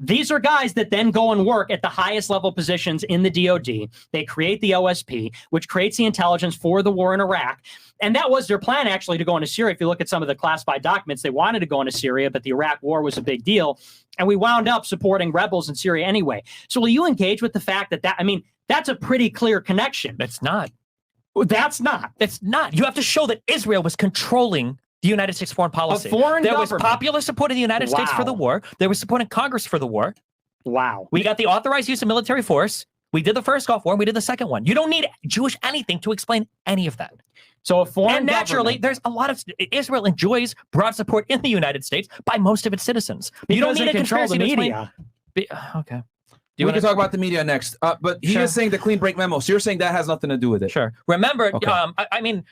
These are guys that then go and work at the highest level positions in the DOD. They create the OSP, which creates the intelligence for the war in Iraq. And that was their plan, actually, to go into Syria. If you look at some of the classified documents, they wanted to go into Syria, but the Iraq war was a big deal. And we wound up supporting rebels in Syria anyway. So will you engage with the fact that, I mean, that's a pretty clear connection. It's not. That's not. It's not. You have to show that Israel was controlling the United States foreign policy. There was popular support in the United States for the war. There was support in Congress for the war. Wow. We got the authorized use of military force. We did the first Gulf War. And we did the second one. You don't need Jewish anything to explain any of that. So a foreign and naturally, there's a lot of Israel enjoys broad support in the United States by most of its citizens. You don't need to control the media. Okay. We can talk about the media next. But he is saying the clean break memo. So you're saying that has nothing to do with it. Sure. Remember, I mean,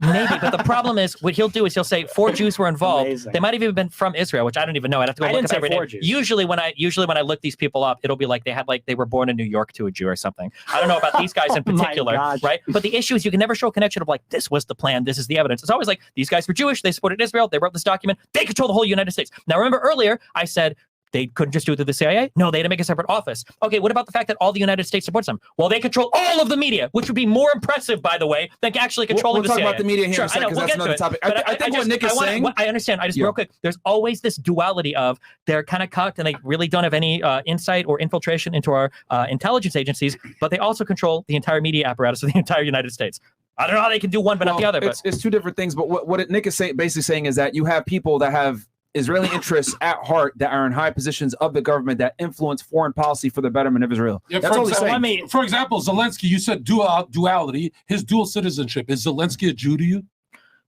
maybe, but the problem is what he'll do is he'll say 4 Jews were involved. Amazing. They might have even been from Israel, which I don't even know. I'd have to go look up every name. Usually when I look these people up, it'll be like they were born in New York to a Jew or something. I don't know about these guys in particular, right? But the issue is you can never show a connection of like this was the plan, this is the evidence. It's always like these guys were Jewish, they supported Israel, they wrote this document, they control the whole United States. Now remember earlier I said they couldn't just do it through the CIA? No, they had to make a separate office. Okay, what about the fact that all the United States supports them? Well, they control all of the media, which would be more impressive, by the way, than actually controlling the CIA. We'll talk about the media here in a second, because that's another topic. I think what Nick is saying... I understand. I just real quick. There's always this duality of they're kind of cucked and they really don't have any insight or infiltration into our intelligence agencies, but they also control the entire media apparatus of the entire United States. I don't know how they can do one, but not the other. It's two different things, but what Nick is basically saying is that you have people that have Israeli interests at heart that are in high positions of the government that influence foreign policy for the betterment of Israel. Yeah, that's all he's saying. For example, Zelensky, you said duality, his dual citizenship. Is Zelensky a Jew to you?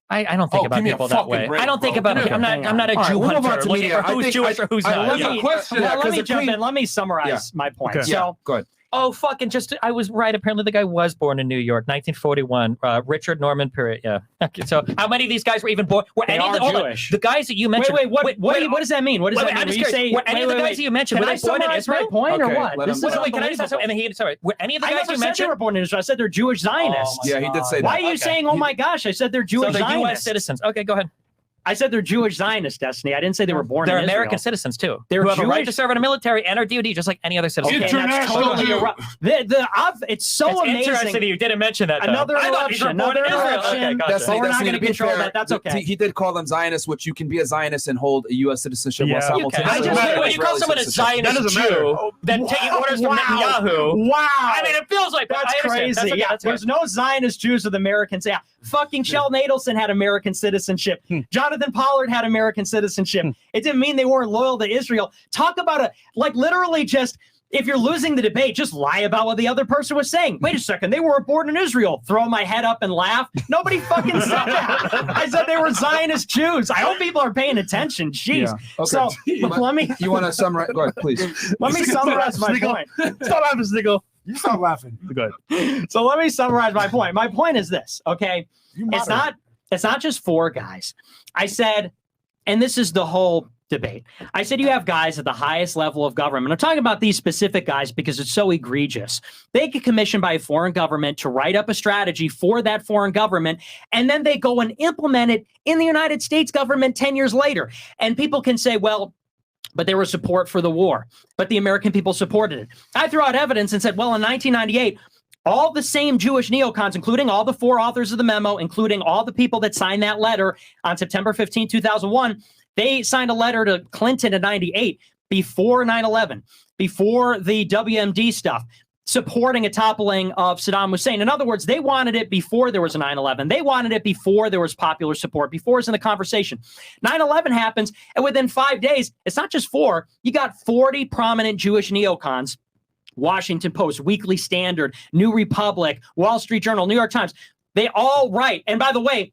I don't think about people that way. I don't think about it. I'm not a Jew hunter looking for who's Jewish or who's not. Let me jump in. Let me summarize my point. Okay. So, go ahead. Oh, fucking I was right. Apparently the guy was born in New York, 1941. Richard Norman period. Yeah. Okay, so how many of these guys were even born? Were any of the Jewish. The guys that you mentioned. What does that mean? What does that mean? I'm just curious. Were any of the guys that you mentioned, were they born in Israel? Point or what? This is can I just ask something? Sorry. Were any of the guys you mentioned? They were born in Israel. I said they're Jewish Zionists. Yeah, he did say that. Why are you saying, oh my gosh? I said they're Jewish Zionists. So they're U.S. Zionists. citizens. Okay, go ahead. I said they're Jewish Zionists, Destiny. I didn't say they were born in Israel. They're American citizens, too. They're who have Jewish. a right to serve in a military and our DOD, just like any other citizen. Okay, that's totally it's so amazing. Interesting that you didn't mention that, though. Another interruption. Okay, gotcha. But we're not going to control that. That's okay. He did call them Zionists, which you can be a Zionist and hold a U.S. citizenship while simultaneously. When you call someone a Zionist Jew, then taking orders from Netanyahu. Wow. I mean, it feels like that's crazy. There's no Zionist Jews with Americans. Yeah. Fucking Sheldon Adelson had American citizenship. Jonathan Pollard had American citizenship. It didn't mean they weren't loyal to Israel. Talk about literally just, if you're losing the debate, just lie about what the other person was saying. Wait a second, they were born in Israel. Throw my head up and laugh. Nobody fucking said that. I said they were Zionist Jews. I hope people are paying attention. Jeez. Yeah. Okay. So let me. You want to summarize? Go ahead, please. Let me summarize my point. Stop laughing, Sneako. You stop laughing. Go ahead. So let me summarize my point. My point is this. Okay, it's not just 4 guys. I said, and this is the whole debate. I said you have guys at the highest level of government. I'm talking about these specific guys because it's so egregious. They get commissioned by a foreign government to write up a strategy for that foreign government, and then they go and implement it in the United States government 10 years later. And people can say, well, but there was support for the war, but the American people supported it. I threw out evidence and said, well, in 1998, all the same Jewish neocons, including all the 4 authors of the memo, including all the people that signed that letter on September 15, 2001, they signed a letter to Clinton in 98 before 9/11, before the WMD stuff, supporting a toppling of Saddam Hussein. In other words, they wanted it before there was a 9/11. They wanted it before there was popular support, before it was in the conversation. 9/11 happens, and within 5 days, it's not just 4, you got 40 prominent Jewish neocons, Washington Post, Weekly Standard, New Republic, Wall Street Journal, New York Times. They all write, and by the way,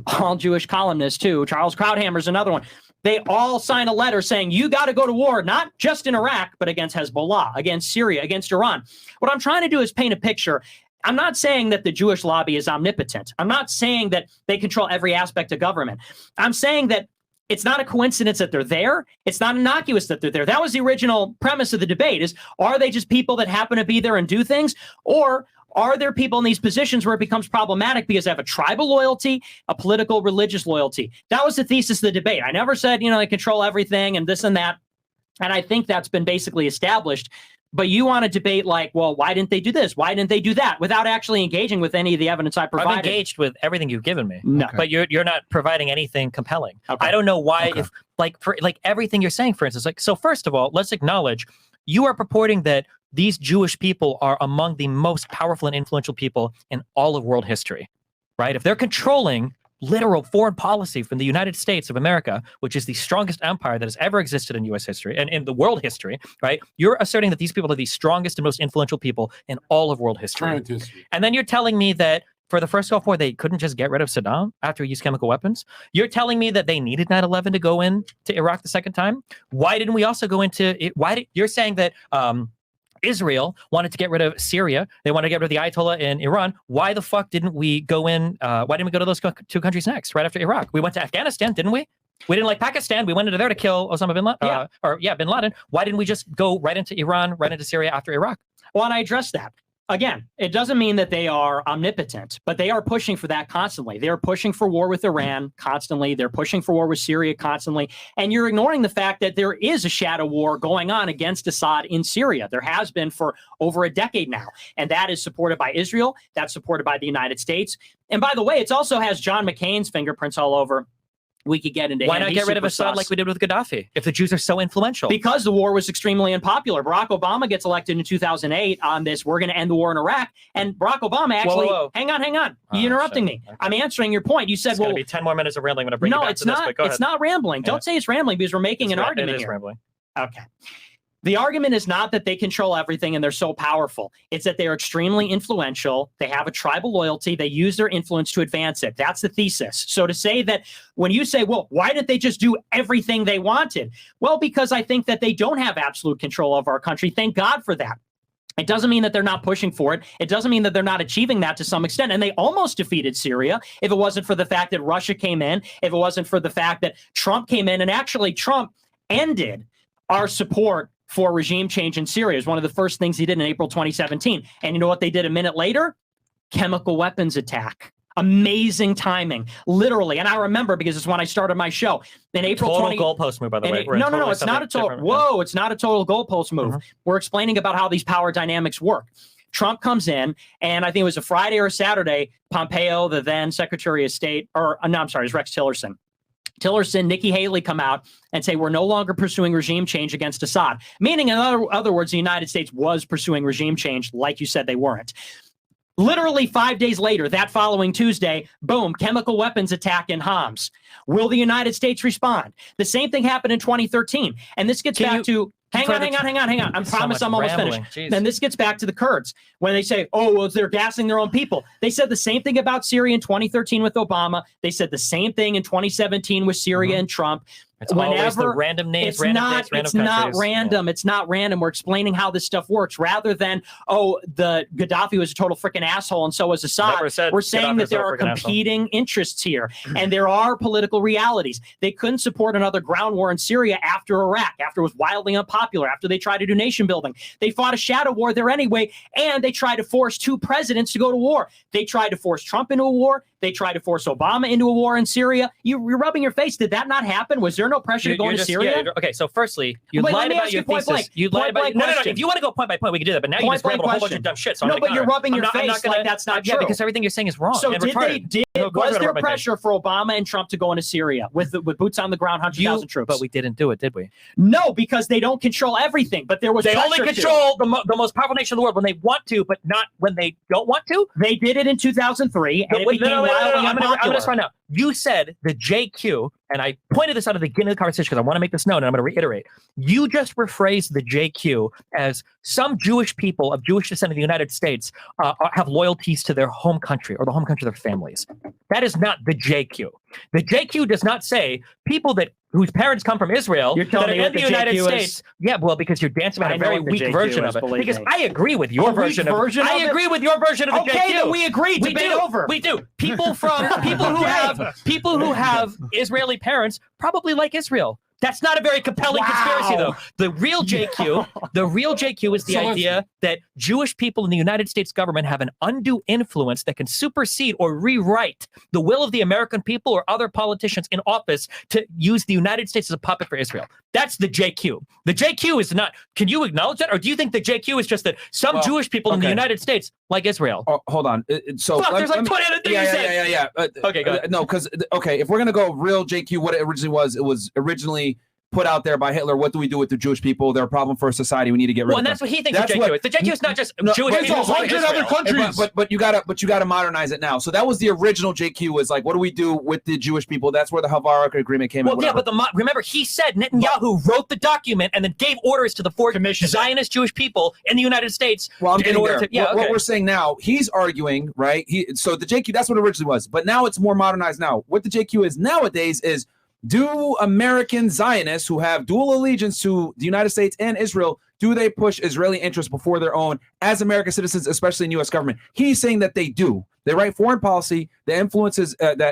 all Jewish columnists too. Charles Krauthammer's another one. they all sign a letter saying you got to go to war, not just in Iraq, but against Hezbollah, against Syria, against Iran. What I'm trying to do is paint a picture. I'm not saying that the Jewish lobby is omnipotent. I'm not saying that they control every aspect of government. I'm saying that it's not a coincidence that they're there. It's not innocuous that they're there. That was the original premise of the debate is, are they just people that happen to be there and do things? Or are there people in these positions where it becomes problematic because they have a tribal loyalty, a political, religious loyalty? That was the thesis of the debate. I never said, they control everything and this and that. And I think that's been basically established. But you want to debate like, well, why didn't they do this? Why didn't they do that? Without actually engaging with any of the evidence I provided. I've engaged with everything you've given me. No. But you're not providing anything compelling. Okay. I don't know why, Okay. if for everything you're saying, for instance, so first of all, let's acknowledge you are purporting that these Jewish people are among the most powerful and influential people in all of world history, right? If they're controlling literal foreign policy from the United States of America, which is the strongest empire that has ever existed in U.S. history and in the world history, right? You're asserting that these people are the strongest and most influential people in all of world history. And then you're telling me that for the first Gulf War, they couldn't just get rid of Saddam after he used chemical weapons. You're telling me that they needed 9/11 to go in to Iraq the second time. Why didn't we also go into it? You're saying that Israel wanted to get rid of Syria. They wanted to get rid of the Ayatollah in Iran. Why the fuck didn't we go in? Why didn't we go to those two countries next, right after Iraq? We went to Afghanistan, didn't we? We didn't like Pakistan. We went into there to kill Osama bin Laden. Bin Laden. Why didn't we just go right into Iran, right into Syria after Iraq? Well, and I addressed that. Again, it doesn't mean that they are omnipotent, but they are pushing for that constantly. They're pushing for war with Iran constantly. They're pushing for war with Syria constantly. And you're ignoring the fact that there is a shadow war going on against Assad in Syria. There has been for over a decade now. And that is supported by Israel. That's supported by the United States. And by the way, it also has John McCain's fingerprints all over. We could get into why not get rid of Assad like we did with Gaddafi if the Jews are so influential? Because the war was extremely unpopular. Barack Obama gets elected in 2008 on this, we're going to end the war in Iraq. And Barack Obama actually, whoa. hang on. You're interrupting me. Okay. I'm answering your point. You said, it's going to be 10 more minutes of rambling. I'm going to bring you back to this, but go ahead. It's not rambling. Don't say it's rambling because we're making an argument here. It is here. Rambling. Okay. The argument is not that they control everything and they're so powerful. It's that they're extremely influential. They have a tribal loyalty. They use their influence to advance it. That's the thesis. So to say that when you say, well, why didn't they just do everything they wanted? Well, because I think that they don't have absolute control of our country. Thank God for that. It doesn't mean that they're not pushing for it. It doesn't mean that they're not achieving that to some extent. And they almost defeated Syria if it wasn't for the fact that Russia came in, if it wasn't for the fact that Trump came in. And actually, Trump ended our support for regime change in Syria. It was one of the first things he did in April 2017. And you know what they did a minute later? Chemical weapons attack. Amazing timing, literally. And I remember because it's when I started my show in April. Total goalpost move, by the way. No, it's not a total. Whoa, it's not a total goalpost move. We're explaining about how these power dynamics work. Trump comes in, and I think it was a Friday or a Saturday. Pompeo, the then Secretary of State, it's Rex Tillerson, Nikki Haley come out and say, we're no longer pursuing regime change against Assad. Meaning, in other words, the United States was pursuing regime change like you said they weren't. Literally 5 days later, that following Tuesday, boom, chemical weapons attack in Homs. Will the United States respond? The same thing happened in 2013. And this gets back to... Hang on. I promise I'm almost finished. Jeez. Then this gets back to the Kurds. When they say, they're gassing their own people. They said the same thing about Syria in 2013 with Obama. They said the same thing in 2017 with Syria and Trump. It's always the random names, It's not random. It's not random. We're explaining how this stuff works rather than, the Gaddafi was a total freaking asshole and so was Assad. We're saying that there are competing interests here and there are political realities. They couldn't support another ground war in Syria after Iraq, after it was wildly unpopular, after they tried to do nation building. They fought a shadow war there anyway, and they tried to force two presidents to go to war. They tried to force Trump into a war. They tried to force Obama into a war in Syria. You're rubbing your face. Did that not happen? Was there no pressure to go into Syria? Okay, so firstly, you lied about your thesis. You lied about no. If you want to go point by point, we can do that. But now you just rambled a whole bunch of dumb shit. So no, but you're rubbing your face like that's not true. Yeah, because everything you're saying is wrong. So was there pressure for Obama and Trump to go into Syria with boots on the ground, 100,000 troops? But we didn't do it, did we? No, because they don't control everything. But there was they only control the most powerful nation in the world when they want to, but not when they don't want to. They did it in 2003, and it became wildly unpopular. I'm going to find out. You said the JQ, and I pointed this out at the beginning of the conversation because I want to make this known, and I'm going to reiterate. You just rephrased the JQ as some Jewish people of Jewish descent in the United States have loyalties to their home country or the home country of their families. That is not the JQ. The JQ does not say people whose parents come from Israel You're telling me that are in the United JQ States. is? Yeah, well, because you're dancing about I a know very what the weak JQ version is, of it. believe Because me. I agree with your version of it. I agree with your version of the JQ. Okay, then we agree. We Debate do. over. We do. People who have Israeli parents probably like Israel. That's not a very compelling conspiracy, though. The real JQ is the So idea that Jewish people in the United States government have an undue influence that can supersede or rewrite the will of the American people or other politicians in office to use the United States as a puppet for Israel. That's the JQ. The JQ is not. Can you acknowledge that, or do you think the JQ is just that some Jewish people in the United States like Israel? Oh, hold on. So Fuck, there's like 20 other things you said. Yeah. Okay, go ahead. No, because if we're gonna go real JQ, what it was originally put out there by Hitler. What do we do with the Jewish people? They're a problem for society. We need to get rid Well, of and them. that's what he thinks the JQ is. The JQ is not just Jewish but people it's like 100 other Israel. countries. But you gotta modernize it now. So that was the original JQ. Was like, what do we do with the Jewish people? That's where the Havara Agreement came in. Well, yeah, but remember, he said Netanyahu wrote the document and then gave orders to the four Zionist Jewish people in the United States. Well, I'm getting there. Yeah, what we're saying now, he's arguing, right? So the JQ, that's what it originally was, but now it's more modernized. Now, what the JQ is nowadays is, do American Zionists who have dual allegiance to the United States and Israel, do they push Israeli interests before their own as American citizens, especially in U.S. government? He's saying that they do. They write foreign policy that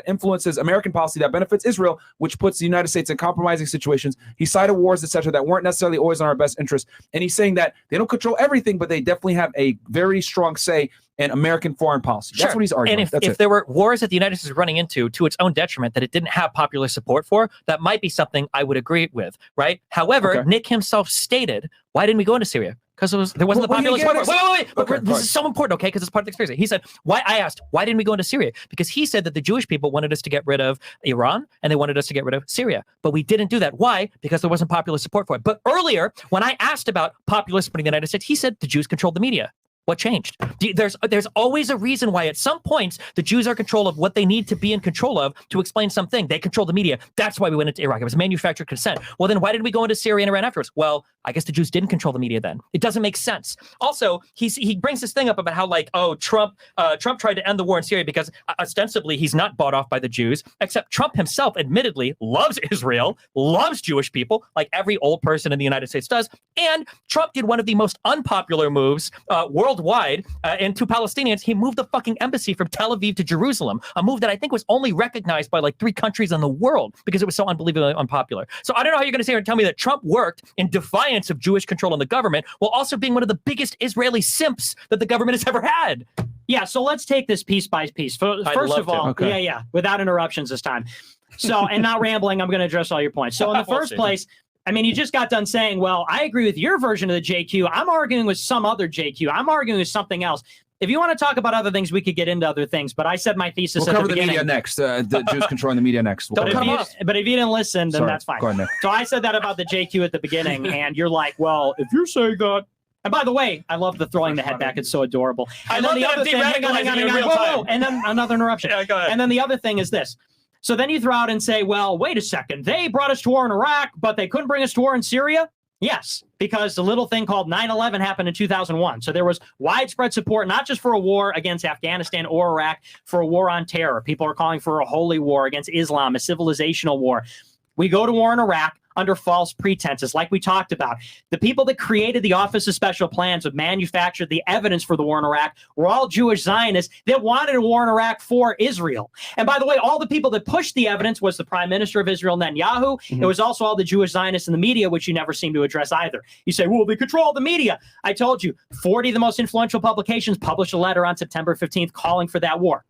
influences American policy that benefits Israel, which puts the United States in compromising situations. He cited wars, etc., that weren't necessarily always in our best interest. And he's saying that they don't control everything, but they definitely have a very strong say in American foreign policy. That's what he's arguing. And if there were wars that the United States was running into to its own detriment that it didn't have popular support for, that might be something I would agree with, right? However, Nick himself stated, why didn't we go into Syria? Because there wasn't the popular support. Wait. This is so important, okay? Because it's part of the conspiracy. He said, I asked, why didn't we go into Syria? Because he said that the Jewish people wanted us to get rid of Iran and they wanted us to get rid of Syria. But we didn't do that. Why? Because there wasn't popular support for it. But earlier, when I asked about popular support in the United States, he said the Jews controlled the media. What changed? There's always a reason why at some points the Jews are in control of what they need to be in control of to explain something. They control the media. That's why we went into Iraq. It was manufactured consent. Well, then why did we go into Syria and Iran afterwards? Well, I guess the Jews didn't control the media then. It doesn't make sense. Also, he brings this thing up about how Trump tried to end the war in Syria because ostensibly he's not bought off by the Jews, except Trump himself admittedly loves Israel, loves Jewish people, like every old person in the United States does. And Trump did one of the most unpopular moves worldwide and to Palestinians. He moved the fucking embassy from Tel Aviv to Jerusalem, a move that I think was only recognized by like 3 countries in the world because it was so unbelievably unpopular. So I don't know how you're going to sit here and tell me that Trump worked in defiance of Jewish control in the government while also being one of the biggest Israeli simps that the government has ever had. Yeah, so let's take this piece by piece. First of all, without interruptions this time. So, and not rambling, I'm going to address all your points. So in the first place, I mean, you just got done saying, well, I agree with your version of the JQ. I'm arguing with some other JQ. I'm arguing with something else. If you want to talk about other things, we could get into other things. But I said my thesis at the beginning. We'll cover the media next. The Jews controlling the media next. But if you didn't listen, then that's fine. Go ahead, Nick. So I said that about the JQ at the beginning, and you're like, well, if you're saying that. And by the way, I love the throwing the head back. It's so adorable. And then the other thing, and then another interruption. Yeah, go ahead. And then the other thing is this. So then you throw out and say, well, wait a second. They brought us to war in Iraq, but they couldn't bring us to war in Syria? Yes, because the little thing called 9/11 happened in 2001. So there was widespread support, not just for a war against Afghanistan or Iraq, for a war on terror. People are calling for a holy war against Islam, a civilizational war. We go to war in Iraq under false pretenses, like we talked about. The people that created the Office of Special Plans, that manufactured the evidence for the war in Iraq, were all Jewish Zionists that wanted a war in Iraq for Israel. And by the way, all the people that pushed the evidence was the Prime Minister of Israel, Netanyahu. It was also all the Jewish Zionists in the media, which you never seem to address either. You say, well, they control the media. I told you, 40 of the most influential publications published a letter on September 15th calling for that war.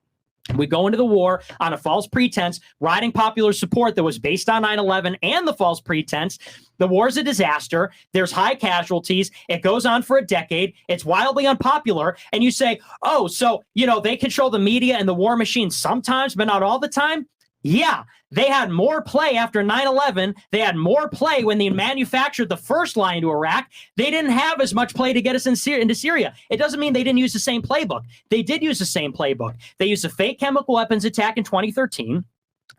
We go into the war on a false pretense, riding popular support that was based on 9/11 and the false pretense. The war's a disaster. There's high casualties. It goes on for a decade. It's wildly unpopular. And you say, oh, so, they control the media and the war machine sometimes, but not all the time. Yeah, they had more play after 9/11. They had more play when they manufactured the first line to Iraq. They didn't have as much play to get us into Syria. It doesn't mean they didn't use the same playbook. They did use the same playbook. They used a fake chemical weapons attack in 2013.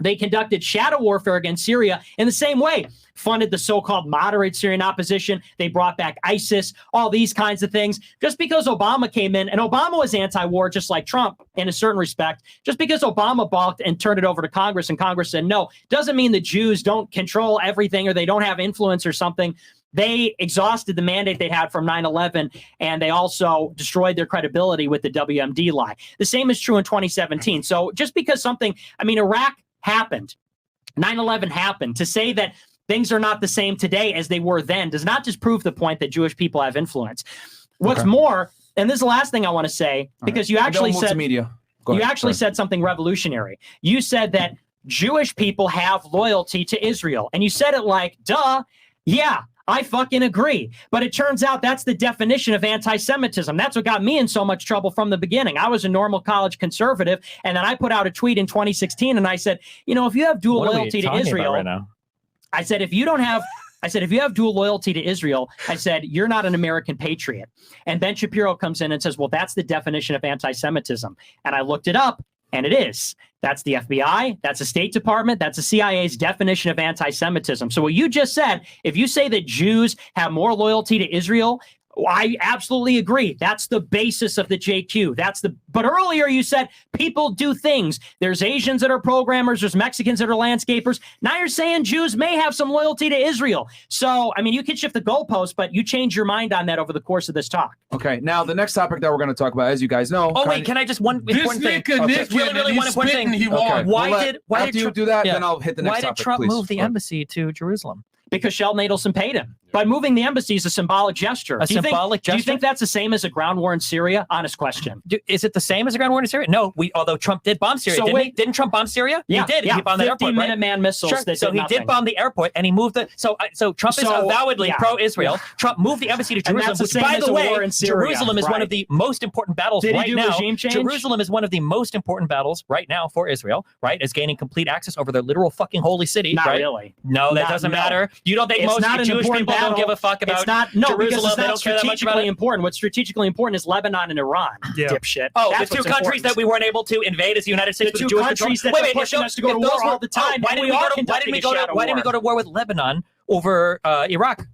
They conducted shadow warfare against Syria in the same way, funded the so-called moderate Syrian opposition. They brought back ISIS, all these kinds of things. Just because Obama came in, and Obama was anti-war just like Trump in a certain respect, just because Obama balked and turned it over to Congress and Congress said no, doesn't mean the Jews don't control everything or they don't have influence or something. They exhausted the mandate they had from 9/11, and they also destroyed their credibility with the WMD lie. The same is true in 2017. So just because something, Iraq happened, 9/11 happened, to say that things are not the same today as they were then does not just prove the point that Jewish people have influence. What's more, and this is the last thing I want to say, because you actually said media. You actually said something revolutionary. You said that Jewish people have loyalty to Israel, and you said it like, duh, yeah, I fucking agree. But it turns out that's the definition of anti-Semitism. That's what got me in so much trouble from the beginning. I was a normal college conservative, and then I put out a tweet in 2016, and I said, if you have dual loyalty to Israel, right now? I said, if you have dual loyalty to Israel, I said, you're not an American patriot. And Ben Shapiro comes in and says, well, that's the definition of anti-Semitism. And I looked it up, and it is. That's the FBI, that's the State Department, that's the CIA's definition of anti-Semitism. So what you just said, if you say that Jews have more loyalty to Israel, I absolutely agree. That's the basis of the JQ. But earlier you said people do things. There's Asians that are programmers. There's Mexicans that are landscapers. Now you're saying Jews may have some loyalty to Israel. So, you can shift the goalpost, but you change your mind on that over the course of this talk. Okay. Now, the next topic that we're going to talk about, as you guys know. Oh, wait, can I just one important thing? Really one important thing. He won. Why did you do that? Then I'll hit the next topic. Why did Trump move the embassy to Jerusalem? Because Sheldon Adelson paid him. By moving the embassy is a symbolic gesture. Do you think that's the same as a ground war in Syria? Honest question. Is it the same as a ground war in Syria? No. Although Trump did bomb Syria, didn't he? Didn't Trump bomb Syria? Yeah, he did. Yeah, he bombed the airport, right? 50-minute missiles. Sure. So he did bomb the airport, and he moved the. So Trump is avowedly pro-Israel. Yeah. Trump moved the embassy to Jerusalem, which, by the way, Jerusalem is one of the most important battles right now. Jerusalem is one of the most important battles right now for Israel. Right, is gaining complete access over their literal fucking holy city. Not right? Really. No, that doesn't matter. You don't think most Jewish people don't give a fuck about Jerusalem? Because it's not strategically important. What's strategically important is Lebanon and Iran. Dipshit. Oh, the two countries that we weren't able to invade as the United States. The two countries that are pushing us to go to war all the time. Why didn't we go to war with Lebanon over Iraq?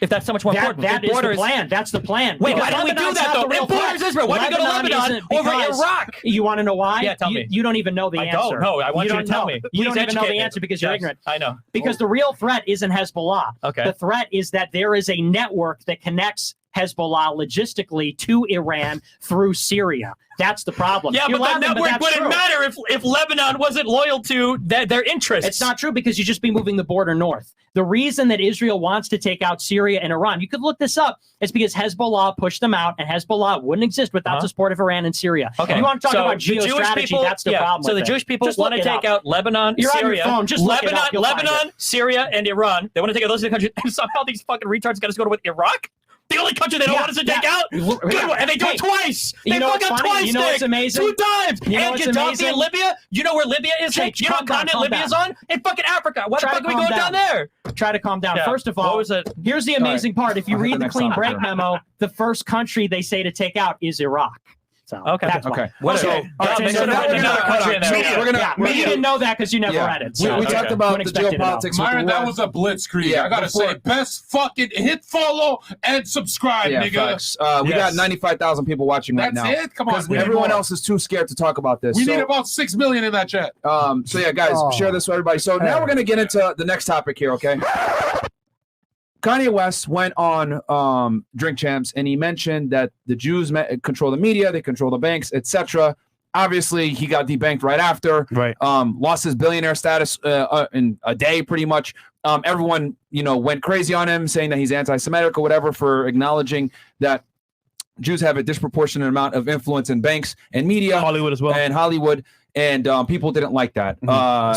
If that's so much more important, that is the plan. That's the plan. Wait, why didn't we do that though? It borders Israel. Why did we go to Lebanon over Iraq? You want to know why? Yeah, tell me. You don't even know the answer. I don't know. I want you to tell me. You don't even know the answer because you're ignorant. I know. Because the real threat isn't Hezbollah. Okay. The threat is that there is a network that connects Hezbollah logistically to Iran through Syria. That's the problem. Yeah, but that network wouldn't matter if Lebanon wasn't loyal to their interests. It's not true because you'd just be moving the border north. The reason that Israel wants to take out Syria and Iran, you could look this up, it's because Hezbollah pushed them out, and Hezbollah wouldn't exist without the support of Iran and Syria. Okay. If you want to talk about geostrategy, that's the problem. So the Jewish people want to take out Lebanon, Syria, Lebanon, Syria, and Iran. They want to take out those two countries, and somehow these fucking retards got us go with Iraq? The only country they don't want us to take out? Good one. And they do it twice. They fuck up twice, what's amazing? 2 times. And Gaddafi in Libya? You know where Libya is? You know what continent Libya is on? In fucking Africa. Why the fuck are we going down there? Try to calm down. First of all, here's the amazing part. If you read the clean break memo, the first country they say to take out is Iraq. So that's okay. You didn't know that because you never read it. So. We talked about the geopolitics. Myron, that was a blitzkrieg. Yeah, I gotta say, best fucking hit follow and subscribe, nigga. We got 95,000 people watching right now. That's it. Come on, everyone else is too scared to talk about this. We need about 6 million in that chat. So yeah, guys, share this with everybody. So now we're gonna get into the next topic here. Okay. Kanye West went on Drink Champs and he mentioned that the Jews control the media, they control the banks, etc. Obviously, he got debanked right after. Right. Lost his billionaire status in a day, pretty much. Everyone, went crazy on him, saying that he's anti-Semitic or whatever for acknowledging that Jews have a disproportionate amount of influence in banks and media, Hollywood as well, and Hollywood. And people didn't like that.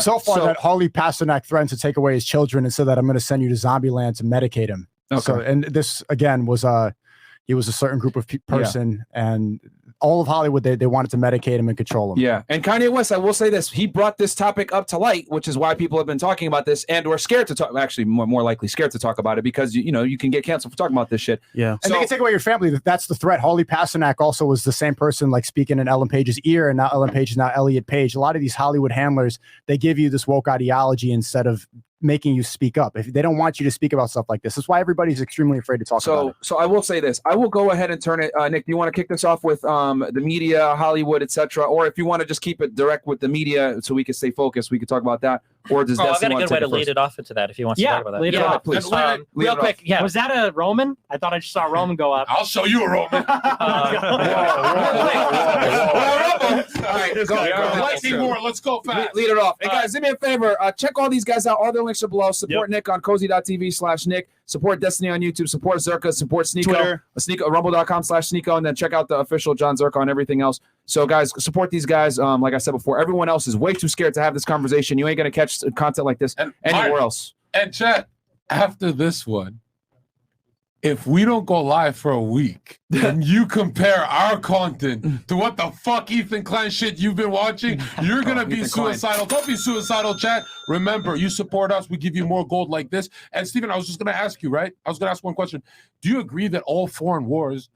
So far, that Harley Pasternak threatened to take away his children and said that I'm going to send you to Zombieland to medicate him. Okay. So, and this again was he was a certain group of person, and all of Hollywood, they wanted to medicate him and control him. Yeah, and Kanye West, I will say this: he brought this topic up to light, which is why people have been talking about this and or scared to talk. Actually, more likely scared to talk about it because you can get canceled for talking about this shit. Yeah, and they can take away your family. That's the threat. Harley Pasternak also was the same person, like speaking in Ellen Page's ear, and now Ellen Page is now Elliot Page. A lot of these Hollywood handlers, they give you this woke ideology instead of making you speak up. If they don't want you to speak about stuff like this, that's why everybody's extremely afraid to talk about it. So I will say this. I will go ahead and turn it. Nick, do you want to kick this off with the media, Hollywood, etc., or if you want to just keep it direct with the media so we can stay focused, we can talk about that. Or does I've Destiny got a good way to want lead it off into that if you want to talk about that. Lead it off, please. Real quick, yeah. Was that a Roman? I thought I just saw Roman go up. I'll show you a Roman. All right, go. Lightning more. Let's go fast. Lead it off. Hey guys, do me a favor. Check all these guys out. All their links are below. Support Nick on cozy.tv/Nick. Support Destiny on YouTube. Support Zherka. Support Sneako. Twitter. Rumble.com/Sneako. And then check out the official John Zherka on everything else. So guys, support these guys. Like I said before, everyone else is way too scared to have this conversation. You ain't gonna catch content like this anywhere else. And chat, after this one, if we don't go live for a week and you compare our content to what the fuck Ethan Klein shit you've been watching, you're going to be suicidal. Don't be suicidal, chat. Remember, you support us. We give you more gold like this. And Steven, I was just going to ask you, right? I was going to ask one question. Do you agree that all foreign wars,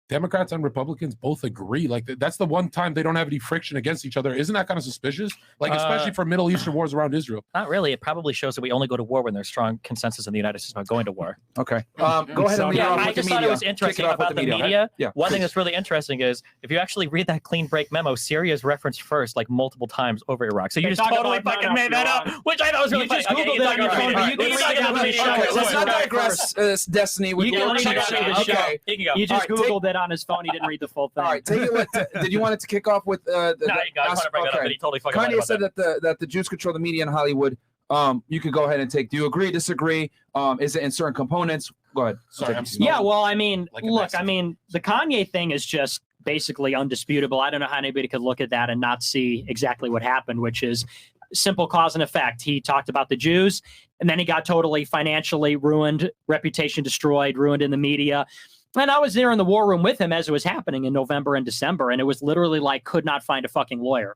Democrats and Republicans both agree? Like, that's the one time they don't have any friction against each other. Isn't that kind of suspicious? Like, especially for Middle Eastern wars around Israel. Not really. It probably shows that we only go to war when there's strong consensus in the United States about going to war. Okay. Go ahead and I just thought it was interesting about the media. Yeah. One thing that's really interesting is if you actually read that clean break memo, Syria is referenced first, like multiple times over Iraq. So you just totally fucking made that up, which I thought was really funny. You just Googled it on your phone, but you can read it on the show. Let's not digress, Destiny. You can read it on the show. You just Googled it on his phone. He didn't read the full thing. All right, take it. Did you want it to kick off with? No, you guys want to bring that up, but he totally fucking Kanye said that the Jews control the media in Hollywood. You could go ahead and take. Do you agree? Disagree? Is it in certain components? Go ahead. Sorry, yeah. Well, I mean, look. I mean, the Kanye thing is just basically undisputable. I don't know how anybody could look at that and not see exactly what happened, which is simple cause and effect. He talked about the Jews, and then he got totally financially ruined, reputation destroyed, ruined in the media. And I was there in the war room with him as it was happening in November and December, and it was literally like could not find a fucking lawyer.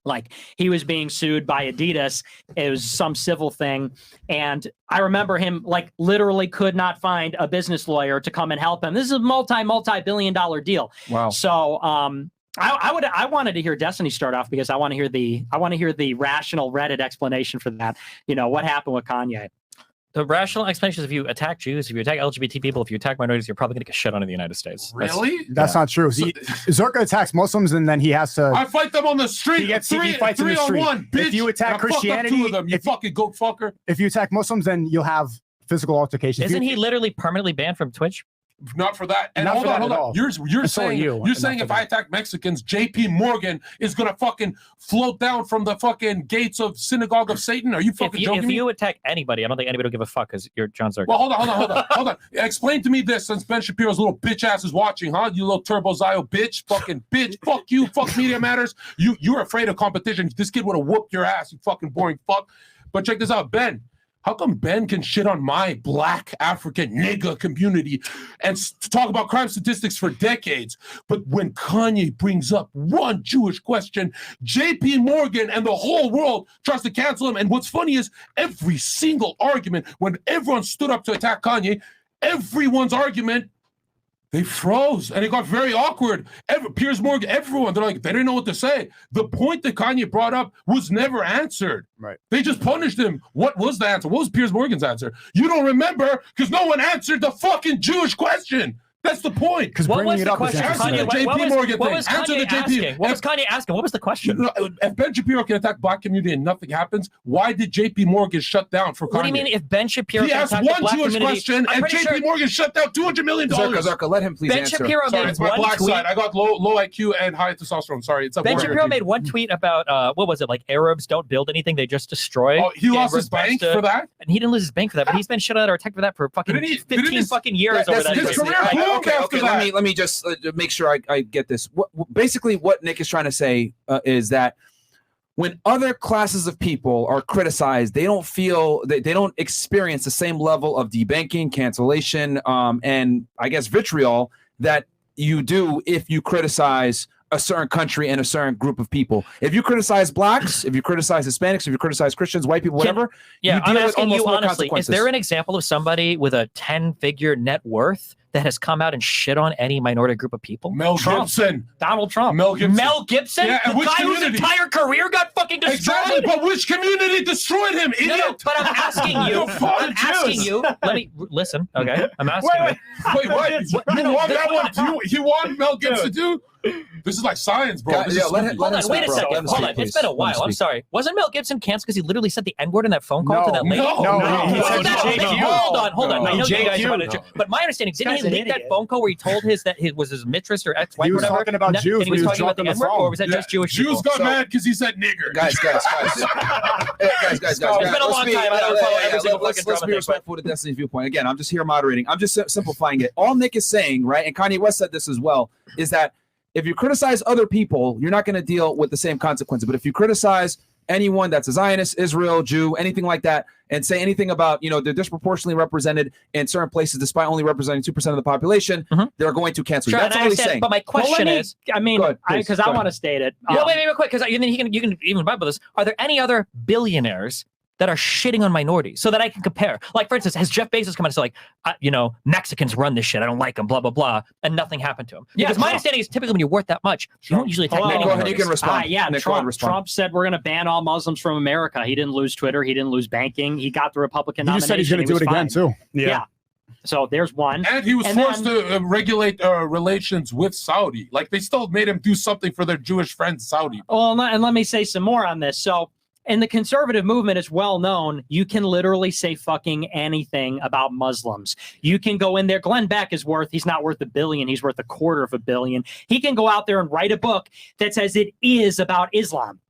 Like he was being sued by Adidas. It was some civil thing. And I remember him like literally could not find a business lawyer to come and help him. This is a multi-billion-dollar deal. Wow. So I wanted to hear Destiny start off because I want to hear the rational Reddit explanation for that. You know, what happened with Kanye. The rational explanation is if you attack Jews, if you attack LGBT people, if you attack minorities, you're probably going to get shit on in the United States. Really? That's not true. Zherka attacks Muslims and then he has to. I fight them on the street. He fights in the street. Bitch. If you attack Christianity, two of them, you fucking goat fucker. If you attack Muslims, then you'll have physical altercations. Isn't he literally permanently banned from Twitch? Not for that. And Not hold for on, that hold at on. all. You're saying if I attack Mexicans, JP Morgan is gonna fucking float down from the fucking gates of synagogue of Satan? Are you fucking joking if me? you attack anybody, I don't think anybody will give a fuck because you're John Zherka. Well, hold on. Explain to me this, since Ben Shapiro's little bitch ass is watching, huh? You little Turbo Zio bitch, fucking bitch. Fuck you. Fuck Media Matters. You're afraid of competition. This kid would have whooped your ass. You fucking boring fuck. But check this out, Ben. How come Ben can shit on my black African nigga community and talk about crime statistics for decades? But when Kanye brings up one Jewish question, JP Morgan and the whole world tries to cancel him. And what's funny is every single argument, when everyone stood up to attack Kanye, everyone's argument, they froze and it got very awkward. Piers Morgan, everyone, they didn't know what to say. The point that Kanye brought up was never answered. Right. They just punished him. What was the answer? What was Piers Morgan's answer? You don't remember because no one answered the fucking Jewish question. That's the point. Because bringing it up is Answer the JP Morgan thing. Answer the JP. What was Kanye asking? What was the question? If Ben Shapiro can attack black community and nothing happens, why did JP Morgan shut down for Kanye? What do you mean if Ben Shapiro he can asked attack the one black Jewish community, question and JP Morgan shut down $200 million? Zherka, let him please Ben answer. Shapiro Sorry, made it's my one black tweet. side. I got low IQ and high testosterone. Sorry, it's a Ben Shapiro made one tweet about what was it, like Arabs don't build anything, they just destroy. Oh, he lost his bank for that? And he didn't lose his bank for that, but he's been shut out or attacked for that for fucking 15 fucking years over that. His career boomed after that. Let me just make sure I get this. Basically, what Nick is trying to say is that when other classes of people are criticized, they don't feel they don't experience the same level of debanking, cancellation, and I guess vitriol that you do if you criticize a certain country and a certain group of people. If you criticize blacks, if you criticize Hispanics, if you criticize Christians, white people, whatever, Yeah, you I'm deal with asking almost you more honestly, is consequences. there an example of somebody with a 10-figure net worth that has come out and shit on any minority group of people? Mel Trump. Gibson. Donald Trump. Mel Gibson. Mel Gibson? Yeah, and the which guy whose community? entire career got fucking destroyed? Exactly, but which community destroyed him, idiot? No, but I'm asking you. You fought I'm the asking Jews. you. Let me listen, okay? I'm asking Wait, what? You want that one? You want Mel Gibson too? This is like science, bro. God, This yeah, is let stupid. him- Hold let on, him wait a speak, bro. second. Let him Hold speak, on. please. It's been a Let him while. I'm speak. sorry. Wasn't Mel Gibson canceled because he literally said the N-word in that phone call to that lady? No, No, no, he said Hold on. No. I know you guys JQ. are about to, but my understanding, didn't guy's he an leak that idiot. phone call where he told that he was his mistress or ex-wife He or was whatever? talking about and Jews he when was he was talking about the dropping the N-word, phone. or was that just Jewish Jews people? got So- mad because he said nigger. Guys. Hey, guys. It's been a long time. I don't follow every single Let's fucking drama be thing, respectful to Destiny's viewpoint. Again, I'm just here moderating. I'm just simplifying it. All Nick is saying, right, and Kanye West said this as well, is that if you criticize other people, you're not going to deal with the same consequences. But if you criticize anyone that's a Zionist, Israel, Jew, anything like that, and say anything about, they're disproportionately represented in certain places despite only representing 2% of the population, they're going to cancel you. Sure, That's and I all he's understand, saying. but my question is, I mean, Go ahead, please. because Go I ahead. want to state it. Yeah. Wait, real quick, because you can even vibe with this. Are there any other billionaires that are shitting on minorities so that I can compare? Like, for instance, has Jeff Bezos come out and said, like, Mexicans run this shit, I don't like them, blah, blah, blah, and nothing happened to him? Yeah, Because my Trump. understanding is typically when you're worth that much, you don't usually attack Hold on, any go ahead, you minorities. can respond. Yeah, Nick, go ahead and respond. Trump said we're going to ban all Muslims from America. He didn't lose Twitter. He didn't lose banking. He got the Republican He just nomination. said he's going to do it again was fine. too. Yeah. So there's one. And he was And forced then- to regulate relations with Saudi. Like, they still made him do something for their Jewish friends, Saudi. Well, and let me say some more on this. So in the conservative movement, it's well known, you can literally say fucking anything about Muslims. You can go in there. Glenn Beck he's not worth $1 billion. He's worth $250 million. He can go out there and write a book that says it is about Islam.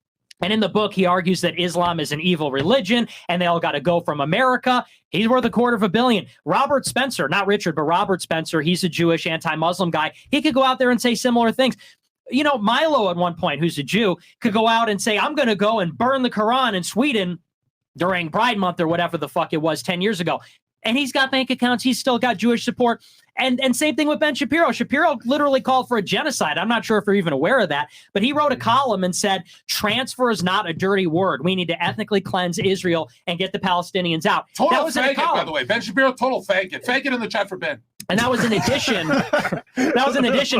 And in the book, he argues that Islam is an evil religion and they all got to go from America. He's worth $250 million. Robert Spencer, not Richard, but Robert Spencer, he's a Jewish anti-Muslim guy. He could go out there and say similar things. Milo at one point, who's a Jew, could go out and say, I'm going to go and burn the Quran in Sweden during Pride Month or whatever the fuck it was 10 years ago. And he's got bank accounts. He's still got Jewish support. And same thing with Ben Shapiro. Shapiro literally called for a genocide. I'm not sure if you're even aware of that, but he wrote a column and said, transfer is not a dirty word. We need to ethnically cleanse Israel and get the Palestinians out. That Total was in a faggot, by column. the way. Ben Shapiro, total faggot. Faggot in the chat for Ben. And that was in addition.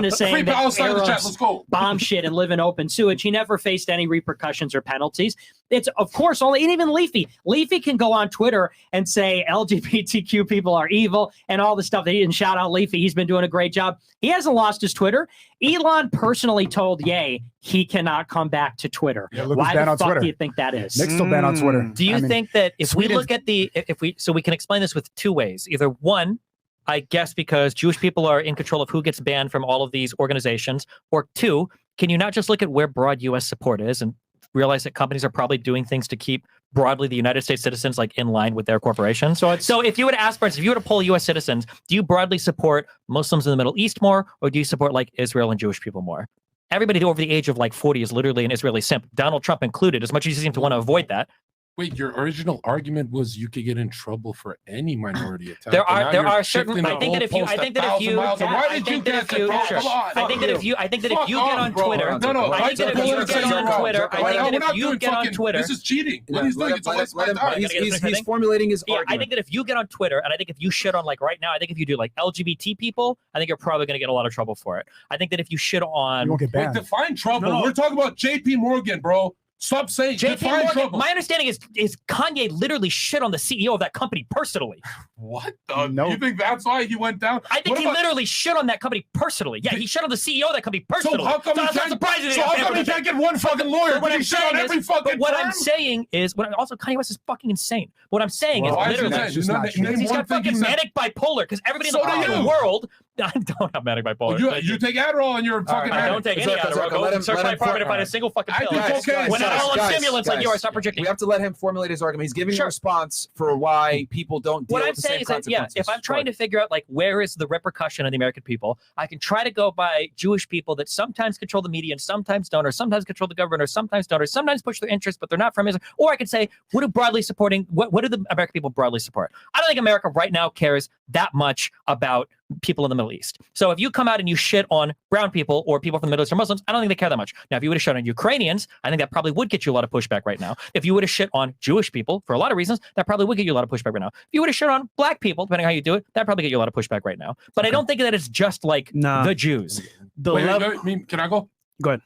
To saying Free that Palestine in the chat. Arabs Let's go. bomb shit and live in open sewage. He never faced any repercussions or penalties. It's, of course, only, and even Leafy. Leafy can go on Twitter and say LGBTQ people are evil and all the stuff that he didn't shout out Leafy. He's been doing a great job. He hasn't lost his Twitter. Elon personally told Ye he cannot come back to Twitter. Yeah, look Why who's banned the on fuck Twitter. do you think that is? Nick's still banned on Twitter. Do you think that if we Sweden's- look at we can explain this with two ways. Either one, I guess because Jewish people are in control of who gets banned from all of these organizations, or two, can you not just look at where broad U.S. support is and realize that companies are probably doing things to keep broadly the United States citizens like in line with their corporations? So if you were to ask, for instance, if you were to poll U.S. citizens, do you broadly support Muslims in the Middle East more, or do you support like Israel and Jewish people more? Everybody over the age of like 40 is literally an Israeli simp, Donald Trump included, as much as you seem to want to avoid that. Wait, your original argument was you could get in trouble for any minority attack. There and are now there you're are certain. shifting I think the that if you, I goalpost think that if 1,000 you, miles. And why I did you think that get if it, you, bro? sure. Come on, I think that if you, I think that if Fuck you get off, on bro. Twitter, No, I think that if you get on Twitter, I think that if you get on Twitter, this is cheating. What he's doing, it's a waste of my time. He's formulating his yeah, I argument. think that if you get on Twitter, and I think if you shit on like right now, I think if you do like LGBT people, I think you're probably going to get a lot of trouble for it. I think that if you shit on You won't get Wait, banned. define trouble. No. We're talking about JP Morgan, bro. Stop saying JP define Morgan, trouble. my understanding is Kanye literally shit on the CEO of that company personally. What? The, No. You think that's why he went down? I think What he about- literally shit on that company personally. Yeah, he shit on the CEO of that company personally. So how come he that's not can't? surprising. So how come he can't get one fucking lawyer? But But he shit on every fucking but what firm? I'm saying is, also Kanye West is fucking insane. What I'm saying Well, Why is is he literally, that? just Name- not true. name he's one got thing he fucking said. manic bipolar because everybody So in do the you. world. I don't have manic bipolar. You take Adderall and you're fucking. I don't take any Zherka, Adderall. Zherka, Go let him- search let my him apartment and for- find a single fucking I pill. think Guys, okay. When guys, all on guys, stimulants like you are, stop projecting. We have to let him formulate his argument. He's giving a Sure. response for why people don't deal What I'm with the same saying is that, yeah, consequences. if I'm trying to figure out like where is the repercussion of the American people, I can try to go by Jewish people that sometimes control the media and sometimes don't, or sometimes control the government, or sometimes don't, or sometimes push their interests, but they're not from Israel. Or I could say, what do the American people broadly support? I don't think America right now cares that much about people in the Middle East. So if you come out and you shit on brown people or people from the Middle East or Muslims, I don't think they care that much. Now, if you would have shit on Ukrainians, I think that probably would get you a lot of pushback right now. If you would have shit on Jewish people, for a lot of reasons, that probably would get you a lot of pushback right now. If you would have shit on black people, depending on how you do it, that probably get you a lot of pushback right now. But I don't think that it's just like the Jews. Can I go? Go ahead.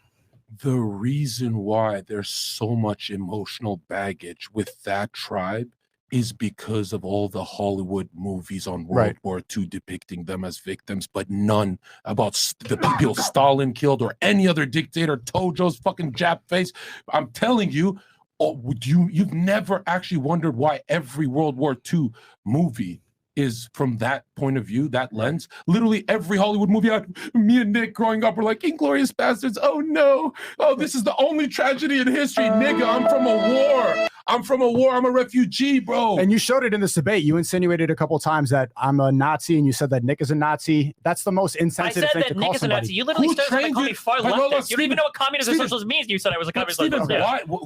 The reason why there's so much emotional baggage with that tribe is because of all the Hollywood movies on World War II depicting them as victims, but none about the people Stalin killed or any other dictator, Tojo's fucking Jap face. I'm telling you, you've never actually wondered why every World War II movie is from that point of view, that lens. Literally every Hollywood movie, me and Nick growing up were like, Inglourious Bastards, oh no, oh, this is the only tragedy in history. Nigga, I'm from a war. I'm a refugee, bro. And you showed it in this debate. You insinuated a couple of times that I'm a Nazi, and you said that Nick is a Nazi. That's the most insensitive thing to call somebody. I said that Nick is a Nazi. You literally said I called me far leftist. You don't even know what communist or socialist means. You said I was a communist.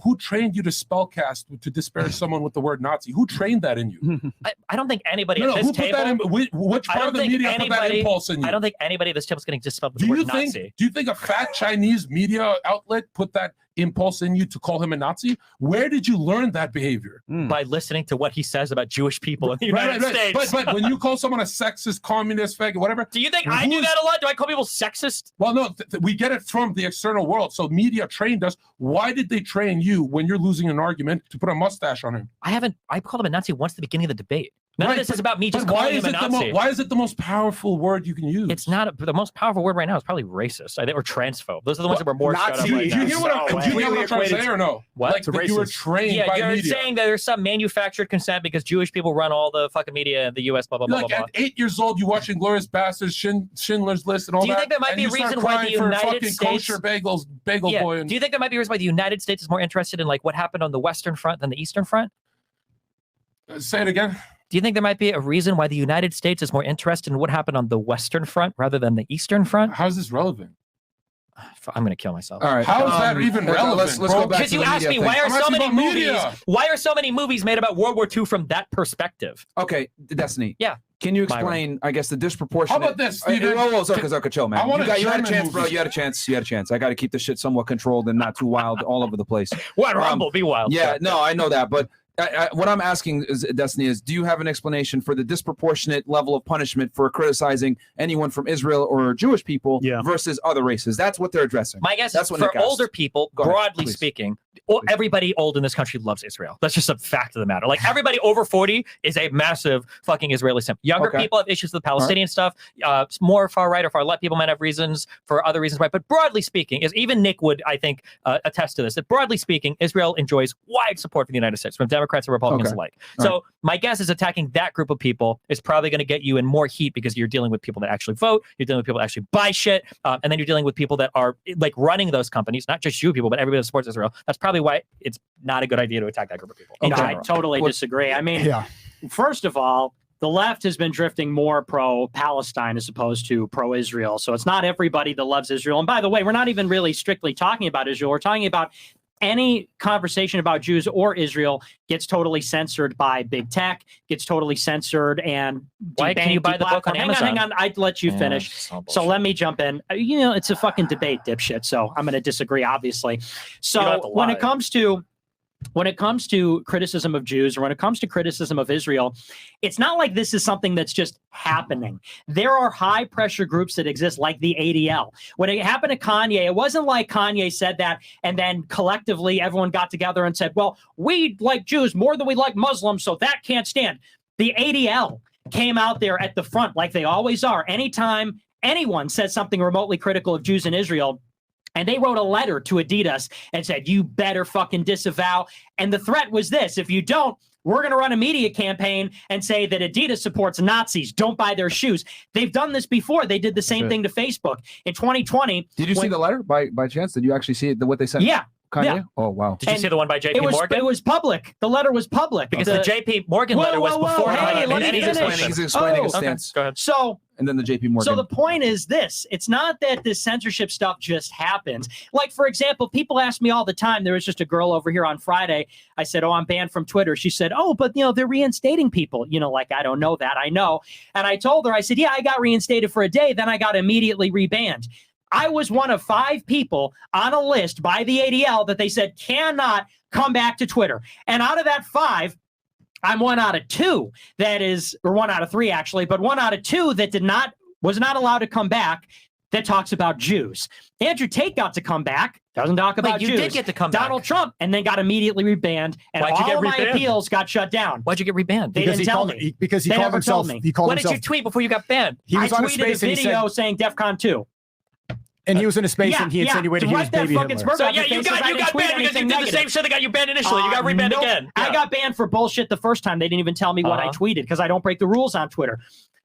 Who trained you to spellcast to disparage someone with the word Nazi? Who trained that in you? I don't think anybody at this table. Which part of the media put that impulse in you? I don't think anybody at this table is getting dispelled with the word Nazi. Do you think a fat Chinese media outlet put that impulse in you to call him a Nazi? Where did you learn that behavior? By listening to what he says about Jewish people in the United States. But when you call someone a sexist, communist, faggot, whatever. Do you think I do that a lot? Do I call people sexist? Well, no, we get it from the external world. So media trained us. Why did they train you when you're losing an argument to put a mustache on him? I called him a Nazi once at the beginning of the debate. None of this is about me just calling him a Nazi. Why is it the most powerful word you can use? It's not. The most powerful word right now is probably racist, I think, or transphobe. Those are the ones that were more shut up right now. Do you hear what I'm trying to say or no? What? Like that you were trained by you're media. saying that there's some manufactured consent because Jewish people run all the fucking media in the U.S., blah, blah, blah, blah, blah. At 8 years old, you watching Inglourious Bastards, Schindler's List, and all that. Do you think there might be a reason why the United States... Kosher bagel boy. Do you think there might be a reason why the United States is more interested in like what happened on the Western Front than the Eastern Front? Say it again. Do you think there might be a reason why the United States is more interested in what happened on the Western Front rather than the Eastern Front? How is this relevant? I'm going to kill myself. All right. How is that even relevant? Let's go back because you asked me, why are so many movies made about World War II from that perspective? Okay, Destiny. Yeah. Can you explain, I guess, the disproportionate... How about this, Steven? Zherka, chill, man. You had a chance, bro. You had a chance. I got to keep this shit somewhat controlled and not too wild all over the place. What, Rumble? Be wild. Yeah, no, I know that, but... what I'm asking is, Destiny, is do you have an explanation for the disproportionate level of punishment for criticizing anyone from Israel or Jewish people versus other races? That's what they're addressing. My guess is for older people, broadly speaking, everybody old in this country loves Israel. That's just a fact of the matter. Like everybody over 40 is a massive fucking Israeli simp. Younger people have issues with the Palestinian stuff. More far right or far left people might have reasons for other reasons, right? But broadly speaking, even Nick would, I think, attest to this, that broadly speaking, Israel enjoys wide support from the United States, from Democrats and Republicans alike. So my guess is attacking that group of people is probably going to get you in more heat because you're dealing with people that actually vote, you're dealing with people that actually buy shit, and then you're dealing with people that are like running those companies, not just you people, but everybody that supports Israel. That's probably why it's not a good idea to attack that group of people. I totally disagree. I mean, first of all, the left has been drifting more pro-Palestine as opposed to pro-Israel. So it's not everybody that loves Israel. And by the way, we're not even really strictly talking about Israel. We're talking about any conversation about Jews or Israel gets totally censored by big tech, gets totally censored and why can you buy the book on Amazon? Hang on, I'd let you finish. So let me jump in. You know, it's a fucking debate, dipshit. So I'm going to disagree, obviously. So when it comes to criticism of Jews or when it comes to criticism of Israel, it's not like this is something that's just happening. There are high pressure groups that exist like the ADL. When it happened to Kanye, it wasn't like Kanye said that and then collectively everyone got together and said, well, we like Jews more than we like Muslims, so that can't stand. The ADL came out there at the front like they always are. Anytime anyone says something remotely critical of Jews in Israel, and they wrote a letter to Adidas and said, you better fucking disavow. And the threat was this: if you don't, we're going to run a media campaign and say that Adidas supports Nazis. Don't buy their shoes. They've done this before. They did the same thing to Facebook. In 2020. Did you see the letter by chance? Did you actually see it, what they sent? Yeah. Kanye? Yeah. Oh wow. Did you see the one by JP Morgan? It was public. The letter was public. Because the JP Morgan letter was before. Hey, let me finish. He's explaining his Okay, stance. go ahead. So And then the JP Morgan. So the point is this: it's not that this censorship stuff just happens. Like, for example, people ask me all the time. There was just a girl over here on Friday. I said, "Oh, I'm banned from Twitter." She said, "Oh, but they're reinstating people." Like, I don't know that. I know. And I told her, I said, "Yeah, I got reinstated for a day. Then I got immediately rebanned." I was one of 5 people on a list by the ADL that they said cannot come back to Twitter. And out of that 5, I'm 1 out of 2 that is, or 1 out of 3 actually, but 1 out of 2 that was not allowed to come back that talks about Jews. Andrew Tate got to come back, doesn't talk about Jews. You did get to come Donald back. Trump, and then got immediately rebanned, and Why'd you all get of my rebanned? appeals got shut down. Why'd you get rebanned? They didn't tell me. Because he They called never himself. told me. He called When did himself. you tweet before you got banned? He was I on a tweeted space a and he video said, saying DEFCON 2. and he was in a space and he insinuated he was Wipe that baby fucking Hitler. smirk So off yeah, your you face 'cause I got didn't tweet banned because you anything did the negative. same shit that got you banned initially. You got rebanned Nope. again. I got banned for bullshit the first time. They didn't even tell me what I tweeted because I don't break the rules on Twitter.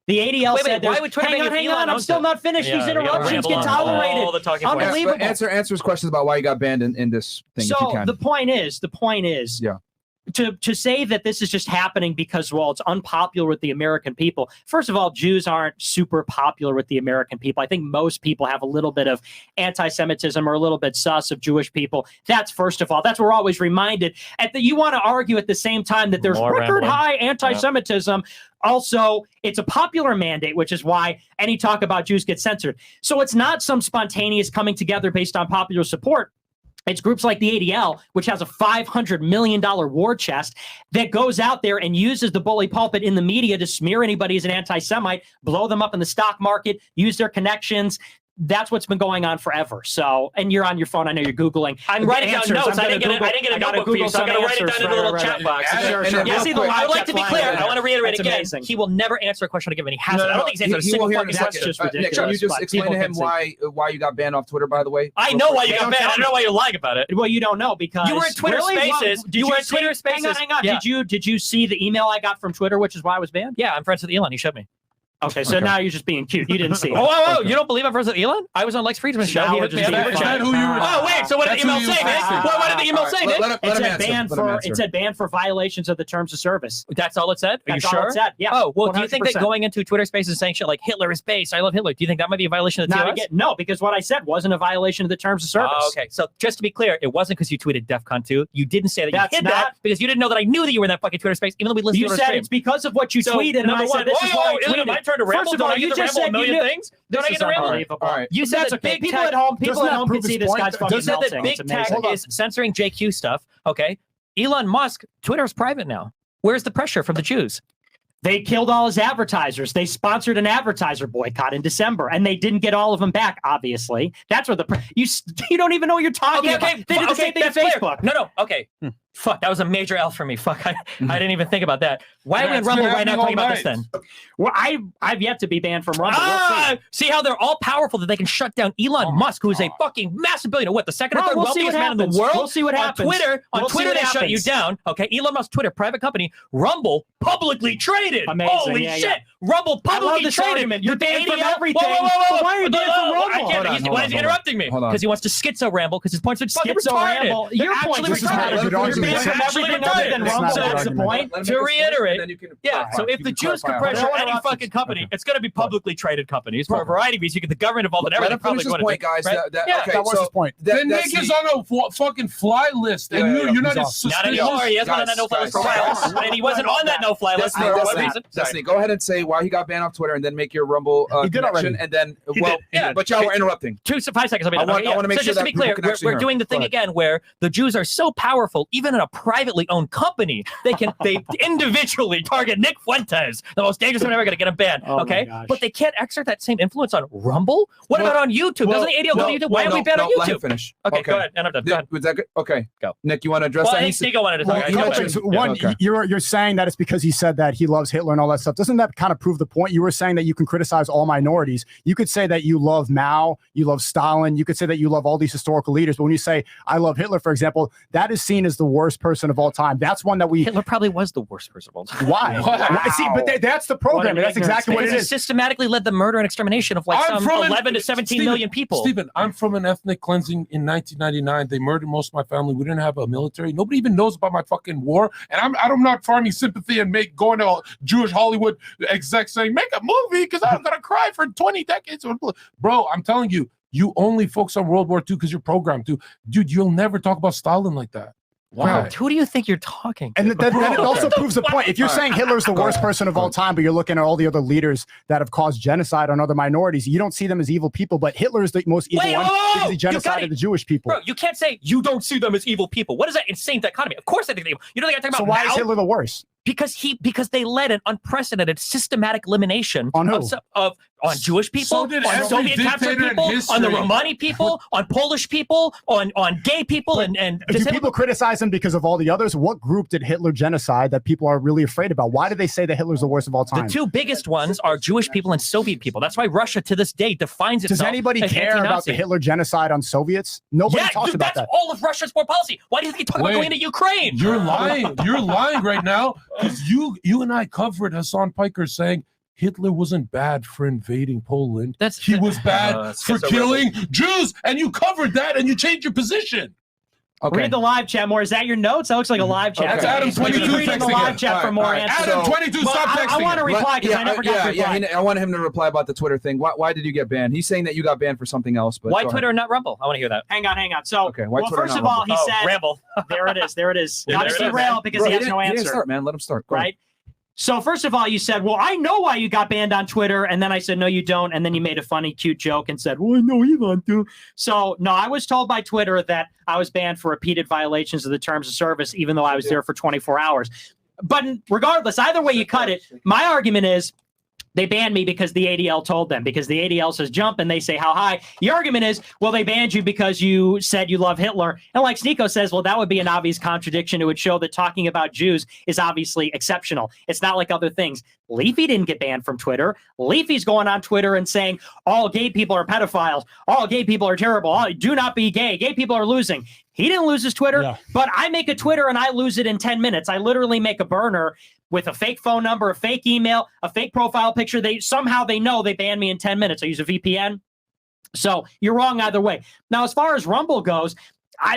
The ADL Wait, said, why would Twitter hang ban on, you if hang Elon on, I'm owns still it? not finished. Yeah, These you gotta interruptions ramble get on. tolerated. All the talking points. Unbelievable. Answer his questions about why you got banned in this thing. if you So can. the point is, Yeah. To say that this is just happening because, well, it's unpopular with the American people. First of all, Jews aren't super popular with the American people. I think most people have a little bit of anti-Semitism or a little bit sus of Jewish people. That's first of all. That's what we're always reminded. You want to argue at the same time that there's More record rambling. high anti-Semitism. Also, it's a popular mandate, which is why any talk about Jews gets censored. So it's not some spontaneous coming together based on popular support. It's groups like the ADL, which has a $500 million war chest that goes out there and uses the bully pulpit in the media to smear anybody as an anti-Semite, blow them up in the stock market, use their connections. That's what's been going on forever. So, and you're on your phone. I know you're Googling. I'm writing down answers. notes. I'm I didn't gonna get a gotta notebook for you, Google so I'm some going to write it answers. down in a little Right. chat box. Sure. And then Yeah, real see, quick- I would like to be clear. That's I want to reiterate That's again. amazing. He will never answer a question again, and he hasn't. I don't think he's answered a he will single hear in fucking a question. second. just Nick, can you ridiculous, just but explain to people him can why you got banned off Twitter, by the way? I know why you They got don't banned. I tell don't know me. why you're lying about it. Well, you don't know because You were in Twitter Really? Spaces. Did You were in see- Twitter Spaces. Hang on. Yeah. Did you see the email I got from Twitter, which is why I was banned? Yeah, I'm friends with Elon. He showed me. Okay, so now you're just being cute. You didn't see it. Oh, you don't believe I'm friends with Elon? I was on Lex Friedman's show. Now He we're hooked me just up. being Is that who you were? Oh, wait. So what did the email say, Nick? What did the email say, Nick? Let It him said answer. banned Let him for answer. it said banned for violations of the terms of service. That's all it said? Are you That's all sure? it said. Yeah. Oh, well, do you think that 100%. going into Twitter Spaces and saying shit like Hitler is base, I love Hitler, do you think that might be a violation of the Not TOS? again, no, because what I said wasn't a violation of the terms of service. Oh, okay. So just to be clear, it wasn't because you tweeted DEFCON 2. You didn't say that That's you hid not- that because you didn't know that I knew that you were in that fucking Twitter space, even though we listened You to it on said stream. it's because of what you So, tweeted, and number I one, said this is why I isn't it tweeted. my turn to ramble? First of Don't all, I get you to just ramble a said million you knew. things? Don't I This get to is ramble? unbelievable. All right. You said That's that okay. big People tech, at home, people Doesn't at that home prove can see his this point? guy's fucking you said that melting. big It's tech amazing. is censoring JQ stuff. Okay. Elon Musk, Twitter is private now. Where's the pressure from the Jews? They killed all his advertisers. They sponsored an advertiser boycott in December, and they didn't get all of them back. Obviously, that's where you don't even know what you're talking about. They did the same thing to that's clear. Facebook. No, okay. Fuck, that was a major L for me. Fuck, I didn't even think about that. Why are we in That's Rumble been right now talking happening about all this then? Well, I've yet to be banned from Rumble. We'll see. See how they're all powerful that they can shut down Elon Musk, who is a fucking massive billionaire. What, the second or Well, third we'll see wealthiest what man in the happens. world? We'll see what happens. On Twitter, We'll see Twitter what they shut you happens. down. Okay, Elon Musk Twitter, private company. Rumble, publicly traded. Amazing, Holy yeah, shit. yeah. Rumble, I love publicly this traded. argument. You're With the banned from ADL. everything. Whoa. Why are you banned from I Rumble? can't. Hold on, Why is he interrupting me? Hold on. Because he wants to schizo ramble because his points are fucking Schizo retarded. ramble. They're Your actually point This is not a retarded. good You're argument. banned from Actually everything other than retarded. It's not Rumble. a good That's the argument. point. Let him To make his point, reiterate, and then you can Yeah, clarify. so You if the can Jews can clarify. pressure No any interruptions. fucking company, it's going to be publicly traded companies for a variety of reasons. You get the government involved in Let everything. him finish his point, guys. Right? Yeah, Okay, That was so his point. Then Nick that's is the- on a fucking fly list, and Yeah, you're not he's as off. Not suspicious. anymore. He has been on that no-fly list for a while, and he wasn't on that no-fly list for what reason? Destiny, go ahead and say why he got banned off Twitter, and then make your Rumble He did connection, already. and then He did, yeah. but y'all were interrupting. 5 seconds. I want to make so sure just to that be people clear, can actually we're hear doing him. the Go thing ahead. again where the Jews are so powerful, even in a privately owned company, they individually target Nick Fuentes, the most dangerous man ever, going to get him banned. Oh my Okay, gosh. but they can't exert that same influence on Rumble. What about on YouTube? Doesn't the ADL go to YouTube? Why are we banned on Let him YouTube? finish. Okay, go ahead. And I'm done. Go ahead. Was that good? Okay, Go. Nick, you want to address Well, that? I think Sneako wanted to Well, talk. he Go mentioned- ahead. so one, okay. you're saying that it's because he said that he loves Hitler and all that stuff. Doesn't that kind of prove the point? You were saying that you can criticize all minorities. You could say that you love Mao, you love Stalin. You could say that you love all these historical leaders. But when you say I love Hitler, for example, that is seen as the worst person of all time. That's one that we. Hitler probably was the worst person of all time. Why? Why? See, but that's the program. That's exactly what it He is. systematically led the murder and extermination of like some 11 to 17 million people. Stephen, I'm from an ethnic cleansing in 1999. They murdered most of my family. We didn't have a military. Nobody even knows about my fucking war. And I'm not farming sympathy and going to Jewish Hollywood execs saying, make a movie because I'm going to cry for 20 decades. Bro, I'm telling you, you only focus on World War II because you're programmed to. Dude, you'll never talk about Stalin like that. Wow. Who do you think you're talking to? And then it also proves the point. If you're saying Hitler's the worst person of all time, but you're looking at all the other leaders that have caused genocide on other minorities, you don't see them as evil people, but Hitler is the most evil one because he genocided the Jewish people. Bro, you can't say you don't see them as evil people. What is that insane dichotomy? Of course I think they're evil. You know what I'm talking about? So why is Hitler the worst? Because they led an unprecedented systematic elimination on who? On Jewish people, on Soviet captured people, on the Romani people, on Polish people, on gay people, and do people criticize him because of all the others? What group did Hitler genocide that people are really afraid about? Why do they say that Hitler's the worst of all time? The two biggest ones are Jewish people and Soviet people. That's why Russia to this day defines itself. Does anybody care about the Hitler genocide on Soviets? Nobody talks about that. That's all of Russia's foreign policy. Why do you think he talk about going to Ukraine? You're lying. You're lying right now because you and I covered Hassan Piker saying Hitler wasn't bad for invading Poland. He was bad for killing Jews, and you covered that, and you changed your position. Okay. Read the live chat more. Is that your notes? That looks like a live chat. That's Adam 22 reading the live chat for more answers. Adam 22, stop texting. I want to reply because I never got to reply. I want him to reply about the Twitter thing. Why did you get banned? He's saying that you got banned for something else. But why Twitter and not Rumble? I want to hear that. Hang on. So, okay, why Twitter first not of all, Rumble? he said, Ramble. There it is. Got to derail because he has no answer. He didn't start, man. Let him start. Go right? So first of all, you said, well, I know why you got banned on Twitter. And then I said, no, you don't. And then you made a funny, cute joke and said, well, I know you want to. So no, I was told by Twitter that I was banned for repeated violations of the terms of service, even though I was there for 24 hours. But regardless, either way you cut it, my argument is they banned me because the ADL told them, because the ADL says jump and they say how high. The argument is, well, they banned you because you said you love Hitler. And like Sneako says, well, that would be an obvious contradiction. It would show that talking about Jews is obviously exceptional. It's not like other things. Leafy didn't get banned from Twitter. Leafy's going on Twitter and saying all gay people are pedophiles. All gay people are terrible. Do not be gay. Gay people are losing. He didn't lose his Twitter, but I make a Twitter and I lose it in 10 minutes. I literally make a burner with a fake phone number, a fake email, a fake profile picture. They know they banned me in 10 minutes. I use a VPN. So you're wrong either way. Now, as far as Rumble goes,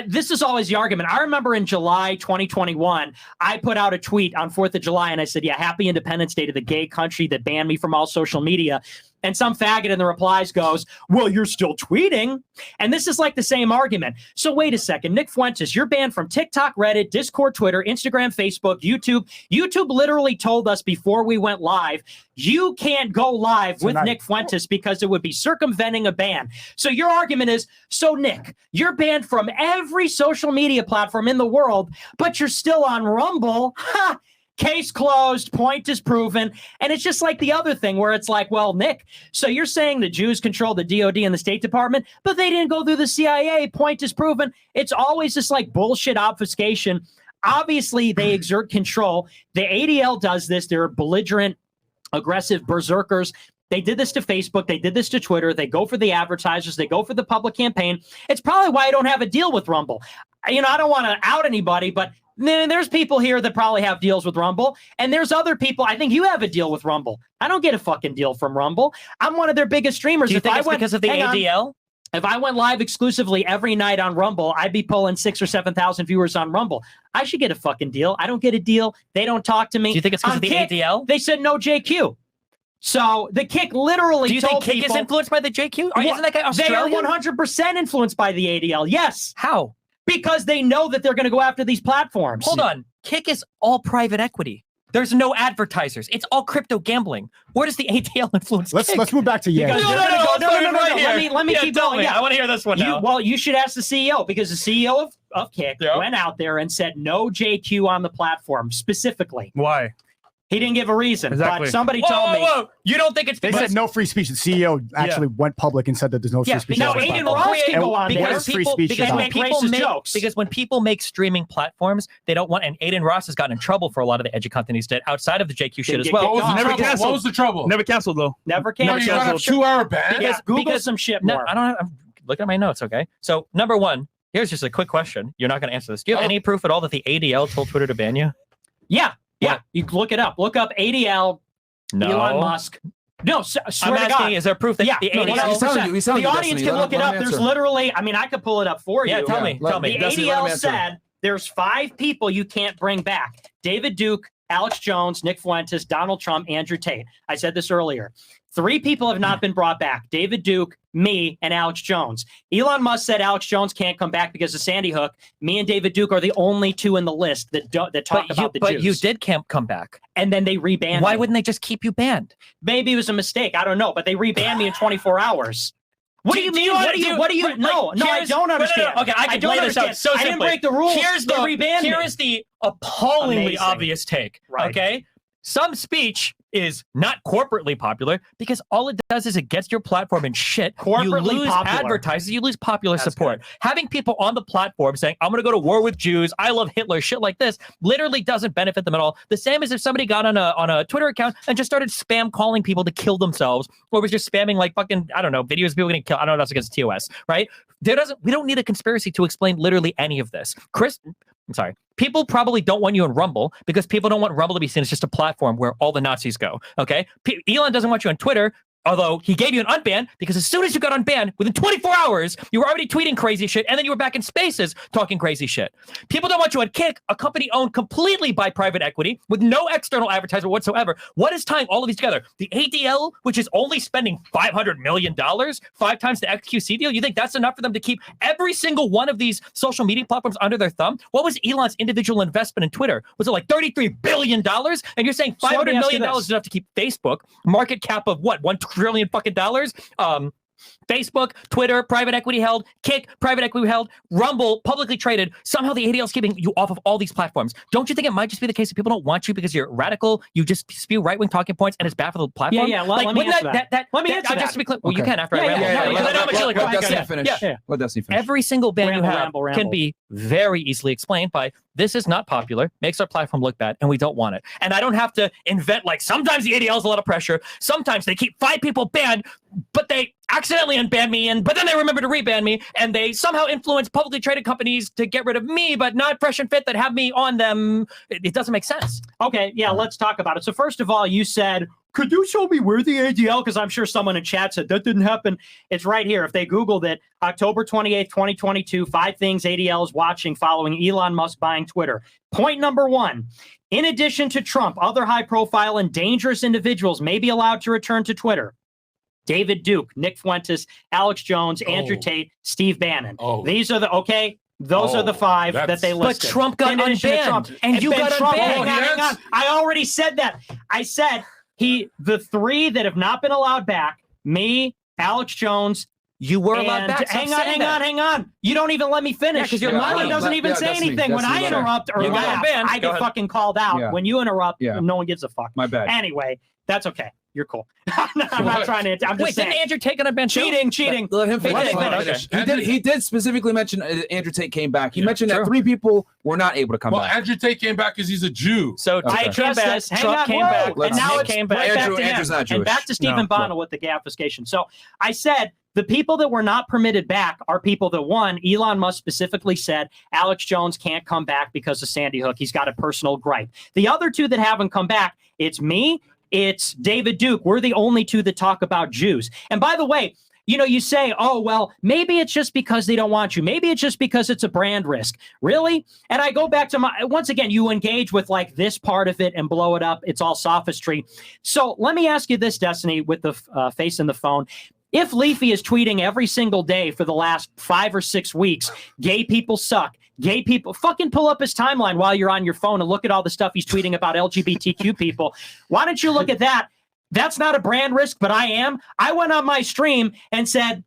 this is always the argument. I remember in July 2021, I put out a tweet on 4th of July and I said, yeah, happy Independence Day to the gay country that banned me from all social media. And some faggot in the replies goes, well, you're still tweeting. And this is like the same argument. So wait a second, Nick Fuentes, you're banned from TikTok, Reddit, Discord, Twitter, Instagram, Facebook, YouTube. YouTube literally told us before we went live, you can't go live with Nick Fuentes because it would be circumventing a ban. So your argument is, so Nick, you're banned from every social media platform in the world, but you're still on Rumble. Ha! Case closed, point is proven. And it's just like the other thing where it's like, well, Nick, so you're saying the Jews control the DOD and the State Department, but they didn't go through the CIA, point is proven. It's always just like bullshit obfuscation. Obviously, they exert control. The ADL does this. They're belligerent, aggressive berserkers. They did this to Facebook. They did this to Twitter. They go for the advertisers. They go for the public campaign. It's probably why I don't have a deal with Rumble. I don't want to out anybody, but there's people here that probably have deals with Rumble, and there's other people. I think you have a deal with Rumble. I don't get a fucking deal from Rumble. I'm one of their biggest streamers. Do you think it's because of the ADL? If I went live exclusively every night on Rumble, I'd be pulling 6,000 or 7,000 viewers on Rumble. I should get a fucking deal. I don't get a deal. They don't talk to me. Do you think it's because of the ADL? They said no JQ. So the Kick literally Do you think Kick is influenced by the JQ? Isn't that guy Australian? They are 100% influenced by the ADL. Yes. How? Because they know that they're going to go after these platforms. Hold on. Kick is all private equity. There's no advertisers. It's all crypto gambling. Where does the ATL influence Kick? Let's move back to No. Let me keep going. I want to hear this one now. Well, you should ask the CEO, because the CEO of Kick went out there and said no JQ on the platform specifically. Why? He didn't give a reason, Exactly. but somebody told me. Whoa. You don't think it's They said no free speech. The CEO actually went public and said that there's no free speech. Now Aiden Ross can go on there. Because when people make streaming platforms, they don't want, and Aiden Ross has gotten in trouble for a lot of the edgy content he's did outside of the JQ shit as well. What was the trouble? Never canceled though. Never canceled. No, you got a 2-hour ban? Google some shit more. I'm looking at my notes, okay? So number one, Here's just a quick question. You're not going to answer this. Do you have any proof at all that the ADL told Twitter to ban you? Yeah. You look it up. Look up ADL. No. Elon Musk. No, swear I'm to asking, God. Is there proof that the ADL? He's telling you. He's telling The you, audience Destiny. can Let look him- it let up. him There's answer. literally, I mean, I could pull it up for you. Yeah, tell me. The Destiny, let him ADL answer. said there's 5 people you can't bring back. David Duke, Alex Jones, Nick Fuentes, Donald Trump, Andrew Tate. I said this earlier. 3 people have not been brought back. David Duke, me, and Alex Jones. Elon Musk said Alex Jones can't come back because of Sandy Hook. Me and David Duke are the only 2 in the list that talk about the Jews. But you did come back. And then they rebanned Why me. wouldn't they just keep you banned? Maybe it was a mistake. I don't know. But they rebanned me in 24 hours. What do you mean? What do you? No, I don't understand. Okay, I can don't lay this out understand. so I didn't simply. break the rules. Here's They rebanned me. here is the appallingly Amazing. obvious take. Right. Okay, some speech is not corporately popular because all it does is it gets your platform in shit. You Corporately lose popular. advertisers, you lose popular That's support. Having people on the platform saying, I'm going to go to war with Jews, I love Hitler, shit like this, literally doesn't benefit them at all. The same as if somebody got on a Twitter account and just started spam calling people to kill themselves, or was just spamming like fucking, I don't know, videos of people getting killed. I don't know if that's against TOS, right? We don't need a conspiracy to explain literally any of this. I'm sorry. People probably don't want you on Rumble because people don't want Rumble to be seen as just a platform where all the Nazis go. Okay. Elon doesn't want you on Twitter, although he gave you an unban because as soon as you got unbanned, within 24 hours, you were already tweeting crazy shit and then you were back in spaces talking crazy shit. People don't want you on Kick, a company owned completely by private equity with no external advertisement whatsoever. What is tying all of these together? The ADL, which is only spending $500 million, 5 times the XQC deal. You think that's enough for them to keep every single one of these social media platforms under their thumb? What was Elon's individual investment in Twitter? Was it like $33 billion? And you're saying $500 million is enough to keep Facebook, market cap of what, $1 trillion fucking dollars? Facebook, Twitter, private equity held, Kick, private equity held, Rumble, publicly traded. Somehow the ADL is keeping you off of all these platforms. Don't you think it might just be the case that people don't want you because you're radical, you just spew right-wing talking points, and it's bad for the platform? Yeah, let me answer that. Let me answer Just to be clear, well, Okay. you can after I ramble. Let Destiny finish. Yeah. Let Destiny finish. Every single ban you have Ramble. can be very easily explained by this is not popular, makes our platform look bad, and we don't want it. And I don't have to invent, like, sometimes the ADL is a lot of pressure, sometimes they keep 5 people banned, but they accidentally unban me, but then they remember to reban me, and they somehow influence publicly traded companies to get rid of me, but not Fresh and Fit that have me on them. It doesn't make sense. Okay, yeah, let's talk about it. So first of all, you said, could you show me where the ADL? Because I'm sure someone in chat said that didn't happen. It's right here. If they Googled it, October 28th, 2022, 5 things ADL is watching following Elon Musk buying Twitter. Point number 1. In addition to Trump, other high-profile and dangerous individuals may be allowed to return to Twitter. David Duke, Nick Fuentes, Alex Jones, Andrew Tate, Steve Bannon. These are those are the 5 that they listed. But Trump got unbanned, and you got Trump, unbanned. hang on. I already said that. I said the 3 that have not been allowed back, me, Alex Jones. You were allowed back. Hang on. You don't even let me finish. Because you're Elon doesn't even say anything. When I interrupt or laugh, I get fucking called out. Yeah. When you interrupt, no one gives a fuck. My bad. Anyway, that's okay. You're cool. I'm not trying to. I'm just saying. Didn't Andrew Tate on a bench? Cheating. Let him Let finish. him finish. He did specifically mention Andrew Tate came back. He mentioned that 3 people were not able to come Well, back. Andrew Tate came back because he's a Jew. So I Tate came addressed back, this. Hang Trump on, came back, Let's- and now Nick it's came right back. back to Andrew's him. not Jewish. And back to Stephen No, Bonner with the gaffification. So I said the people that were not permitted back are people that, one, Elon Musk specifically said Alex Jones can't come back because of Sandy Hook. He's got a personal gripe. The other 2 that haven't come back, it's me, it's David Duke. We're the only 2 that talk about Jews. And by the way, you say, oh, well, maybe it's just because they don't want you. Maybe it's just because it's a brand risk. Really? And I go back to once again, you engage with like this part of it and blow it up. It's all sophistry. So let me ask you this, Destiny, with the face in the phone. If Leafy is tweeting every single day for the last 5 or 6 weeks, gay people suck, gay people, fucking pull up his timeline while you're on your phone and look at all the stuff he's tweeting about LGBTQ people. Why don't you look at that? That's not a brand risk, but I am. I went on my stream and said,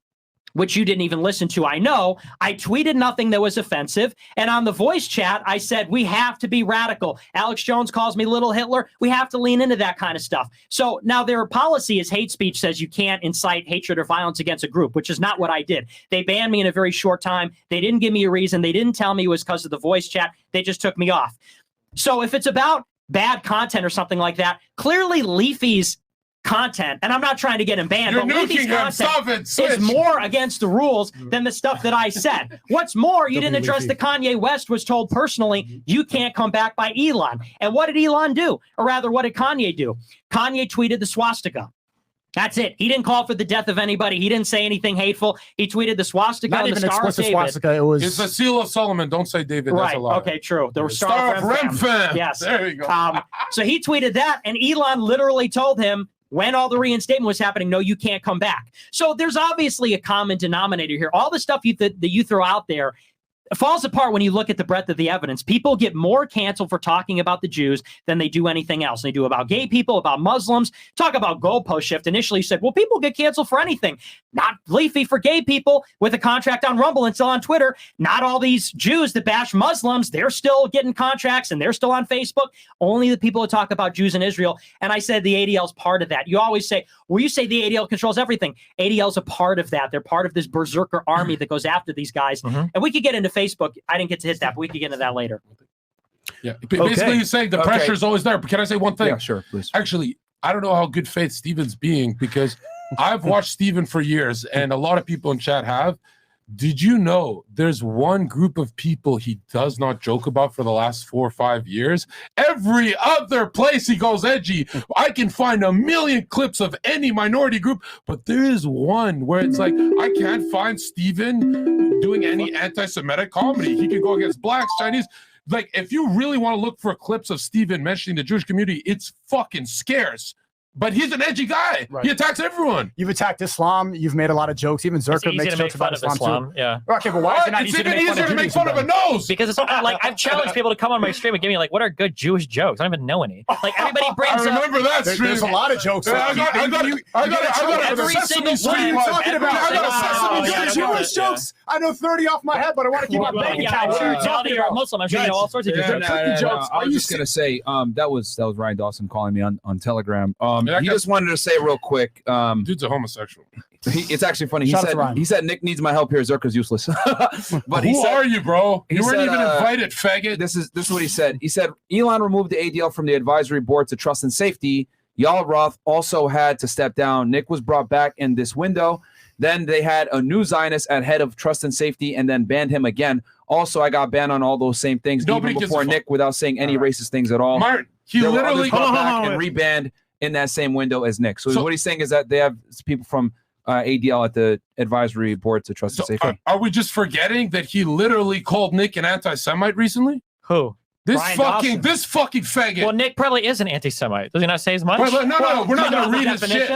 which you didn't even listen to, I know. I tweeted nothing that was offensive. And on the voice chat, I said, we have to be radical. Alex Jones calls me Little Hitler. We have to lean into that kind of stuff. So now their policy is hate speech says you can't incite hatred or violence against a group, which is not what I did. They banned me in a very short time. They didn't give me a reason. They didn't tell me it was because of the voice chat. They just took me off. So if it's about bad content or something like that, clearly Leafy's content, and I'm not trying to get him banned, You're but Leafy's nuking him. Stop it. content Switch. is more against the rules than the stuff that I said. What's more, you didn't address the Kanye West was told personally, you can't come back by Elon. And what did Elon do? Or rather, what did Kanye do? Kanye tweeted the swastika. That's it. He didn't call for the death of anybody. He didn't say anything hateful. He tweeted the swastika Not and the even Star of explicit David. swastika. It was. It's the seal of Solomon. Don't say David. That's Right. a lie. Okay, true. The Star of Remphan. Yes. There you go. So he tweeted that, and Elon literally told him when all the reinstatement was happening, no, you can't come back. So there's obviously a common denominator here. All the stuff that you throw out there falls apart when you look at the breadth of the evidence. People get more canceled for talking about the Jews than they do anything else. They do about gay people, about Muslims. Talk about goalpost shift. Initially, you said, well, people get canceled for anything. Not Leafy for gay people with a contract on Rumble and still on Twitter. Not all these Jews that bash Muslims. They're still getting contracts and they're still on Facebook. Only the people who talk about Jews in Israel. And I said the ADL is part of that. You always say, well, you say the ADL controls everything. ADL is a part of that. They're part of this berserker army that goes after these guys. And we could get into Facebook. I didn't get to hit that, but we could get into that later. Yeah. Basically, you're saying the pressure is always there. But can I say one thing? Yeah, sure, please. Actually, I don't know how good faith Steven's being because I've watched Steven for years and a lot of people in chat have. Did you know there's one group of people he does not joke about for the last 4 or 5 years? Every other place he goes edgy. I can find a million clips of any minority group, but there is one where it's like, I can't find Steven doing any anti-Semitic comedy. He can go against blacks, Chinese. Like, if you really want to look for clips of Steven mentioning the Jewish community, it's fucking scarce. But he's an edgy guy. Right. He attacks everyone. You've attacked Islam. You've made a lot of jokes. Even Zherka makes jokes about Islam too. Yeah. Okay, but why is it not it's easy even to easier to make fun of a nose? Because it's like I've challenged people to come on my stream and give me like, what are good Jewish jokes? I don't even know any. Like everybody brings I remember that stream. There's a lot of jokes. I got every single What are you talking about? I got Oh, a Sesame Jewish jokes. I know 30 off my head, but I want to keep my bank account. You're a Muslim. I'm sure you know all sorts of Guys, Jewish jokes. I was just gonna say, that was Ryan Dawson calling me on Telegram. Yeah, He just wanted to say real quick. Dude's a homosexual. It's actually funny. Shout out to Ryan. He said Nick needs my help here. Zherka's useless. But Who are you, bro? You weren't said, even invited, faggot. This is what he said. He said Elon removed the ADL from the advisory board to trust and safety. Y'all Roth also had to step down. Nick was brought back in this window. Then they had a new Zionist at head of trust and safety and then banned him again. Also, I got banned on all those same things Nobody even gives before a fuck. Nick without saying any racist things at all. Martin, he There were literally others brought back and rebanned in that same window as Nick. So what he's saying is that they have people from ADL at the advisory board to trust and safety. Are we just forgetting that he literally called Nick an anti-Semite recently? Who? This Brian fucking faggot. Well, Nick probably is an anti-Semite. Does he not say as much? Wait, no, we're not going to read his shit.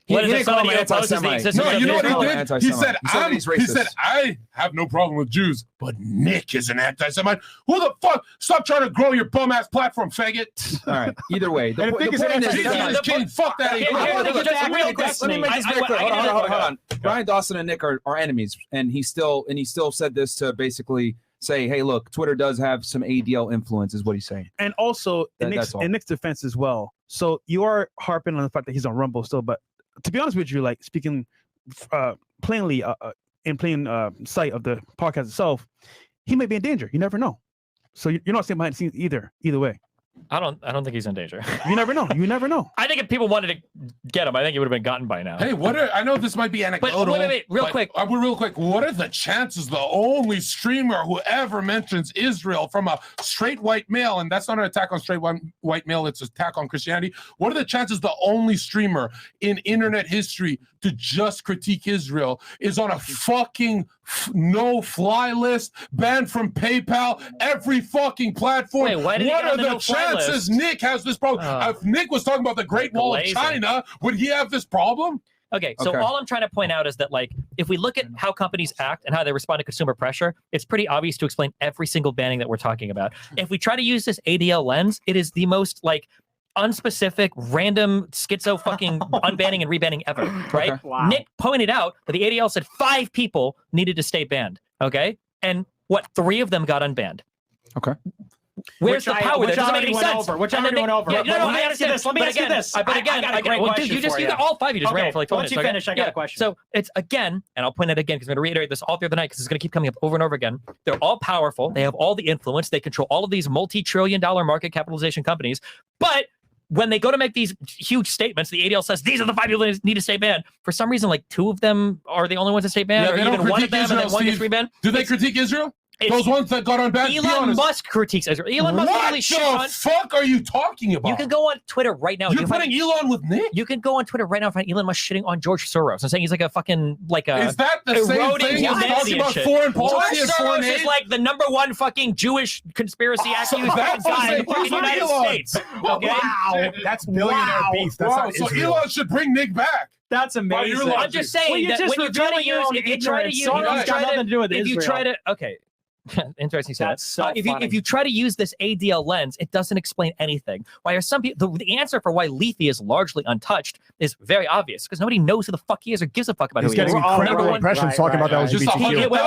What He is didn't it? call Somebody him who opposes the anti-Semite. existence No, of you know what Israel? he did? He said, He said he's racist. I have no problem with Jews, but Nick is an anti-Semite. Who the fuck? Stop trying to grow your bum ass platform, faggot. All right. Either way, the And point the thing is, is Jesus is king. Fuck that. Okay, I wanna just get that real real quick. Let me make this very clear. Hold on. Brian Dawson and Nick are enemies, and he still said this to basically say, hey, look, Twitter does have some ADL influence, is what he's saying. And also, That's all. in Nick's defense as well. So you are harping on the fact that he's on Rumble still, but to be honest with you, like speaking plainly in plain sight of the podcast itself, he may be in danger. You never know. So you're not staying behind the scenes either way. I don't think he's in danger. You never know. I think if people wanted to get him, I think he would have been gotten by now. Hey, I know this might be anecdotal. But wait, real quick. What are the chances the only streamer who ever mentions Israel from a straight white male, and that's not an attack on straight white male, it's an attack on Christianity. What are the chances the only streamer in internet history to just critique Israel is on a fucking no-fly list, banned from PayPal, every fucking platform? Wait, why did he what get are on the the no-fly chances list? Nick has this problem? If Nick was talking about the Great Wall of Glazing. China, would he have this problem? Okay, so all I'm trying to point out is that, like, if we look at how companies act and how they respond to consumer pressure, it's pretty obvious to explain every single banning that we're talking about. If we try to use this ADL lens, it is the most, like, unspecific, random, schizo fucking unbanning and rebanning ever, right? Okay. Wow. Nick pointed out that the ADL said 5 people needed to stay banned, okay? And 3 of them got unbanned. Okay. Where's the power? That doesn't make any sense. Which I already went over. Yeah, Let me ask you this. Let me ask you this. But again, I got a great question you for you. got all 5. You just ran it for like 12 Once minutes. you okay? finish, I got a question. So it's again, and I'll point it again because I'm going to reiterate this all through the night because it's going to keep coming up over and over again. They're all powerful. They have all the influence. They control all of these multi-trillion-dollar market capitalization companies. But when they go to make these huge statements, the ADL says these are the 5 people that need to stay banned. For some reason, like 2 of them are the only ones that stay banned, Yeah, or they don't even one of critique them, Israel, and then one gets Steve. rebanned. Do they critique Israel? It's- Those ones that got on banned? Be Elon honest. Musk critiques Israel. Elon Musk What really shit the on. fuck are you talking about? You can go on Twitter right now. You're You can putting find- Elon with Nick? You can go on Twitter right now and find Elon Musk shitting on George Soros and saying he's like a fucking like a. Is that the same eroding thing as humanity talking and about shit. foreign policy George and foreign Soros aid? is like the #1 fucking Jewish conspiracy accused that's the guy same in the thing fucking for United Elon. States. Okay? Wow, that's billionaire beef. That's Wow, not so Israel. Elon should bring Nick back. That's amazing. your logic. I'm just saying Well, you're that just when you try to revealing your use, own if you try to ignorance. use, Soros if you got try nothing to do with if you Israel. try to, okay. Interesting stat. That's so if funny. you try to use this ADL lens, it doesn't explain anything. Why are some people? The answer for why Lethe is largely untouched is very obvious because nobody knows who the fuck he is or gives a fuck about He's who he is. getting We're all incredible number one- impressions talking about right. the Just a LGBTQ. hundred- More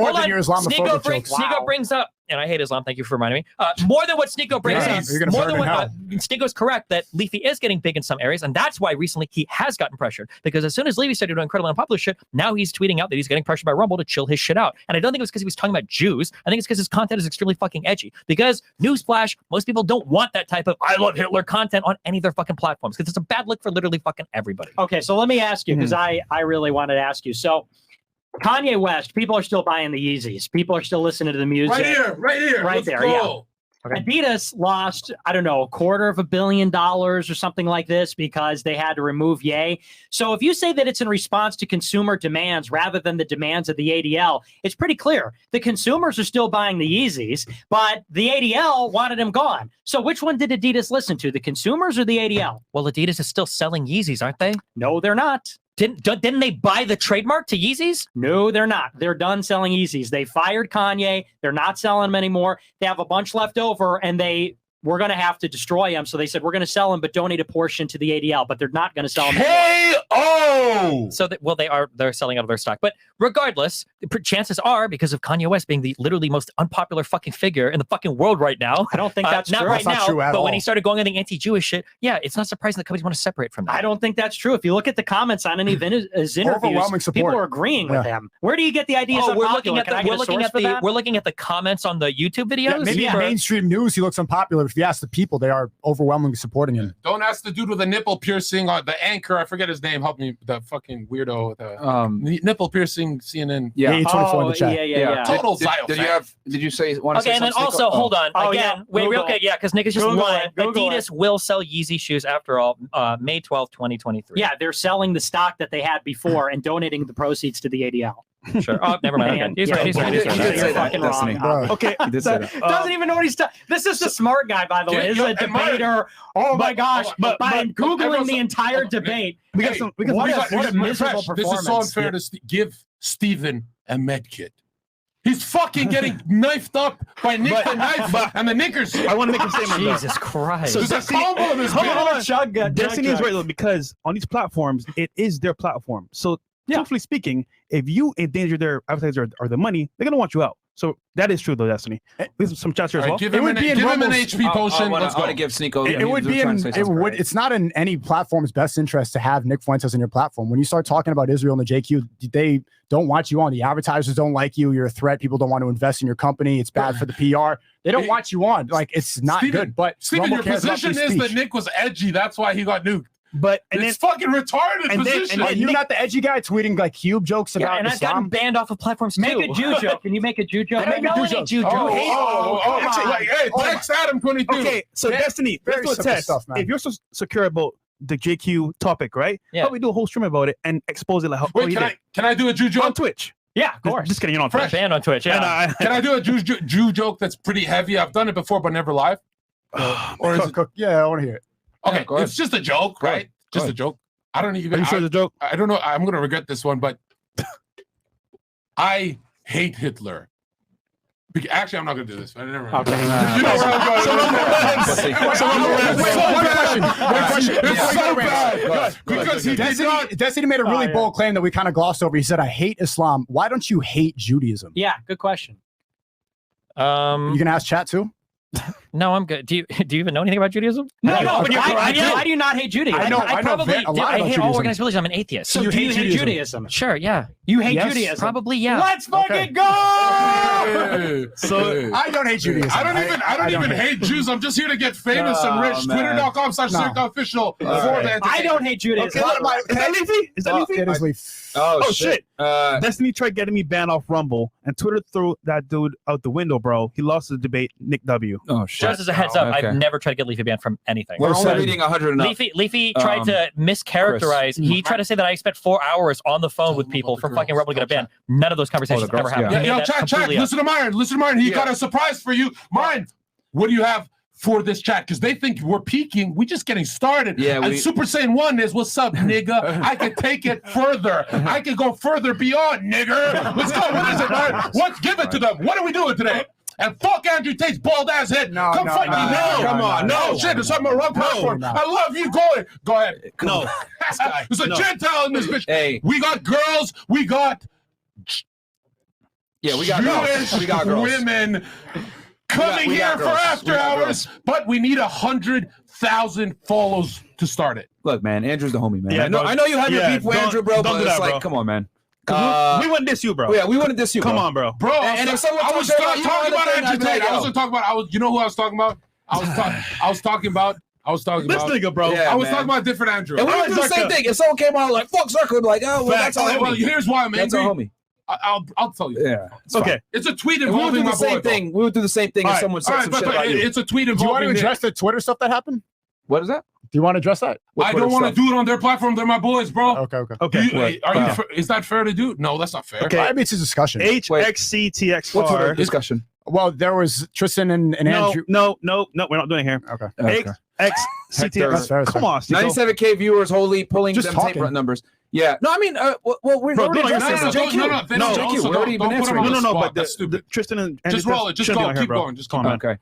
Hold than on. your Islamophobic jokes. Sneako brings up, and I hate Islam. Thank you for reminding me. More than what Sneako brings Yeah, up. you're gonna More burn than in what hell. Sneako's correct that Lethe is getting big in some areas, and that's why recently he has gotten pressured. Because as soon as Lethe started doing incredibly unpopular shit, now he's tweeting out that he's getting pressured by Rumble to chill his shit out. And I don't think it was because he was talking about Jews. I think it's because his content is extremely fucking edgy. Because newsflash, most people don't want that type of I love Hitler content on any of their fucking platforms because it's a bad look for literally fucking everybody. Okay, so let me ask you because I really wanted to ask you. So Kanye West, people are still buying the Yeezys. People are still listening to the music. Right here. Right Let's there, go. Adidas lost, I don't know, $250 million or something like this because they had to remove Ye. So if you say that it's in response to consumer demands rather than the demands of the ADL, it's pretty clear. The consumers are still buying the Yeezys, but the ADL wanted them gone. So which one did Adidas listen to, the consumers or the ADL? Well, Adidas is still selling Yeezys, aren't they? No, they're not. Didn't they buy the trademark to Yeezys? No, they're not. They're done selling Yeezys. They fired Kanye. They're not selling them anymore. They have a bunch left over, and we're going to have to destroy them. So they said, we're going to sell them, but donate a portion to the ADL, but they're not going to sell them. K.O. So they're selling out of their stock. But regardless, chances are because of Kanye West being the literally most unpopular fucking figure in the fucking world right now. I don't think that's not true. right That's not now. true at but when all. he started going on the anti-Jewish shit, yeah, it's not surprising that companies want to separate from that. I don't think that's true. If you look at the comments on any of his interviews, Overwhelming support. people are agreeing with him. Where do you get the ideas? We're looking at we're looking at the comments on the YouTube videos. Yeah, maybe in mainstream news he looks unpopular. If you ask the people, they are overwhelmingly supporting him. Don't ask the dude with the nipple piercing or the anchor. I forget his name. Help me. The fucking weirdo. The nipple piercing CNN. Yeah. A24 in the chat. Yeah. Total Did you say want to Okay, say and then something, also Sneako? hold on Oh, again. yeah. Wait, real Google. quick, yeah, because Nick is just Google lying. it. Google Adidas will sell Yeezy shoes after all, May 12th, 2023. Yeah, they're selling the stock that they had before and donating the proceeds to the ADL. Sure. Oh, never mind. Okay. He's right. He's right. He's He right. did say You're that, fucking Destiny. wrong. Okay. He did say that. Doesn't even know what he's talking. This is the smart guy, by the way. This is a and Mark- debater. Oh my gosh! but- I'm but- googling everyone's- the entire debate. We got some. We got What some. a miserable Fresh, this is so performance. unfair to give Steven a med kit. He's fucking getting knifed up by Nick the Knife and the Knickers. I want to make a statement. though. Jesus Christ. So There's a Destiny- combo in this Hold on, bitch. hold on. Chug, Destiny is right though, because on these platforms, it is their platform. So, truthfully speaking, if you endanger their advertiser or the money, they're gonna want you out. So that is true though, Destiny. We have some chats here as All well. right, give him an HP potion. Let's I want to go. give Sneako. It would be it's not in any platform's best interest to have Nick Fuentes on your platform. When you start talking about Israel and the JQ, they don't want you on. The advertisers don't like you. You're a threat. People don't want to invest in your company. It's bad for the PR. They don't want you on. Like, it's not good. But Steven, Rumble your cares about position free is speech. that Nick was edgy. That's why he got nuked. But and It's then fucking retarded and then- position. and Are you not the edgy guy tweeting like cube jokes Yeah, about and I've gotten Islam? banned off of platforms Make too. a Jew joke. Can you make a Jew joke? I don't know any Jew jokes. Actually, like, hey, text Adam 22. okay, so Destiny, let's very do a simple test. stuff, man. If you're so secure about the JQ topic, right? Yeah. How about we do a whole stream about it and expose it like how Wait, you can I do a Jew on joke? Twitch? Yeah, of course. Just kidding, you're on Fresh. Twitch. Banned on Twitch. Yeah. And, Can I do a Jew joke that's pretty heavy? I've done it before, but never live. Or is it? Yeah, I want to hear it. Okay, go ahead. it's just a joke, Go right? ahead. Just Go a joke. I don't even. Are you sure it's a joke? I don't know. I'm gonna regret this one, but I hate Hitler. Actually, I'm not gonna do this. I never mind. Okay. You know where I'm going. It's so bad. Because he Destiny made a really bold claim that we kind of glossed over. He said, "I hate Islam." Why don't you hate Judaism? Yeah, good question. You can ask chat too. No, I'm good. Do you even know anything about Judaism? No, I but do. why do you not hate Judaism? I know probably a lot do. I about hate all Judaism. organized religion. I'm an atheist. So do you hate Judaism? Sure, yeah. You hate Yes. Judaism? Probably, yeah. Let's fucking go! So I don't hate Judaism. I don't even hate Jews. I'm just here to get famous and rich. man. Twitter.com/Zherka official. I don't hate Judaism. Okay, is that Leafy? Is that Leafy? It is Leaf. Oh, shit. Destiny tried getting me banned off Rumble, and Twitter threw that dude out the window, bro. He lost the debate, Nick W. Oh shit. Just as a heads up, Okay. I've never tried to get Leafy banned from anything. We're only said- reading 100 and up. Leafy tried to mischaracterize. Chris. He tried to say that I spent 4 hours on the phone with people from fucking Rumble to get a ban. None of those conversations girls, ever happened. yeah. He Yo, made that chat. completely up. Listen to Myron. Listen to Myron. He Yeah. got a surprise for you. Myron, what do you have for this chat? Because they think we're peaking. We just getting started. Yeah, And Super Saiyan 1 is, what's up, nigga? I can take it further. I can go further beyond, nigga. Let's go. What is it, Myron? What? Give it to them. What are we doing today? And fuck Andrew Tate's bald ass head. Come fight me. Come on. No, shit. It's on my wrong platform. no. I love you. Go ahead. No. There's a Gentile in this bitch. Hey. We got girls. We got Yeah, we got girls. Jewish We got girls. women coming we here got for girls. after We got hours, but we need 100,000 follows to start it. Look, man, Andrew's the homie, man. Yeah, I know you have your yeah, beef with don't- Andrew, bro, don't but do it's that, like, bro. come on, man. We wouldn't diss you, bro. Yeah, we wouldn't diss you. Come bro. on, bro. Bro, And if someone I was talks talking about you, about other thing, Andrew I'd Tate. be like, I wasn't talking about. You know who I was talking about? I was talking about. This nigga, bro. Yeah. I was man. talking about a different Andrew. And we All would right, do the same Zherka. thing. If someone came out like, fuck Zherka, we'd be like, oh, well, that's our Well, homie. here's why I'm That's angry. our homie. I'll tell you. Yeah. It's Okay. fine. It's a tweet And we would involving do my the same boy, bro. thing. We would do the same thing All if right. someone All said right, some but shit about you. it's a tweet Do you want to involving Nick. address the Twitter stuff that happened? What is that? Do you want to address that? What I Twitter don't want to stuff? do it on their platform. They're my boys, bro. Okay. Okay. Is that fair to do? No, that's not fair. Okay. I mean, it's a discussion. HXCTXR. What's Twitter discussion? Well, there was Tristan and Andrew. No, we're not doing it here. Okay. Okay. HXCTXR. That's fair, Come on, Sneako. 97K viewers, holy pulling Just them talking. tape numbers. Yeah. No, I mean, well, we're Bro, already don't addressed answer, this. bro. JQ. No, No, JQ. also We're already don't been put him answering. on No, the no, spot. but That's stupid. Tristan and Just roll it. Just shouldn't be go. on here, Keep going. Just keep Come on, going. Okay.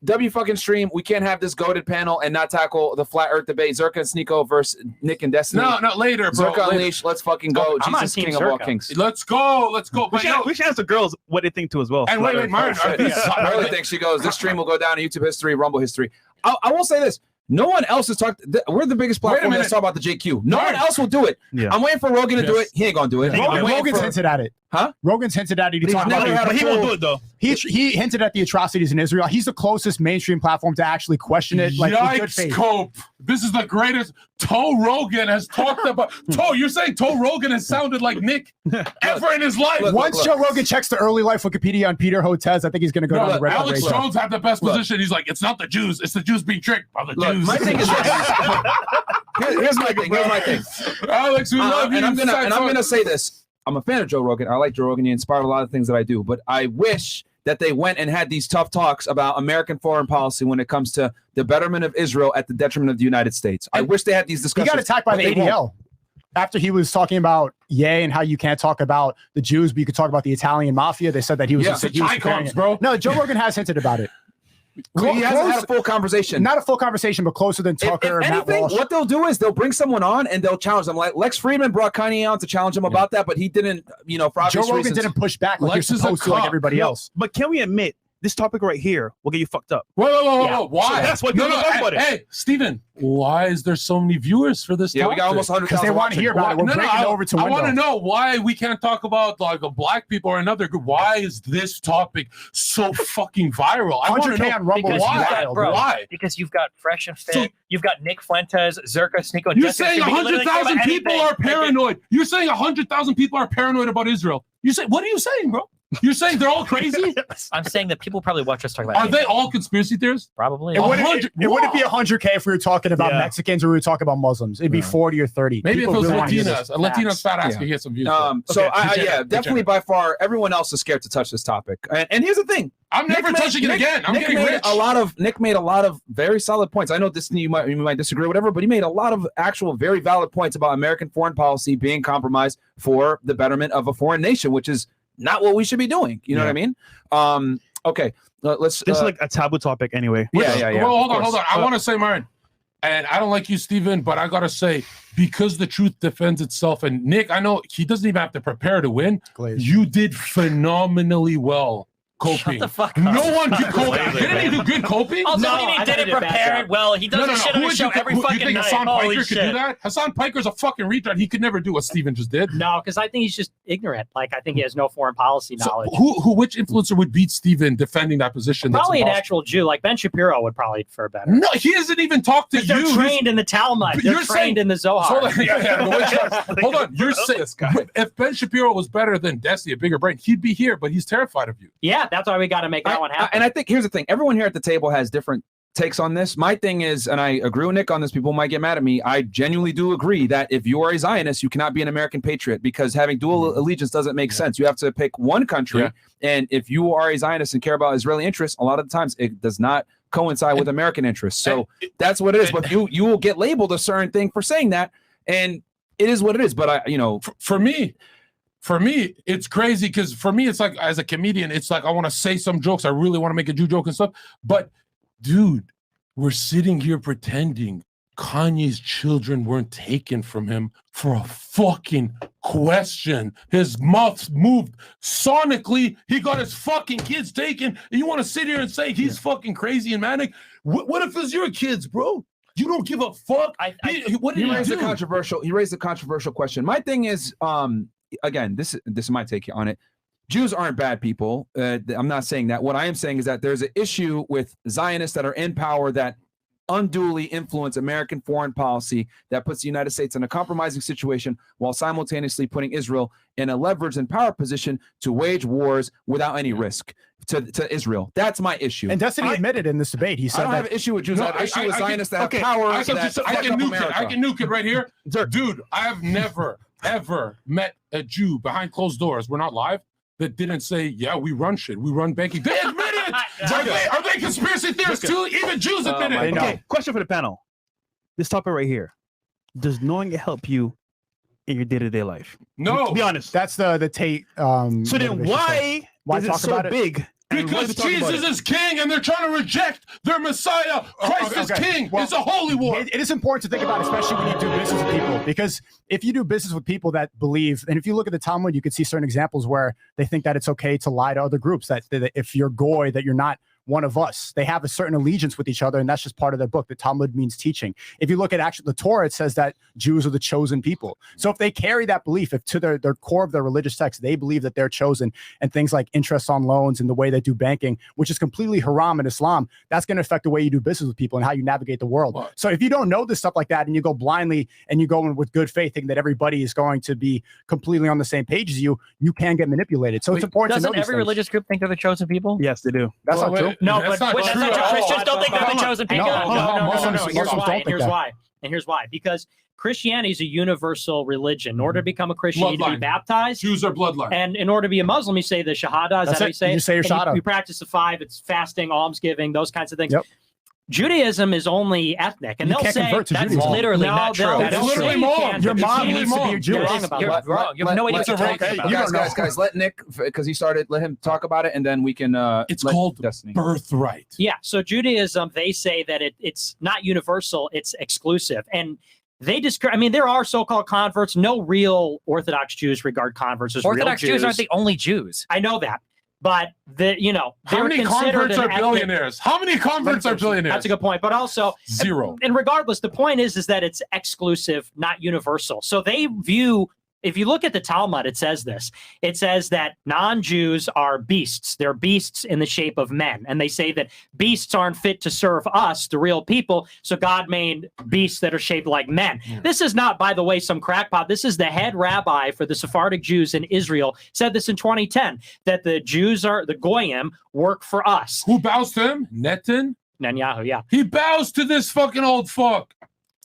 W fucking stream. We can't have this goated panel and not tackle the flat earth debate. Zherka and Sneako versus Nick and Destiny. No, later, bro. Zherka Later. Unleashed. Let's fucking go. I'm on Jesus, Team King of all Zherka. kings. Let's go. We But yo, should ask the girls what they think too as well. and wait, Myron. Oh, shit. I really think she goes. This stream will go down in YouTube history, Rumble history. I will say this. No one else has talked. We're the biggest platform that's talking about the JQ. No one else will do it. Yeah. I'm waiting for Rogan to do it. He ain't gonna do it. I'm waiting Rogan's for- hinted at it. Huh? Rogan's hinted at it. He But he's talked never about had it. a But he won't full- do it though. He hinted at the atrocities in Israel. He's the closest mainstream platform to actually question it. Like with good Yikes, faith. Cope. This is the greatest. Toe Rogan has talked about. You're saying Toe Rogan has sounded like Nick ever in his life. Look, Once Joe Rogan checks the early life Wikipedia on Peter Hotez, I think he's going to go No, down the red Alex race. Jones had the best position. He's like, it's not the Jews. It's the Jews being tricked by the Look, Jews. my thing is here's my thing. Here's my thing. Alex, we love you. And I'm gonna say this. I'm a fan of Joe Rogan. I like Joe Rogan. He inspired a lot of things that I do. But I wish that they went and had these tough talks about American foreign policy when it comes to the betterment of Israel at the detriment of the United States. I wish they had these He discussions. got attacked by but the they won't. ADL after he was talking about Ye and how you can't talk about the Jews, but you could talk about the Italian mafia. They said that he was. Yeah, he was comparing icons, it. bro. No, Joe Rogan has hinted about it. He hasn't had Close- a full conversation. Not a full conversation, but closer than If Tucker, Matt anything, Walsh. what they'll do is they'll bring someone on and they'll challenge them. Like Lex Friedman brought Kanye on to challenge him about that, but he didn't, for Joe obvious Rogan reasons. didn't push back like Lex you're is a supposed to, like cop. everybody No, else. But can we admit this topic right here will get you fucked up? Whoa. Why? So that's what people don't know about it. Hey, Steven, why is there so many viewers for this Yeah, we got almost 100,000. Because they want to hear about it. We're breaking it over to I window. want to know why we can't talk about like a black people or another group. Why is this topic so fucking viral? I want to 100K know on Rumble Because is why. you've got, wild. bro, Why? Because you've got Fresh and Fit, So- you've got Nick Fuentes, Zherka, Sneako, and You're Jessica. saying So we can literally talk 100,000 about people anything. are paranoid. You're saying 100,000 people are paranoid about Israel. You say, what are you saying, bro? You're saying they're all crazy? I'm saying that people probably watch us talk about Are anything. they all conspiracy theorists? Probably. It wouldn't, 100 it wouldn't be 100K if we were talking about Yeah. Mexicans or we were talking about Muslims. It'd be 40 or 30. Maybe People if it was really wanna hear Latinas. this. A Latina's fat ass Yeah. could get some views. So Okay. yeah, definitely by far, everyone else is scared to touch this topic. And here's the thing: I'm never touching it again. I'm Nick getting made rich. Nick made a lot of very solid points. I know this you might disagree, or whatever, but he made a lot of actual very valid points about American foreign policy being compromised for the betterment of a foreign nation, which is not what we should be doing. You know what I mean? Okay, let's. This is like a taboo topic anyway. Yeah. Well, hold on. Of course. I want to say, Myron, and I don't like you, Steven, but I got to say, because the truth defends itself, and Nick, I know he doesn't even have to prepare to win. Glaze. You did phenomenally well coping. Shut the fuck up. No one did coping. Didn't he do good coping? Also, No, what do you I mean thought he didn't did a bad prepare job. it well? He does this shit on Who his show every you fucking think night. Hassan Holy Piker could shit. do that? Hassan Piker's a fucking retard. He could never do what Steven just did. No, because I think he's just ignorant. Like I think he has no foreign policy So knowledge. which influencer would beat Steven defending that position? That's Probably an impossible? actual Jew, like Ben Shapiro would probably fare better. No, he hasn't even talked to you. They're trained in the Talmud. But They're you're trained saying- in the Zohar. Hold on. You're saying This guy. if Ben Shapiro was better than Desi, a bigger brain, he'd be here, but he's terrified of you. Yeah, that's why we got to make that one happen. And I think here's the thing: everyone here at the table has different takes on this. My thing is, and I agree with Nick on this. People might get mad at me. I genuinely do agree that if you are a Zionist, you cannot be an American patriot because having dual allegiance doesn't make sense. You have to pick one country, and if you are a Zionist and care about Israeli interests, a lot of the times it does not coincide with American interests. So that's what it is. But you will get labeled a certain thing for saying that, and it is what it is. But For me, it's crazy because for me, it's like as a comedian, it's like I want to say some jokes. I really want to make a Jew joke and stuff. But dude, we're sitting here pretending Kanye's children weren't taken from him for a fucking question. His mouth moved sonically. He got his fucking kids taken. And you want to sit here and say he's fucking crazy and manic? What if it's your kids, bro? You don't give a fuck. What did he he raised do? He raised a controversial question. My thing is, again, this is my take on it. Jews aren't bad people. I'm not saying that. What I am saying is that there's an issue with Zionists that are in power that unduly influence American foreign policy that puts the United States in a compromising situation while simultaneously putting Israel in a leverage and power position to wage wars without any risk to Israel. That's my issue. And Destiny admitted in this debate, he I said don't that have an issue with Jews. I have an issue with Zionists that have power. I can nuke it. I can nuke it right here. Sure. Dude, I have never, ever met a Jew behind closed doors. We're not live. That didn't say, yeah, we run shit. We run banking. They admit it. Are they conspiracy theorists too? Even Jews admit it. Okay, question for the panel. This topic right here. Does knowing it help you in your day-to-day life? No. To be honest. that's the Tate. So then why is it talk so about it? big? And why are we Because talking about Jesus it? is king and they're trying to reject their Messiah. Christ is king. Well, it's a holy war. It is important to think about, especially when you do business with people, because if you do business with people that believe, and if you look at the Talmud, you could see certain examples where they think that it's okay to lie to other groups, that if you're goy, that you're not one of us. They have a certain allegiance with each other, and that's just part of their book. The Talmud means teaching. If you look at actually the Torah, it says that Jews are the chosen people. So if they carry that belief, if to their core of their religious text, they believe that they're chosen, and things like interest on loans and the way they do banking, which is completely haram in Islam, that's going to affect the way you do business with people and how you navigate the world. What? So if you don't know this stuff like that and you go blindly and you go in with good faith thinking that everybody is going to be completely on the same page as you can get manipulated. So it's important to know Doesn't these every things. religious group think they're the chosen people? Yes, they do. That's Well, not true. wait, No, that's but not that's true not at true. all. Christians don't think they're the chosen people. Muslims Here's don't why. think Here's that. why. And here's why. Because Christianity is a universal religion. In order to become a Christian, you need to be Bloodline. baptized. Jews are bloodline. And in order to be a Muslim, you say the Shahada. Is That's that how it. you say You it? just say your And Shahada. You practice the 5. It's fasting, almsgiving, those kinds of things. Yep. Judaism is only ethnic, and You they'll can't say convert to That's Judaism. literally no, not true. they'll That is say literally you wrong. can't. Your It's mom literally needs to be wrong. a Jew. You're You're wrong about You're that. wrong. You have no idea what you're What's a talking rape? about. You don't know. guys, let Nick, because he started, let him talk about it, and then we can. It's let called Destiny. birthright. Yeah. So Judaism, they say that it's not universal; it's exclusive, and they describe. I mean, there are so-called converts. No real Orthodox Jews regard converts as Orthodox real Jews aren't the only Jews. I know that, but How they're many considered converts an are ethnic- billionaires? How many converts are billionaires? That's a good point. But also, Zero. and regardless, the point is that it's exclusive, not universal. So they view. If you look at the Talmud, it says this. It says that non-Jews are beasts. They're beasts in the shape of men. And they say that beasts aren't fit to serve us, the real people, so God made beasts that are shaped like men. This is not, by the way, some crackpot. This is the head rabbi for the Sephardic Jews in Israel, said this in 2010, that the Jews are, the Goyim, work for us. Who bows to him? Netan? Netanyahu, yeah. He bows to this fucking old fuck.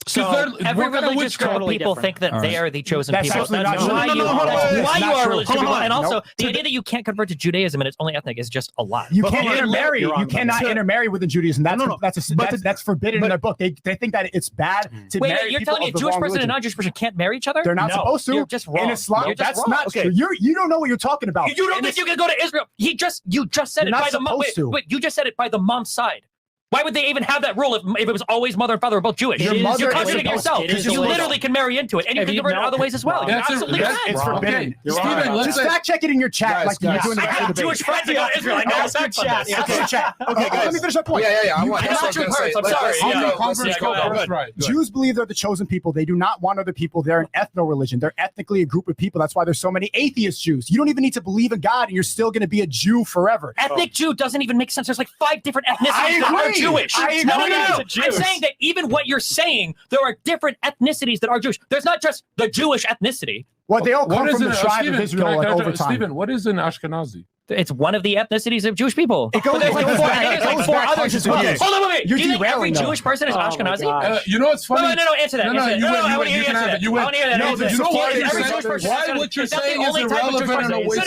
So Every what kind of religious group totally people different. think that they are the chosen That's people. absolutely That's not why true. you No, no, no, that's no, why it's you not are a true. religious Hold people. on. And also, Nope. the idea that you can't convert to Judaism and it's only ethnic is just a lie. You But can't hold on, intermarry. you're wrong You about cannot that. intermarry within Judaism. That's No, no. that's forbidden in their book. They think that it's bad to Wait, marry you're people telling me a of the Jewish wrong person and a religion. non-Jewish person can't marry each other? They're not No, supposed to. You're just wrong. In Islam, You're just that's wrong. not Okay. true. You don't know what you're talking about. You don't think you can go to Israel? You just said You're it not by the mom. supposed to. Wait, you just said it by the mom's side. Why would they even have that rule if it was always mother and father were both Jewish? Your mother You're is contradicting illegal. yourself. It is You illegal. literally can marry into it, and you If can you convert it know- other ways as well. You can That's absolutely that's- can. It's forbidden. Steven, let's Just say fact check it in your chat, like you're guys, doing the I rest of have the Jewish debate. friends in Israel. I know Ask facts on chat, this. yeah. Okay, chat. Okay, guys. let me finish my point. Yeah. I You want. cannot that's what I was gonna hurt. say. I'm Let's- sorry. let's- on Yeah. the let's- conference let's call. go. That's right. Jews believe they're the chosen people. They do not want other people. They're an ethno religion. They're ethnically a group of people. That's why there's so many atheist Jews. You don't even need to believe in God, and you're still going to be a Jew forever. Ethnic Jew doesn't even make sense. There's like 5 different ethnicities I that are agree. Jewish. I No. agree. I'm saying that even what you're saying, there are different ethnicities that are Jewish. There's not just the Jewish ethnicity. Well, they all come What is from an the tribe Steven, of Israel can I over time. Steven, what is an Ashkenazi? It's one of the ethnicities of Jewish people. It goes- But there's it like goes 4, back- I think it there's like goes 4 back others hundreds as of well. years. Hold on, wait. You're Do you think every derailing, though. Jewish person is Oh my Ashkenazi? God. You know what's funny? No, answer that. No, answer that. you win, I you wanna win, hear you you can answer have it, that. you win. I wanna hear that. No, answer you that. know what Do you you're think every saying? Jewish person Why is- what you're is that the saying is only type of Jewish irrelevant person? in a way. No,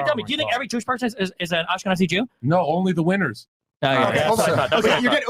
tell me. Do you think every Jewish person is an Ashkenazi Jew? No, only the winners. Okay, hold on. Okay, you're getting,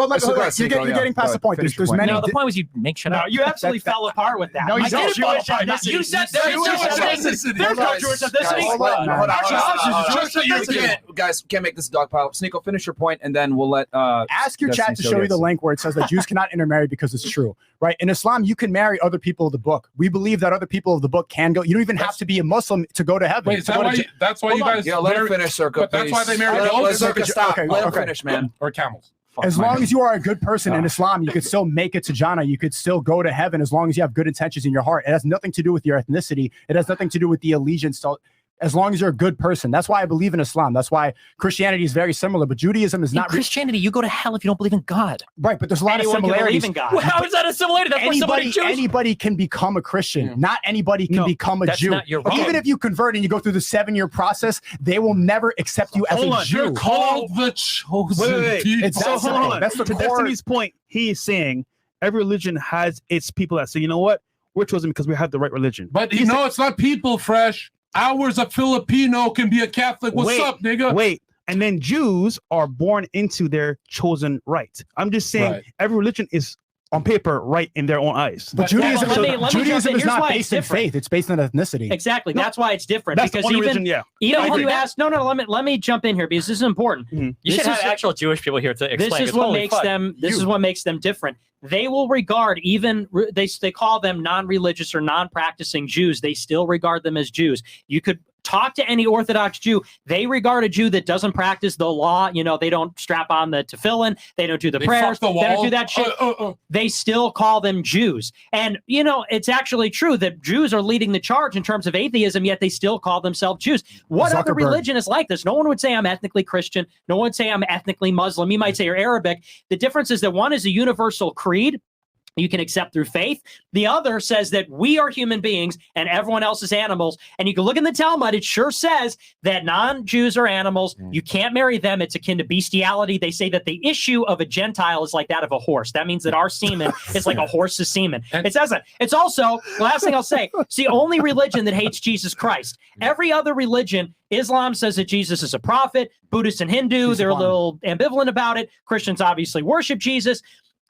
you're getting past the point. There's many. No, the point was you make shit No, up. you absolutely fell apart with that. No, you I don't. said Jewish ethnicity. You said there's Jewish Jewish ethnicity. There's no Guys, Jewish guys, ethnicity. hold on, hold on. Just that you're Guys, can't make this a dog pile. Sneako, finish your point, and then we'll let. Ask your chat to Destiny show you Show the gets. link where it says that Jews cannot intermarry because it's true, right? In Islam, you can marry other people of the book. We believe that other people of the book can go. You don't even have to be a Muslim to go to heaven. Wait, is To that go to why? j- That's why you guys. Yeah, let him marry- finish, Zherka. But that's why they marry Let goats? Zherka stop. Okay, Let him okay. finish, man. Or camels. As long as you are a good person in Islam, you could still make it to Jannah. You could still go to heaven as long as you have good intentions in your heart. It has nothing to do with your ethnicity. It has nothing to do with the allegiance. So as long as you're a good person, that's why I believe in Islam. That's why Christianity is very similar, but Judaism is In not Christianity, you go to hell if you don't believe in God. right. But there's a lot Anyone of can similarities. believe in God. Well, how is that a similarity? That's why somebody Anybody can become a Christian. Not anybody can No, become a that's Jew. not your wrong. Even if you convert and you go through the 7-year process, they will never accept you as Hold a on, Jew. You're called the chosen Wait. people. It's So that simple. hold on. That's the To core. Destiny's point, he is saying every religion has its people that say, you know what? We're chosen because we have the right religion. But you know, it's not people fresh. Ours, a Filipino can be a Catholic. What's Wait, up, nigga? Wait. And then Jews are born into their chosen right. I'm just saying Right. every religion is on paper right in their own eyes. But Judaism, let me jump Judaism in. is Here's not why it's based in different. faith. It's based on ethnicity. Exactly. No, That's why it's different. That's the because only even religion, yeah. even I when agree. you ask, no, let me jump in here because this is important. You This should have is- actual Jewish people here to explain. This is 'cause what holy makes fuck. them. This is what makes them different. They will regard they call them non-religious or non-practicing Jews. They still regard them as Jews. You could talk to any Orthodox Jew. They regard a Jew that doesn't practice the law. You know, they don't strap on the tefillin. They don't do the They prayers. fuck the wall. They don't do that shit. They still call them Jews. And, you know, it's actually true that Jews are leading the charge in terms of atheism, yet they still call themselves Jews. What other Zuckerberg. religion is like this? No one would say I'm ethnically Christian. No one would say I'm ethnically Muslim. You might say you're Arabic. The difference is that one is a universal creed you can accept through faith. The other says that we are human beings and everyone else is animals. And you can look in the Talmud, it sure says that non-Jews are animals. You can't marry them. It's akin to bestiality. They say that the issue of a Gentile is like that of a horse. That means that our semen is like a horse's semen. It says that. It's also, last thing I'll say, it's the only religion that hates Jesus Christ. Every other religion, Islam says that Jesus is a prophet. Buddhists and Hindu, they're a little ambivalent about it. Christians obviously worship Jesus.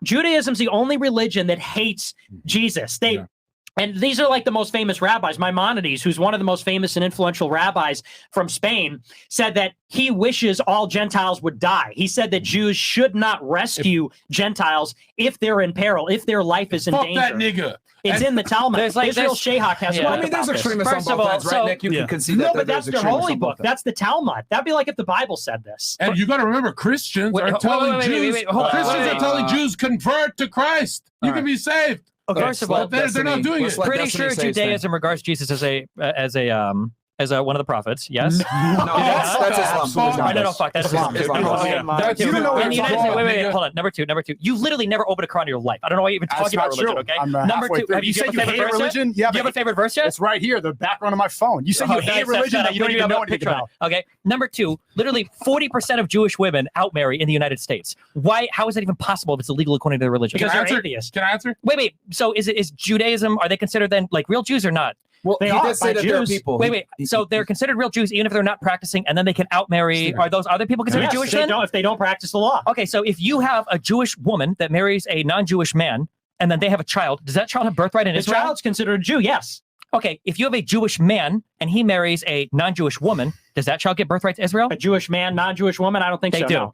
Judaism's the only religion that hates Jesus. And these are like the most famous rabbis. Maimonides, who's one of the most famous and influential rabbis from Spain, said that he wishes all Gentiles would die. He said that Jews should not rescue Gentiles if they're in peril, if their life is in Fuck danger. that nigga. It's in the Talmud. Israel there's- Shayhak has a Yeah. book I mean, there's about this. extremists on First of both all, ends, right, so- Nick? You Yeah. can concede No, that but there's that's their extremists holy on both book. ends. That's the Talmud. That'd be like if the Bible said this. And you got to remember, Christians Wait, are wait, telling wait, Jews. hold on. Christians are telling Jews convert to Christ. You can be saved. First of all, they're not doing Let's it. let pretty Destiny sure say his thing. Judaism regards Jesus as a one of the prophets. Yes. No, that's Islam. Oh, no, fuck. That's Islam. Islam. Islam. Number two, You don't know in what the it's United called, States, wait, nigga. hold on. Number two. You literally never opened a Quran in your life. I don't know why you're even That's talking about not religion. true. Okay. I'm, Number halfway two. through. Have you said have a you favorite hate verse? religion? Yet? Yeah, Do you have a favorite verse yet? it's right here, the background of my phone. You said you Okay, hate that's religion not- that you don't but even know have a anything picture on about. it. Okay. Number two, literally 40% of Jewish women outmarry in the United States. Why? How is that even possible if it's illegal according to their religion? Because Can I they're answer? atheists. Can I answer? Wait. So is Judaism? Are they considered then like real Jews or not? Well, They he are did say by that there are Jews. people. Wait. So they're considered real Jews even if they're not practicing, and then they can outmarry. Are those other people considered Yes, Jewish they then? don't, if they don't practice the law. Okay, so if you have a Jewish woman that marries a non-Jewish man, and then they have a child, does that child have birthright in The Israel? child's considered a Jew, yes. Okay, if you have a Jewish man and he marries a non-Jewish woman, does that child get birthright to Israel? A Jewish man, non-Jewish woman, I don't think They so. do. No.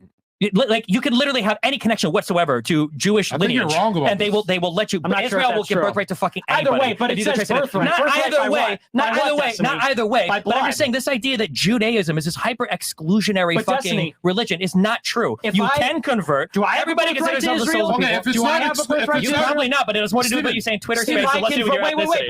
Like you can literally have any connection whatsoever to Jewish I think lineage, you're wrong about and they will let you. I'm not sure Israel if will that's give true. birthright to fucking Either anybody. way, but it If you says either birthright. Not Birthright either by way. what? Not By either what, way. Destiny? Not either way. By But I'm blood. just saying this idea that Judaism is this hyper exclusionary But fucking Destiny, religion is not true. if You I- can convert. Do I have Everybody a birthright considers to themselves Israel? people. Okay, if it's Do I not have a ex- if birthright it's You to not- Israel? probably not, but it has more to do with what you say in Twitter Steven, space. I Unless can- you do your wait, ethnicity.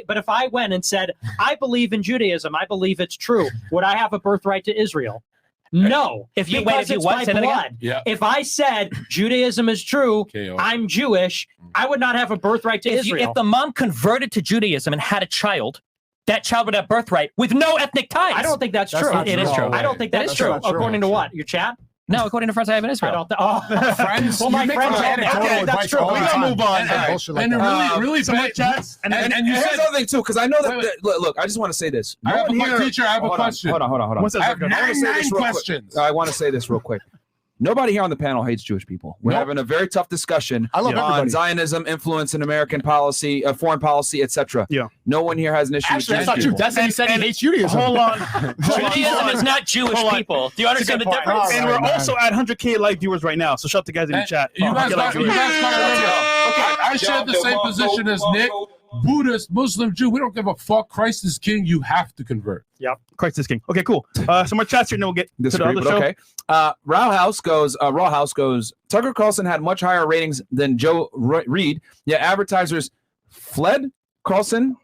but if I went and said I believe in Judaism, I believe it's true, would I have a birthright to Israel? No. If you- wait, because if you it's what? by Say that again? blood. Yeah. If I said Judaism is true, KO. I'm Jewish, I would not have a birthright to Israel. If the mom converted to Judaism and had a child, that child would have birthright with no ethnic ties. I don't think that's That's true. not It is true. I don't think that's That's true. not true, According to actually. what? Your chat? No, according to friends I have in I Israel. don't. Oh, Friends, Well, my you make friends fun of have that. anecdotal Okay, that's advice true. all We the gotta time. move on. And bullshit like And that. really some more bad. chats. And you here's said the other thing too, because I know that. Wait, wait. Look, I just want to say this. I No have one a here- teacher. I have a hold on, question. Hold on. What's that, I have Zherka? nine questions. I want to say this real quick. Nobody here on the panel hates Jewish people. We're Nope. having a very tough discussion I love on everybody. Zionism, influence in American policy, foreign policy, etc. Yeah. No one here has an issue Actually, with that's not Jewish true. people. Destiny said he hates Judaism. Hold on. Judaism is not Jewish Hold on. people. Do you understand the That's a good difference? point. And we're man. also at 100K live viewers right now. So shout out to guys in the And chat. You guys Get got like viewers. I share the same position as Nick. Buddhist, Muslim, Jew. We don't give a fuck. Christ is king. You have to convert. Christ is king. Okay, cool. Some more chats here, and then we'll get to the Disagree, other but show. okay. Raw House goes, Tucker Carlson had much higher ratings than Joe Reed, yet advertisers fled Carlson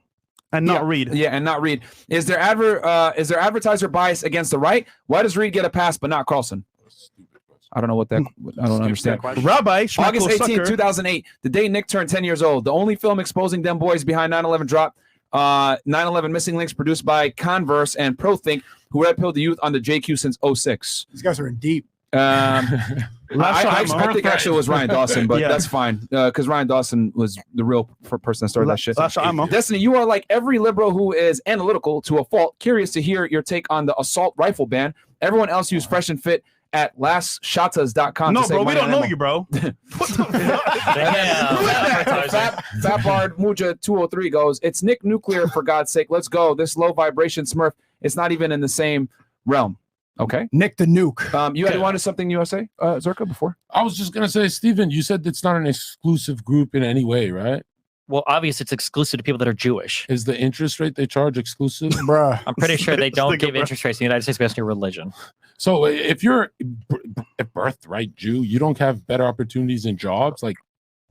And not read. Yeah, and not Reed. Is there advertiser bias against the right? Why does Reed get a pass but not Carlson? I don't know what that. I don't understand. Rabbi Sneako August 18, Sucker. 2008, the day Nick turned 10 years old. The only film exposing them boys behind 9/11 drop. 9/11 missing links produced by Converse and ProThink, who red pilled the youth on the JQ since 06. These guys are in deep. I time, think actually it was Ryan Dawson, but Yeah. that's fine because Ryan Dawson was the real person that started that shit. Last ammo. Destiny, you are like every liberal who is analytical to a fault. Curious to hear your take on the assault rifle ban. Everyone else used Fresh and Fit at lastshotas.com. No, to save bro, we money don't on know ammo. you, bro. Fat Muja 203 goes, it's Nick Nuclear for God's sake. Let's go. This low vibration Smurf, it's not even in the same realm. Okay. Nick the Nuke. You had wanted something USA, Zherka, before? I was just gonna say, Steven, you said it's not an exclusive group in any way, right? Well, obviously, it's exclusive to people that are Jewish. Is the interest rate they charge exclusive? Bruh. I'm pretty sure they don't Stick it, give bro. interest rates in the United States based on your religion. So if you're a birthright Jew, you don't have better opportunities in jobs. Like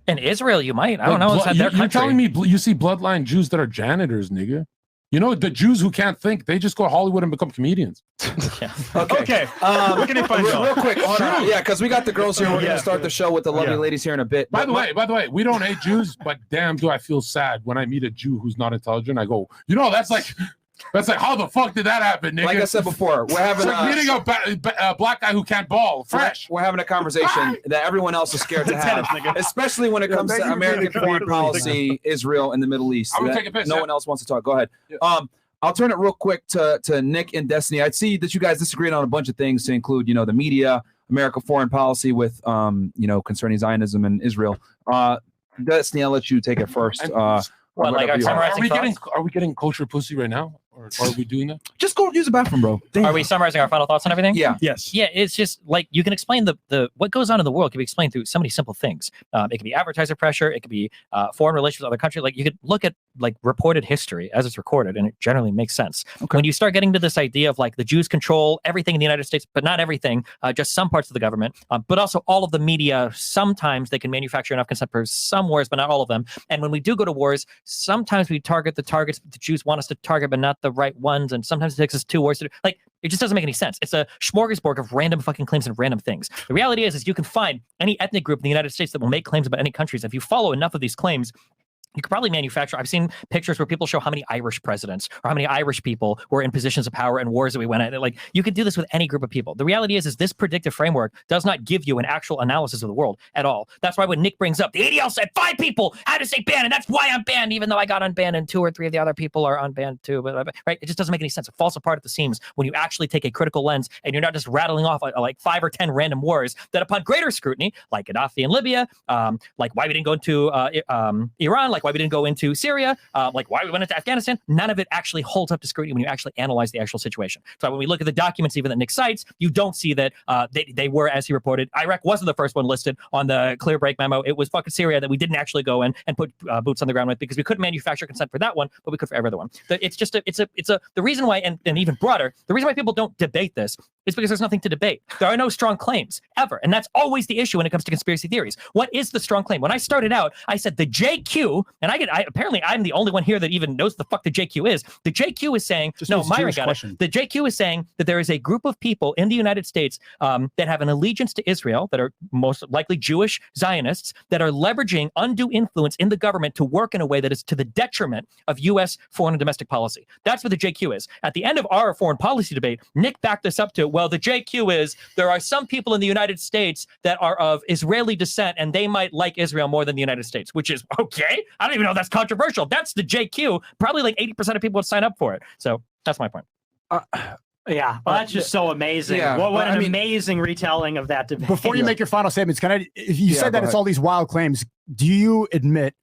In Israel, you might. I don't know. blood- Inside their you're country. telling me you see bloodline Jews that are janitors, nigga. You know the Jews who can't think, they just go to Hollywood and become comedians. Yeah. Okay. Where can they find real, you? real quick, hold on. Yeah, because we got the girls here. We're Yeah. gonna start the show with the lovely Yeah. ladies here in a bit. By the way, we don't hate Jews, but damn, do I feel sad when I meet a Jew who's not intelligent. I go, that's like how the fuck did that happen, nigga? like I said before, we're it's having like meeting a black guy who can't ball. Fresh. We're having a conversation that everyone else is scared to have, especially when it comes thank to you for American being a foreign creator. policy, Israel, and the Middle East. I'm gonna That take a piss, no yeah. one else wants to talk. Go ahead. Yeah. I'll turn it real quick to Nick and Destiny. I'd see that you guys disagreed on a bunch of things to include, the media, America foreign policy with, concerning Zionism and Israel. Destiny, I'll let you take it first. And- What, like our whatever you want. summarizing Are we getting kosher pussy right now? Or are we doing that? Just go use the bathroom, bro. Are we summarizing our final thoughts on everything? Yeah. Yes. Yeah, it's just like you can explain the what goes on in the world can be explained through so many simple things. It could be advertiser pressure, it could be foreign relations with other countries. Like you could look at like reported history as it's recorded, and it generally makes sense. Okay. When you start getting to this idea of like the Jews control everything in the United States, but not everything, just some parts of the government, but also all of the media. Sometimes they can manufacture enough consent for some wars, but not all of them. And when we do go to wars, sometimes we target the targets the Jews want us to target, but not the right ones. And sometimes it takes us 2 wars to do. Like it just doesn't make any sense. It's a smorgasbord of random fucking claims and random things. The reality is you can find any ethnic group in the United States that will make claims about any countries. If you follow enough of these claims, you could probably manufacture. I've seen pictures where people show how many Irish presidents or how many Irish people were in positions of power in wars that we went at. Like you could do this with any group of people. The reality is this predictive framework does not give you an actual analysis of the world at all. That's why when Nick brings up the ADL said 5 people had to say banned, and that's why I'm banned, even though I got unbanned and 2 or 3 of the other people are unbanned too. But right, it just doesn't make any sense. It falls apart at the seams when you actually take a critical lens and you're not just rattling off like 5 or 10 random wars that, upon greater scrutiny, like Gaddafi in Libya, like why we didn't go into Iran, like why why we didn't go into Syria, like why we went into Afghanistan, none of it actually holds up to scrutiny when you actually analyze the actual situation. So when we look at the documents even that Nick cites, you don't see that they were, as he reported, Iraq wasn't the first one listed on the clear break memo. It was fucking Syria that we didn't actually go in and put boots on the ground with, because we couldn't manufacture consent for that one, but we could for every other one. It's just the reason why, and even broader, the reason why people don't debate this is because there's nothing to debate. There are no strong claims ever, and that's always the issue when it comes to conspiracy theories. What is the strong claim? When I started out, I said the JQ, and apparently I'm the only one here that even knows the fuck the JQ is. The JQ is saying, no, Myra got it. The JQ is saying that there is a group of people in the United States that have an allegiance to Israel, that are most likely Jewish Zionists, that are leveraging undue influence in the government to work in a way that is to the detriment of U.S. foreign and domestic policy. That's what the JQ is. At the end of our foreign policy debate, Nick backed this up to, well, the JQ is there are some people in the United States that are of Israeli descent and they might like Israel more than the United States, which is okay. I don't even know if that's controversial. That's the JQ. Probably like 80% of people would sign up for it. So that's my point. Yeah, well, that's just so amazing. Yeah, what an amazing retelling of that debate. Before you make your final statements, if you said that it's all these wild claims, do you admit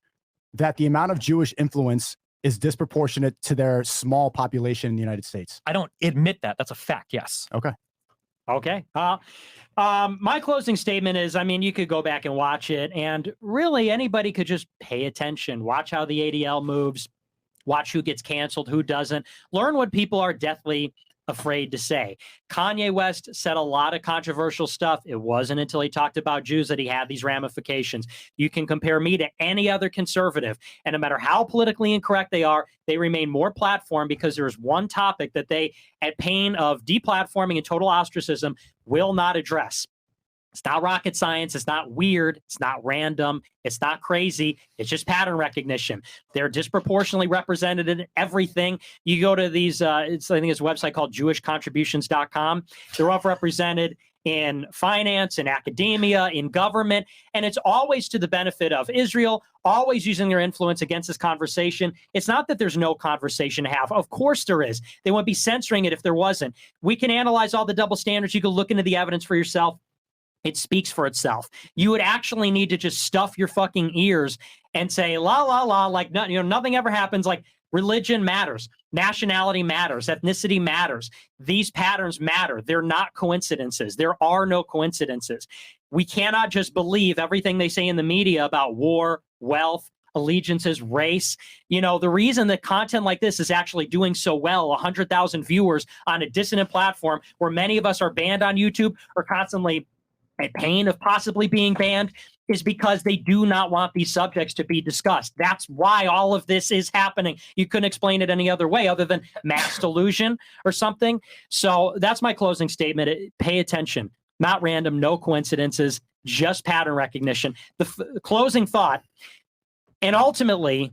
that the amount of Jewish influence is disproportionate to their small population in the United States? I don't admit that. That's a fact, yes. Okay. My closing statement is, I mean, you could go back and watch it, and really anybody could just pay attention, watch how the ADL moves, watch who gets canceled, who doesn't, learn what people are deathly afraid to say. Kanye West said a lot of controversial stuff. It wasn't until he talked about Jews that he had these ramifications. You can compare me to any other conservative, and no matter how politically incorrect they are, they remain more platform because there's one topic that they, at pain of deplatforming and total ostracism, will not address. It's not rocket science. It's not weird. It's not random. It's not crazy. It's just pattern recognition. They're disproportionately represented in everything. You go to these, I think it's a website called jewishcontributions.com. They're all represented in finance, in academia, in government, and it's always to the benefit of Israel, always using their influence against this conversation. It's not that there's no conversation to have. Of course there is. They wouldn't be censoring it if there wasn't. We can analyze all the double standards. You can look into the evidence for yourself. It speaks for itself. You would actually need to just stuff your fucking ears and say, la, la, la, like nothing ever happens. Like religion matters. Nationality matters. Ethnicity matters. These patterns matter. They're not coincidences. There are no coincidences. We cannot just believe everything they say in the media about war, wealth, allegiances, race. The reason that content like this is actually doing so well, 100,000 viewers on a dissonant platform where many of us are banned on YouTube or constantly at pain of possibly being banned, is because they do not want these subjects to be discussed. That's why all of this is happening. You couldn't explain it any other way other than mass delusion or something. So that's my closing statement. Pay attention. Not random, no coincidences, just pattern recognition. The closing thought, and ultimately,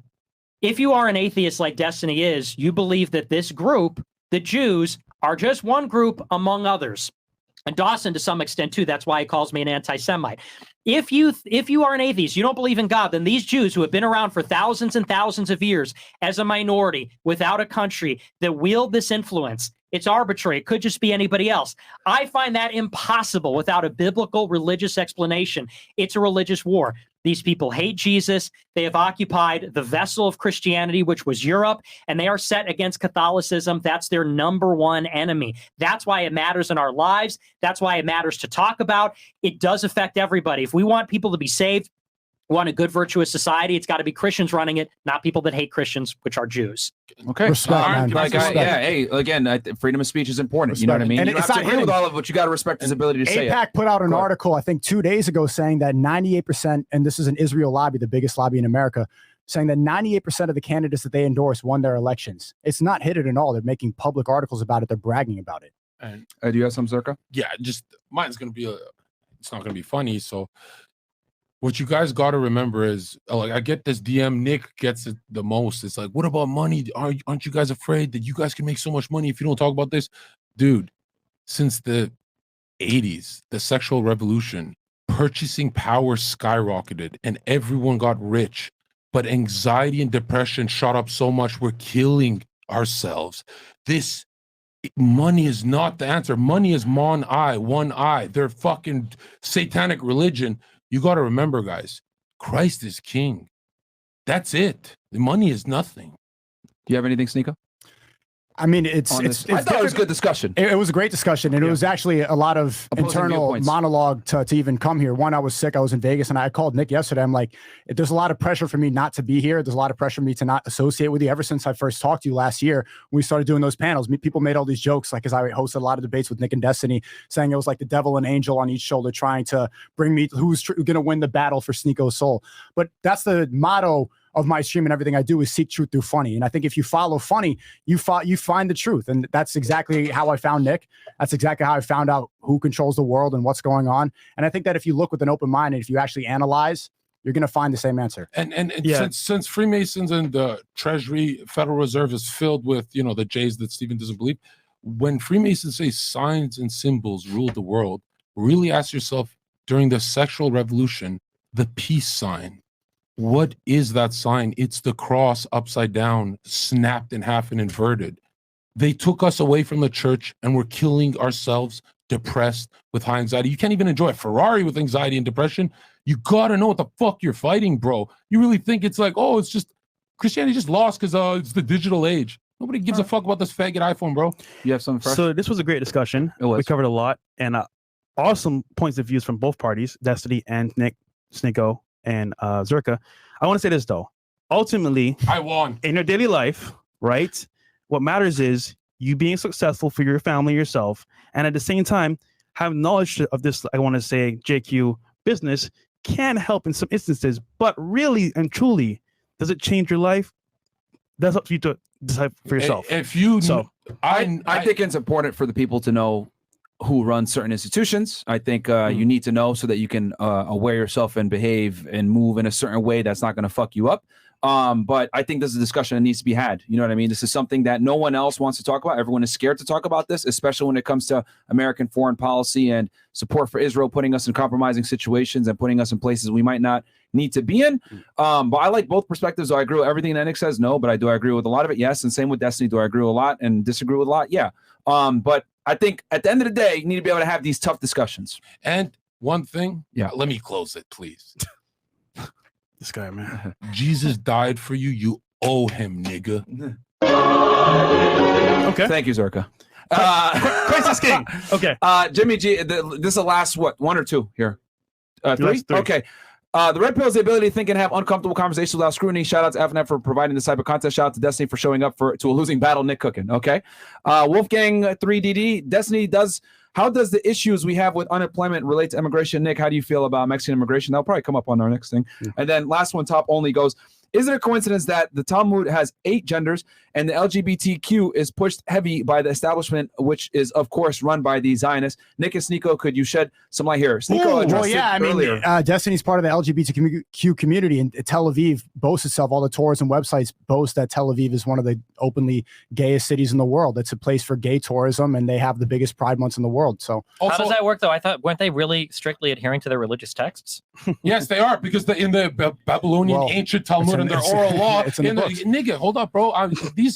if you are an atheist like Destiny is, you believe that this group, the Jews, are just one group among others. And Dawson, to some extent, too. That's why he calls me an anti-Semite. If you are an atheist, you don't believe in God, then these Jews who have been around for thousands and thousands of years as a minority without a country that wield this influence, it's arbitrary. It could just be anybody else. I find that impossible without a biblical religious explanation. It's a religious war. These people hate Jesus. They have occupied the vessel of Christianity, which was Europe, and they are set against Catholicism. That's their number one enemy. That's why it matters in our lives. That's why it matters to talk about. It does affect everybody. If we want people to be saved, we want a good, virtuous society, it's got to be Christians running it, not people that hate Christians, which are Jews. Okay. Respect, man. Yeah, hey, again, freedom of speech is important. You know what I mean? And you don't have to agree with all of it, but you got to respect his ability to say it. AIPAC put out an article, I think 2 days ago, saying that 98%, and this is an Israel lobby, the biggest lobby in America, saying that 98% of the candidates that they endorse won their elections. It's not hidden at all. They're making public articles about it. They're bragging about it. And Do you have some, Zherka? yeah, just mine's gonna be it's not gonna be funny. So what you guys got to remember is, like, I get this DM. Nick gets it the most. It's like, what about money? Aren't you guys afraid that you guys can make so much money if you don't talk about this? Dude, since the 80s, the sexual revolution, purchasing power skyrocketed and everyone got rich. But anxiety and depression shot up so much, we're killing ourselves. Money is not the answer. Money is one eye. They're fucking satanic religion. You got to remember, guys, Christ is king. That's it. The money is nothing. Do you have anything, Sneako? I mean, it's I thought it was a different. good discussion. It was a great discussion, and it was actually a lot of Opposing internal viewpoints. monologue to even come here. One, I was sick. I was in Vegas, and I called Nick yesterday. I'm like, there's a lot of pressure for me not to be here. There's a lot of pressure for me to not associate with you. Ever since I first talked to you last year, when we started doing those panels, people made all these jokes, like, as I hosted a lot of debates with Nick and Destiny, saying it was like the devil and angel on each shoulder trying to bring me who's going to win the battle for Sneako's soul. But that's the motto of my stream, and everything I do is seek truth through funny. And I think if you follow funny, you find the truth. And that's exactly how I found Nick. That's exactly how I found out who controls the world and what's going on. And I think that if you look with an open mind and if you actually analyze, you're going to find the same answer. And since Freemasons and the Treasury, Federal Reserve is filled with, the J's that Stephen doesn't believe, when Freemasons say signs and symbols rule the world, really ask yourself, during the sexual revolution, the peace sign, what is that sign? It's the cross upside down, snapped in half and inverted. They took us away from the church and we're killing ourselves, depressed, with high anxiety. You can't even enjoy a Ferrari with anxiety and depression. You gotta know what the fuck you're fighting, bro. You really think it's like, it's just Christianity just lost because it's the digital age. Nobody gives a fuck about this faggot iPhone, bro. You have something fresh? So this was a great discussion. It was. We covered a lot and awesome points of views from both parties, Destiny and Nick, Sneako, and Zherka. I want to say this though. Ultimately, I won. In your daily life, right? What matters is you being successful for your family, yourself, and at the same time, have knowledge of this, I want to say, JQ business can help in some instances, but really and truly, does it change your life? That's up to you to decide for yourself. I think it's important for the people to know who runs certain institutions. I think you need to know so that you can aware yourself and behave and move in a certain way that's not going to fuck you up. But I think this is a discussion that needs to be had. You know what I mean? This is something that no one else wants to talk about. Everyone is scared to talk about this, especially when it comes to American foreign policy and support for Israel, putting us in compromising situations and putting us in places we might not need to be in. But I like both perspectives. Do I agree with everything that Nick says? No. But do I agree with a lot of it? Yes. And same with Destiny. Do I agree with a lot and disagree with a lot? Yeah. But I think at the end of the day, you need to be able to have these tough discussions. And one thing, let me close it, please. This guy, man. Jesus died for you. You owe him, nigga. Okay. Thank you, Zherka. Crisis King. Okay. Jimmy G, this is the last, one or two here? Three? Last three. Okay. The red pill is the ability to think and have uncomfortable conversations without scrutiny. Shout out to FNF for providing this type of content. Shout out to Destiny for showing up to a losing battle. Nick Cooking. Okay. Wolfgang 3DD. Destiny how does the issues we have with unemployment relate to immigration? Nick, how do you feel about Mexican immigration? That'll probably come up on our next thing. And then last one, top only goes, is it a coincidence that the Talmud has 8 genders and the LGBTQ is pushed heavy by the establishment, which is, of course, run by the Zionists? Nick and Sneako, could you shed some light here? Sneako addressed it earlier. Destiny's part of the LGBTQ community, and Tel Aviv boasts itself. All the tourism websites boast that Tel Aviv is one of the openly gayest cities in the world. It's a place for gay tourism, and they have the biggest pride months in the world. So, how does that work, though? I thought, weren't they really strictly adhering to their religious texts? Yes, they are, because in the Babylonian ancient Talmud and their oral law, nigga, hold up, bro.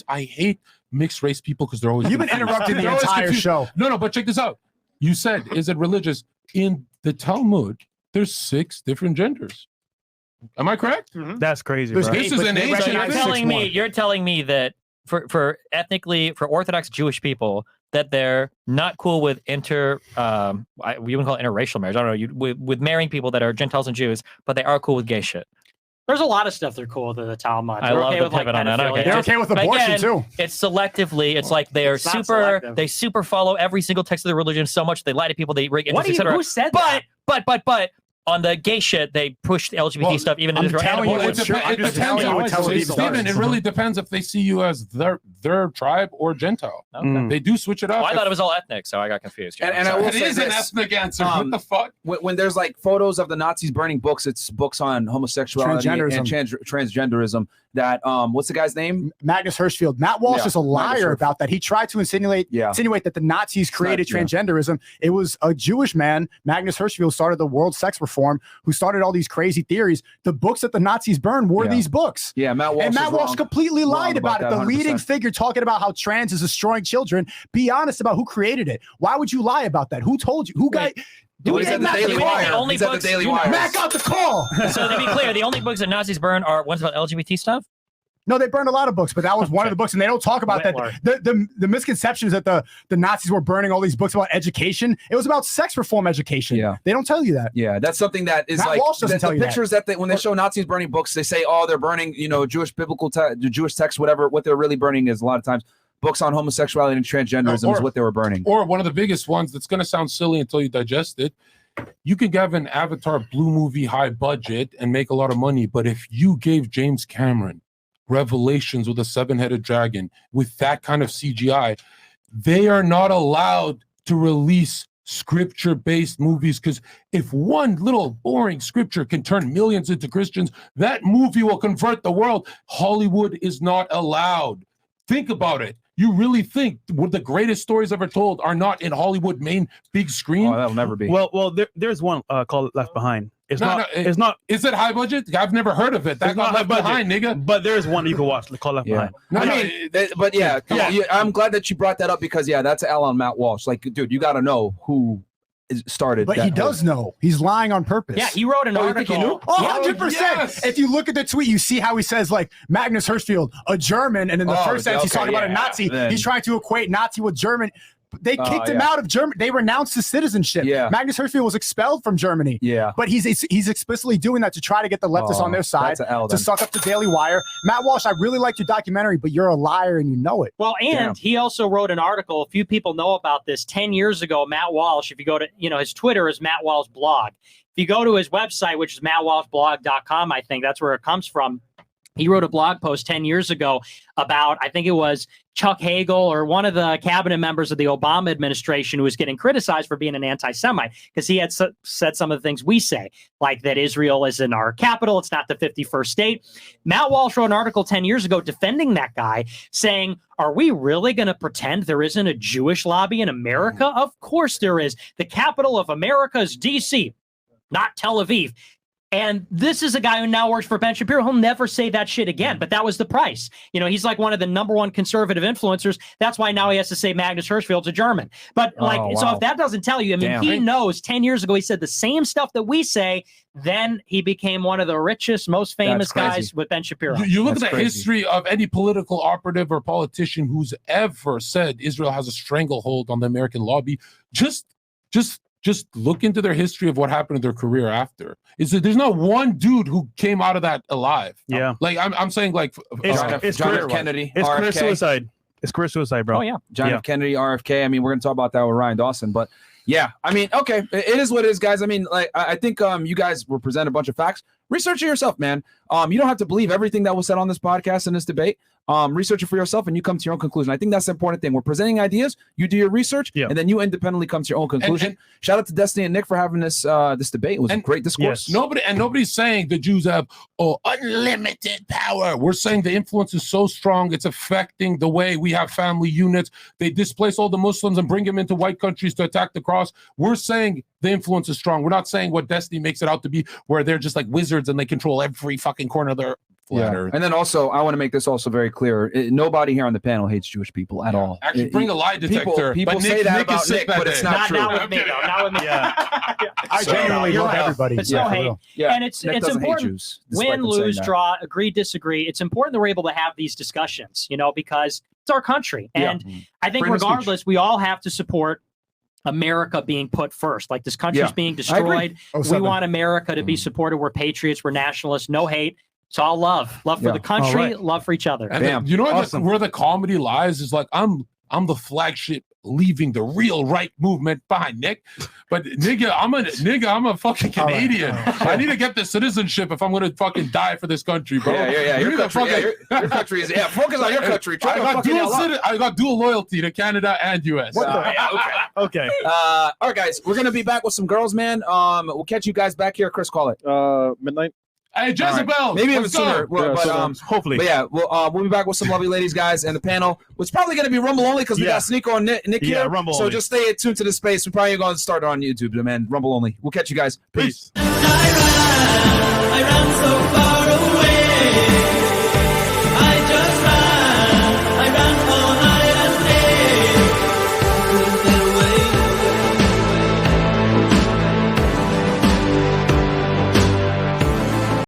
I hate mixed race people because they're always. You've been interrupting the entire show. No, but check this out. You said, is it religious? In the Talmud, there's 6 different genders. Am I correct? Mm-hmm. That's crazy. This is an ancient. You're telling me that for Orthodox Jewish people, that they're not cool with we wouldn't call it interracial marriage. I don't know, with marrying people that are Gentiles and Jews, but they are cool with gay shit. There's a lot of stuff they're cool with the Talmud. I love the pivot on that. Okay. They're okay with abortion too. It's selectively. It's like they super follow every single text of the religion so much they lie to people. They break into etc. Who said that? But on the gay shit, they push the LGBT stuff even in Israel. Stephen, it really depends if they see you as their tribe or Gentile. Okay. They do switch it up. I thought it was all ethnic, so I got confused. And I will say an ethnic answer. What the fuck? When there's like photos of the Nazis burning books, it's books on homosexuality and transgenderism. That what's the guy's name? Magnus Hirschfeld. Matt Walsh is a liar about that. He tried to insinuate that the Nazis created transgenderism. It was a Jewish man, Magnus Hirschfeld, started the World Sex Reform, who started all these crazy theories. The books that the Nazis burned were these books. Yeah, Matt Walsh completely lied about it. The 100%. leading figure talking about how trans is destroying children. Be honest about who created it. Why would you lie about that? Who told you? He's at the Daily Wire. He's at the Daily Wire. Mac got the call. So to be clear, the only books that Nazis burn are ones about LGBT stuff. No, they burned a lot of books, but that was one of the books, and they don't talk about Whitler. that. The misconception is that the Nazis were burning all these books about education. It was about sex reform education. Yeah. They don't tell you that. Yeah, that's something that is Matt like Walsh doesn't tell the you that. pictures that when they show Nazis burning books, they say, oh, they're burning, Jewish biblical Jewish text, whatever. What they're really burning is a lot of times books on homosexuality and transgenderism is what they were burning. Or one of the biggest ones that's going to sound silly until you digest it. You could have an Avatar blue movie high budget and make a lot of money, but if you gave James Cameron Revelations with a 7-headed dragon with that kind of CGI, they are not allowed to release scripture-based movies, because if one little boring scripture can turn millions into Christians, that movie will convert the world. Hollywood is not allowed. Think about it. You really think the greatest stories ever told are not in Hollywood main big screen? Oh, that'll never be. Well, there's one called Left Behind. It's not. Is it high budget? I've never heard of it. That got Left Behind, nigga. But there's one you can watch called Left Behind. I'm glad that you brought that up because that's L on Matt Walsh. Like, dude, you got to know who started. But he does know. He's lying on purpose. Yeah, he wrote an article. 100%. Yes. If you look at the tweet, you see how he says, like, Magnus Hirschfeld, a German, and in the first sentence, he's talking about a Nazi. Then. He's trying to equate Nazi with German. They kicked him out of Germany. They renounced his citizenship. Yeah. Magnus Hirschfeld was expelled from Germany. Yeah. But he's explicitly doing that to try to get the leftists on their side, that's a L, to then. suck up the Daily Wire. Matt Walsh, I really liked your documentary, but you're a liar and you know it. Well, and he also wrote an article. A few people know about this. 10 years ago, Matt Walsh, if you go to, his Twitter is Matt Walsh Blog. If you go to his website, which is mattwalshblog.com, I think that's where it comes from. He wrote a blog post 10 years ago about, I think it was Chuck Hagel or one of the cabinet members of the Obama administration who was getting criticized for being an anti-Semite because he had said some of the things we say, like that Israel isn't our capital, it's not the 51st state. Matt Walsh wrote an article 10 years ago defending that guy, saying, are we really going to pretend there isn't a Jewish lobby in America? Of course there is. The capital of America is D.C., not Tel Aviv. And this is a guy who now works for Ben Shapiro. He'll never say that shit again, but that was the price. He's like one of the number one conservative influencers. That's why now he has to say Magnus Hirschfeld's a German. But so if that doesn't tell you, he knows 10 years ago he said the same stuff that we say. Then he became one of the richest, most famous guys with Ben Shapiro. You look at the history of any political operative or politician who's ever said Israel has a stranglehold on the American lobby. Just look into their history of what happened in their career after. There's not one dude who came out of that alive. Yeah. Like I'm saying, like it's John F. Kennedy. It's RFK. career suicide. It's career suicide, bro. Oh yeah. John F. Kennedy, RFK. I mean, we're gonna talk about that with Ryan Dawson, but yeah, I mean, okay, it is what it is, guys. I mean, like I think you guys were presented a bunch of facts. Research it yourself, man. You don't have to believe everything that was said on this podcast and this debate. Research it for yourself and you come to your own conclusion. I think that's the important thing. We're presenting ideas, you do your research, and then you independently come to your own conclusion. Shout out to Destiny and Nick for having this debate. It was a great discourse. Yes. Nobody's saying the Jews have unlimited power. We're saying the influence is so strong, it's affecting the way we have family units. They displace all the Muslims and bring them into white countries to attack the cross. We're saying the influence is strong. We're not saying what Destiny makes it out to be, where they're just like wizards and they control every fucking corner of their flat earth. And then also, I want to make this also very clear. Nobody here on the panel hates Jewish people at all. Actually, bring a lie detector. People say that about Nick, but it's not true. Not with me, though. Not with me. I genuinely love everybody. It's no hate. Yeah. And it's Nick doesn't hate important. Jews, despite Win, them saying lose, that. draw, agree, disagree. It's important that we're able to have these discussions, because it's our country. And I think Freedom of speech. regardless, we all have to support America being put first. Like this country's being destroyed. We want America to be supported. We're patriots. We're nationalists. No hate. It's all love. Love for the country, love for each other. And you know where the comedy lies is like I'm the flagship leaving the real right movement behind Nick. But nigga, I'm a fucking Canadian. I need to get the citizenship if I'm gonna fucking die for this country, bro. Yeah. Your country is focus on your country. I got dual loyalty to Canada and US. Okay. All right, guys, we're gonna be back with some girls, man. We'll catch you guys back here. Chris, call it. Midnight. Hey, Jezebel. Right. Maybe even let's sooner. go. But hopefully. But yeah, we'll be back with some lovely ladies, guys, and the panel. It's probably going to be Rumble only because we got Sneako and Nick here. Rumble so only. just stay tuned to the space. We're probably going to start it on YouTube, man. Rumble only. We'll catch you guys. Peace. I ran so far.